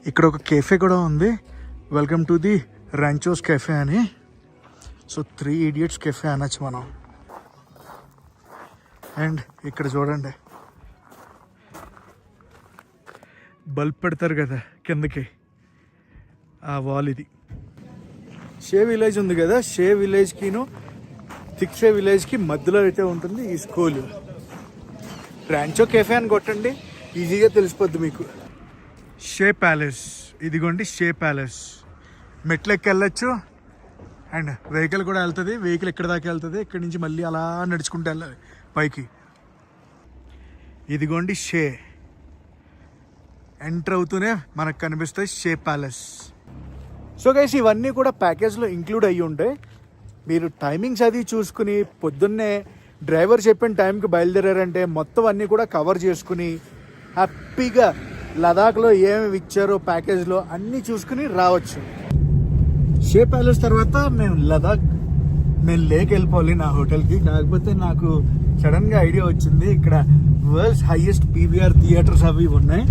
A: ఇక్కడ ఒక కెఫే కూడా ఉంది, వెల్కమ్ టు ది ర్యాంచోస్ కెఫే అని. సో 3 Idiots కెఫే అనొచ్చు మనం. అండ్ ఇక్కడ చూడండి, బల్బ్ పెడతారు కదా కిందకి, ఆ వాల్ ఇది. షే విలేజ్ ఉంది కదా, షే విలేజ్కిను టిక్సే విలేజ్కి మధ్యలో అయితే ఉంటుంది ఈ స్కూల్. ర్యాంచో కెఫే అని కొట్టండి, ఈజీగా తెలిసిపోద్ది మీకు. షే ప్యాలెస్, ఇదిగోండి షే ప్యాలెస్. మెట్లు ఎక్కి వెళ్ళచ్చు, అండ్ వెహికల్ కూడా వెళ్తుంది. వెహికల్ ఎక్కడి దాకా వెళ్తుంది, ఇక్కడి నుంచి మళ్ళీ అలా నడుచుకుంటూ వెళ్ళాలి పైకి. ఇదిగోండి షే, ఎంటర్ అవుతూనే మనకు కనిపిస్తాయి షే ప్యాలెస్. సో గైస్, ఇవన్నీ కూడా ప్యాకేజ్లో ఇంక్లూడ్ అయ్యి ఉంటాయి. మీరు టైమింగ్స్ అది చూసుకుని పొద్దున్నే డ్రైవర్ చెప్పిన టైంకి బయలుదేరారంటే మొత్తం అన్నీ కూడా కవర్ చేసుకుని హ్యాపీగా లదాఖ్లో ఏమేమి ఇచ్చారో ప్యాకేజ్లో అన్నీ చూసుకుని రావచ్చు. షే ప్యాలెస్ తర్వాత మేము లేక్ వెళ్ళిపోవాలి నా హోటల్కి. కాకపోతే నాకు సడన్గా ఐడియా వచ్చింది, ఇక్కడ వరల్డ్స్ హైయెస్ట్ పీవీఆర్ థియేటర్స్ అవి ఉన్నాయి.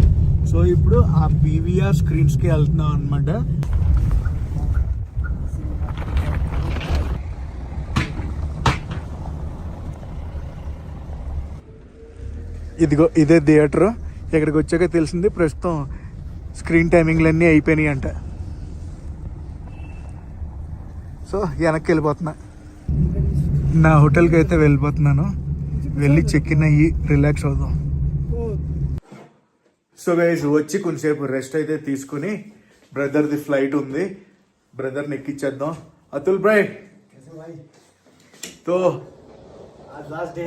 A: సో ఇప్పుడు ఆ పీవీఆర్ స్క్రీన్స్కి వెళ్తున్నాం అనమాట. ఇదిగో ఇదే థియేటర్. ఇక్కడికి వచ్చాక తెలిసింది ప్రస్తుతం స్క్రీన్ టైమింగ్లు అన్నీ అయిపోయినాయి అంట. సో వెనక్కి వెళ్ళిపోతున్నా, నా హోటల్కి అయితే వెళ్ళిపోతున్నాను. వెళ్ళి చెక్ ఇన్ అయ్యి రిలాక్స్ అవుదాం. సో గైస్ వచ్చి కొంచెంసేపు రెస్ట్ అయితే తీసుకుని బ్రదర్ది ఫ్లైట్ ఉంది, బ్రదర్ని ఎక్కిచ్చేద్దాం. అతుల్ బ్రై तो
D: आज लास्ट डे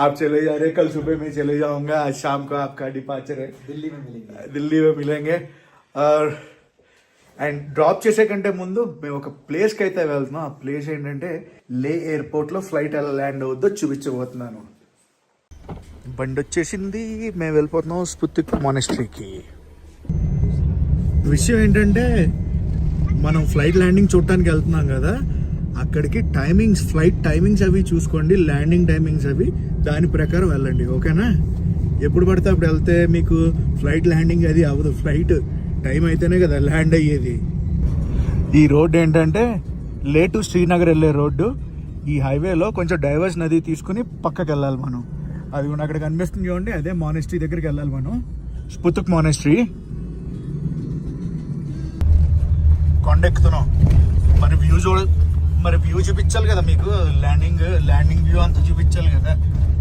A: आप चले जा रहे, कल सुबह मैं चले जाऊंगा. आज शाम को आपका डिपार्चर है.
D: दिल्ली में मिलेंगे.
A: ఢిల్లీ మిలేంగే. అండ్ డ్రాప్ చేసే కంటే ముందు మేము ఒక ప్లేస్కి అయితే వెళ్తున్నాం. ఆ ప్లేస్ ఏంటంటే లే ఎయిర్పోర్ట్లో ఫ్లైట్ ఎలా ల్యాండ్ అవుద్దో చూపించబోతున్నాను. బండి వచ్చేసింది, మేము వెళ్ళిపోతున్నాం స్పుత్నిక్ మానెస్ట్రీకి. విషయం ఏంటంటే మనం ఫ్లైట్ ల్యాండింగ్ చూడటానికి వెళ్తున్నాం కదా, అక్కడికి టైమింగ్స్, ఫ్లైట్ టైమింగ్స్ అవి చూసుకోండి, ల్యాండింగ్ టైమింగ్స్ అవి, దాని ప్రకారం వెళ్ళండి. ఓకేనా? ఎప్పుడు పడితే అప్పుడు వెళ్తే మీకు ఫ్లైట్ ల్యాండింగ్ అది అవ్వదు. ఫ్లైట్ టైం అయితేనే కదా ల్యాండ్ అయ్యేది. ఈ రోడ్ ఏంటంటే లే టు శ్రీనగర్ వెళ్ళే రోడ్డు. ఈ హైవేలో కొంచెం డైవర్స్ నది తీసుకుని పక్కకి వెళ్ళాలి మనం. అది కూడా అక్కడ కనిపిస్తుంది చూడండి, అదే మానెస్ట్రీ దగ్గరికి వెళ్ళాలి మనం, స్పుత్నిక్ మానెస్ట్రీ. కొండెక్కుతున్నాం. మరి వ్యూ చూపించాలి కదా మీకు, ల్యాండింగ్ వ్యూ అంతా చూపించాలి కదా,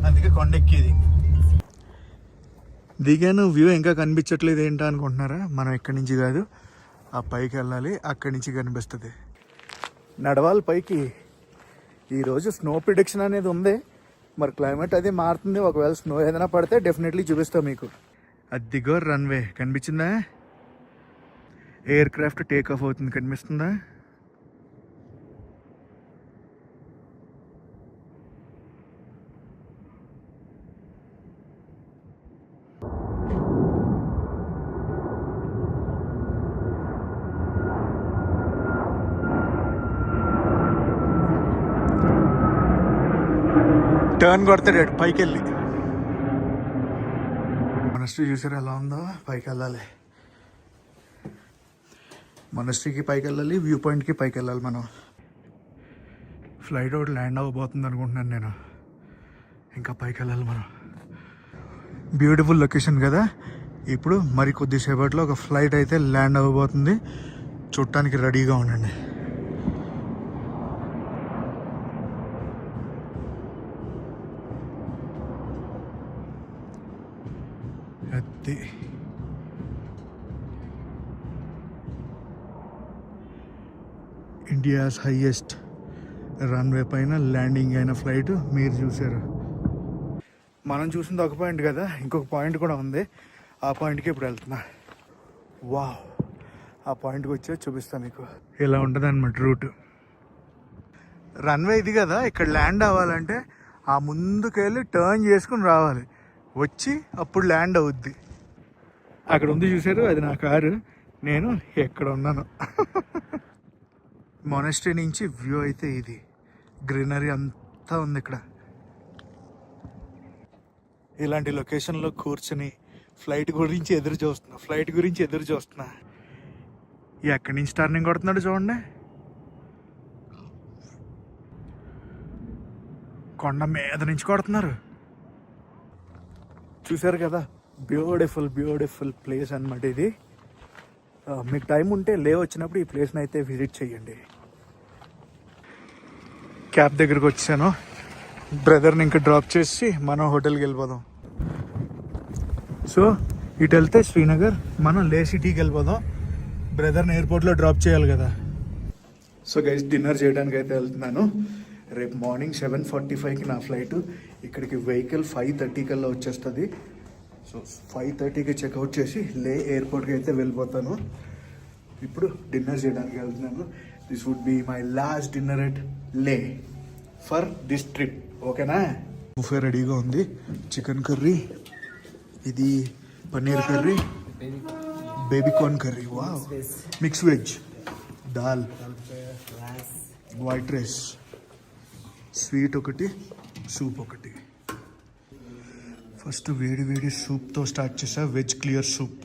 A: అందుకే కొండెక్కేది. దిగాను, వ్యూ ఇంకా కనిపించట్లేదు ఏంటా అనుకుంటున్నారా? మనం ఇక్కడి నుంచి కాదు, ఆ పైకి వెళ్ళాలి, అక్కడి నుంచి కనిపిస్తుంది. నడవాలి పైకి. ఈరోజు స్నో ప్రిడిక్షన్ అనేది ఉంది, మరి క్లైమేట్ అది మారుతుంది. ఒకవేళ స్నో ఏదైనా పడితే డెఫినెట్లీ చూపిస్తాం మీకు. అదిగో రన్వే కనిపించిందా? ఎయిర్ క్రాఫ్ట్ టేక్ ఆఫ్ అవుతుంది, కనిపిస్తుందా? టర్న్ కొడతాడు పైకి వెళ్ళి. మొనస్ట్రీ చూసారు ఎలా ఉందో? పైకి వెళ్ళాలి, మొనస్ట్రీకి పైకి వెళ్ళాలి, వ్యూ పాయింట్కి పైకి వెళ్ళాలి మనం. ఫ్లైట్ ఒకటి ల్యాండ్ అవ్వబోతుంది అనుకుంటున్నాను నేను, ఇంకా పైకి వెళ్ళాలి మనం. బ్యూటిఫుల్ లొకేషన్ కదా. ఇప్పుడు మరి కొద్దిసేపట్లో ఒక ఫ్లైట్ అయితే ల్యాండ్ అవ్వబోతుంది, చూడటానికి రెడీగా ఉండండి. అది ఇండియాస్ హైయెస్ట్ రన్వే పైన ల్యాండింగ్ అయిన ఫ్లైట్ మీరు చూసారు. మనం చూసింది ఒక పాయింట్ కదా, ఇంకొక పాయింట్ కూడా ఉంది. ఆ పాయింట్కి ఇప్పుడు వెళ్తున్నా. వావ్, ఆ పాయింట్కి వచ్చే చూపిస్తాను మీకు. ఇలా ఉంటుంది అనమాట రూట్. రన్వే ఇది కదా, ఇక్కడ ల్యాండ్ అవ్వాలంటే ఆ ముందుకెళ్ళి టర్న్ చేసుకుని రావాలి, వచ్చి అప్పుడు ల్యాండ్ అవుద్ది. అక్కడ ఉంది చూసారు, అది నా కారు, నేను ఎక్కడ ఉన్నాను. మొనస్ట్రీ నుంచి వ్యూ అయితే ఇది, గ్రీనరీ అంతా ఉంది ఇక్కడ. ఇలాంటి లొకేషన్లో కూర్చుని ఫ్లైట్ గురించి ఎదురు చూస్తున్నా. ఎక్కడి నుంచి టర్నింగ్ కొడుతున్నాడు చూడండి, కొండ మీద నుంచి కొడుతున్నారు. చూసారు కదా, బ్యూటిఫుల్ ప్లేస్ అనమాట ఇది. మీకు టైం ఉంటే లే వచ్చినప్పుడు ఈ ప్లేస్ని అయితే విజిట్ చేయండి. క్యాబ్ దగ్గరకు వచ్చాను, బ్రదర్ని ఇంకా డ్రాప్ చేసి మనం హోటల్కి వెళ్ళిపోదాం. సో ఇటు వెళ్తే శ్రీనగర్, మనం లే సిటీకి వెళ్ళిపోదాం. బ్రదర్ని ఎయిర్పోర్ట్లో డ్రాప్ చేయాలి కదా. సో గైస్, డిన్నర్ చేయడానికి అయితే వెళ్తున్నాను. రేపు మార్నింగ్ 7:45కి నా ఫ్లైట్. ఇక్కడికి వెహికల్ 5:30 కల్లా వచ్చేస్తుంది. సో 5:30కి చెక్అవుట్ చేసి లే ఎయిర్పోర్ట్కి అయితే వెళ్ళిపోతాను. ఇప్పుడు డిన్నర్ చేయడానికి వెళ్తున్నాను. This would be my last dinner at Leh for this trip. ఓకేనా? బుఫే రెడీగా ఉంది. చికెన్ కర్రీ, ఇది paneer curry, baby corn curry, wow, mix veg, దాల్, వైట్ రైస్, స్వీట్ ఒకటి, సూప్ ఒకటి. ఫస్ట్ వేడి వేడి సూప్తో స్టార్ట్ చేసా, వెజ్ క్లియర్ సూప్.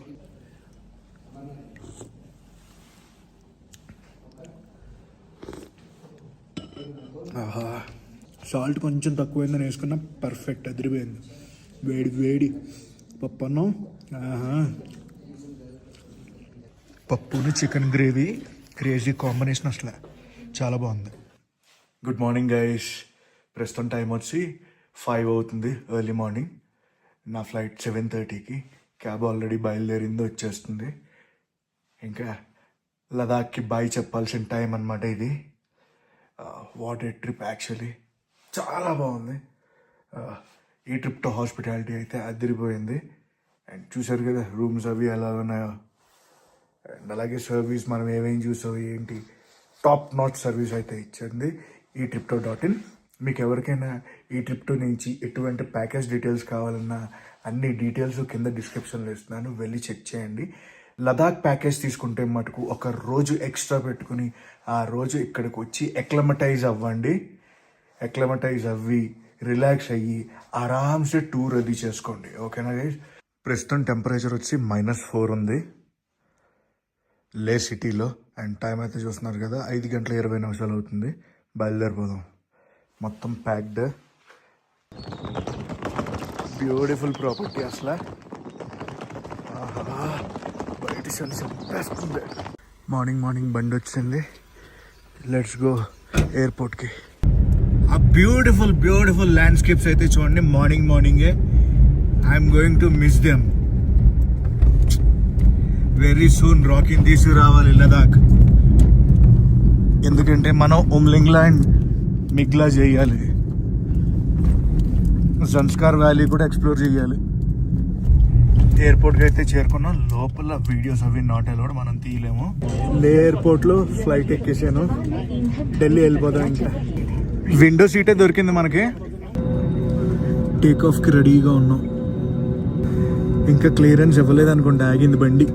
A: ఆహా, సాల్ట్ కొంచెం తక్కువైందని వేసుకున్నా, పర్ఫెక్ట్ అదిరిపోయింది. వేడి వేడి పప్పు అన్నం. ఆహా, పప్పును చికెన్ గ్రేవీ క్రేజీ కాంబినేషన్, అసలు చాలా బాగుంది. Good morning guys. ప్రస్తుతం టైం వచ్చి 5 అవుతుంది, ఎర్లీ మార్నింగ్. నా ఫ్లైట్ 7:30కి. క్యాబ్ ఆల్రెడీ బయలుదేరింది, వచ్చేస్తుంది. ఇంకా లదాఖ్కి బాయ్ చెప్పాల్సిన టైం అన్నమాట ఇది. వాట్ ఏ ట్రిప్ యాక్చువల్లీ, చాలా బాగుంది. ఈ ట్రిప్తో హాస్పిటాలిటీ అయితే అదిరిపోయింది. అండ్ చూసారు కదా రూమ్స్ అవి ఎలా ఉన్నాయో. అండ్ అలాగే సర్వీస్ మనం ఏమేమి చూసావు ఏంటి, టాప్ నాట్ సర్వీస్ అయితే ఇచ్చింది ఈ tripto.in. మీకు ఎవరికైనా ఈ ట్రిప్టో నుంచి ఎటువంటి ప్యాకేజ్ డీటెయిల్స్ కావాలన్నా అన్ని డీటెయిల్స్ కింద డిస్క్రిప్షన్లో ఇస్తున్నాను, వెళ్ళి చెక్ చేయండి. లదాఖ్ ప్యాకేజ్ తీసుకుంటే మటుకు ఒక రోజు ఎక్స్ట్రా పెట్టుకుని ఆ రోజు ఇక్కడికి వచ్చి ఎక్లమటైజ్ అవ్వండి. ఎక్లమటైజ్ అవ్వి రిలాక్స్ అయ్యి ఆరామ్సే టూర్ అది చేసుకోండి. ఓకేనా గైస్? ప్రస్తుతం టెంపరేచర్ వచ్చి -4 ఉంది లే సిటీలో. అండ్ టైం అయితే చూస్తున్నారు కదా, 5:20 అవుతుంది. బయలుదేరిపోదాం. మొత్తం ప్యాక్డ్, బ్యూటిఫుల్ ప్రాపర్టీ అసలు. బయట చలి చంపేస్తుంది. మార్నింగ్ బండి వచ్చింది. లెట్స్ గో ఎయిర్పోర్ట్కి. ఆ బ్యూటిఫుల్ ల్యాండ్స్కేప్స్ అయితే చూడండి. మార్నింగే I'm going to miss them. Very soon rocking తీసుకురావాలి లదాఖ్. ఎందుకంటే మనం ఉమ్లింగ్లా అండ్ మిగ్లా చేయాలి, జన్స్కార్ వ్యాలీ కూడా ఎక్స్ప్లోర్ చేయాలి. ఎయిర్పోర్ట్కి అయితే చేరుకున్నాం. లోపల వీడియోస్ అవి నాట్ అలౌడ్, మనం తీయలేము. లే ఎయిర్పోర్ట్లో ఫ్లైట్ ఎక్కేసాను, ఢిల్లీ వెళ్ళిపోతాం. ఇంకా విండో సీటే దొరికింది మనకి. టేక్ ఆఫ్కి రెడీగా ఉన్నాం. ఇంకా క్లియరెన్స్ ఇవ్వలేదు అనుకుంటా, ఆగింది బండి.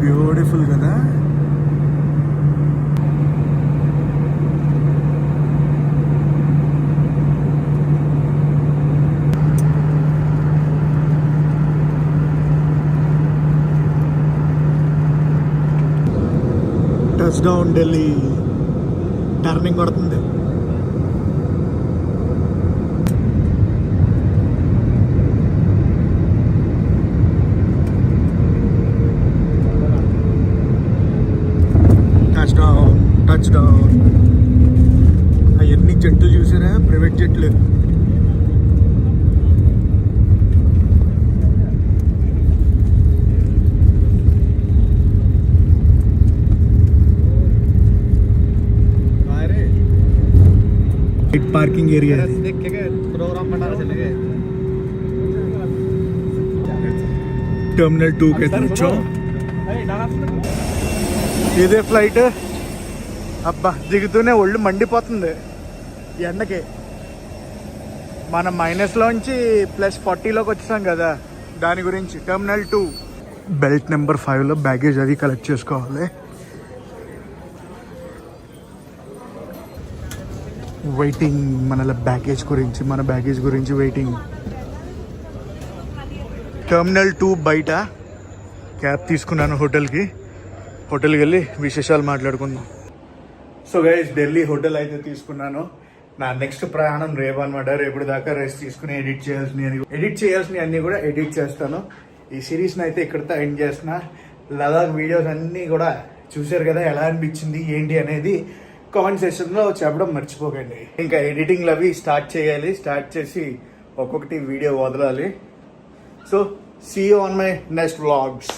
A: బ్యూటిఫుల్ కదా. Touch down Delhi. టర్నింగ్ కొడుతుంది. Touch down. అవన్నీ జట్లు చూసారా, ప్రైవేట్ జట్లు. पार्किंग एरिया है. टर्मिनल 2 के तरफ ఇదే ఫ్లైట్. అబ్బా దిగుతూనే ఒళ్ళు మండిపోతుంది ఎండకి. మనం -లోంచి +40లోకి వచ్చాం కదా, దాని గురించి. టర్మినల్ 2 బెల్ట్ నెంబర్ 5లో బ్యాగేజ్ అది కలెక్ట్ చేసుకోవాలి. వెయిటింగ్ మన బ్యాగేజ్ గురించి వెయిటింగ్. టర్మినల్ 2 బయట క్యాబ్ తీసుకున్నాను హోటల్కి వెళ్ళి విశేషాలు మాట్లాడుకుందాం. సో గైస్, ఢిల్లీ హోటల్ అయితే తీసుకున్నాను. నా నెక్స్ట్ ప్రయాణం రేపు అనమాట. రేపటి దాకా రెస్ట్ తీసుకుని ఎడిట్ చేయాల్సినవి అన్నీ కూడా ఎడిట్ చేస్తాను. ఈ సిరీస్ని అయితే ఇక్కడితో ఎండ్ చేస్తున్నా. లదాఖ్ వీడియోస్ అన్నీ కూడా చూశారు కదా, ఎలా అనిపించింది ఏంటి అనేది కామెంట్ సెక్షన్లో చెప్పడం మర్చిపోకండి. ఇంకా ఎడిటింగ్లు అవి స్టార్ట్ చేసి ఒక్కొక్కటి వీడియో వదలాలి. So see you on my next vlogs.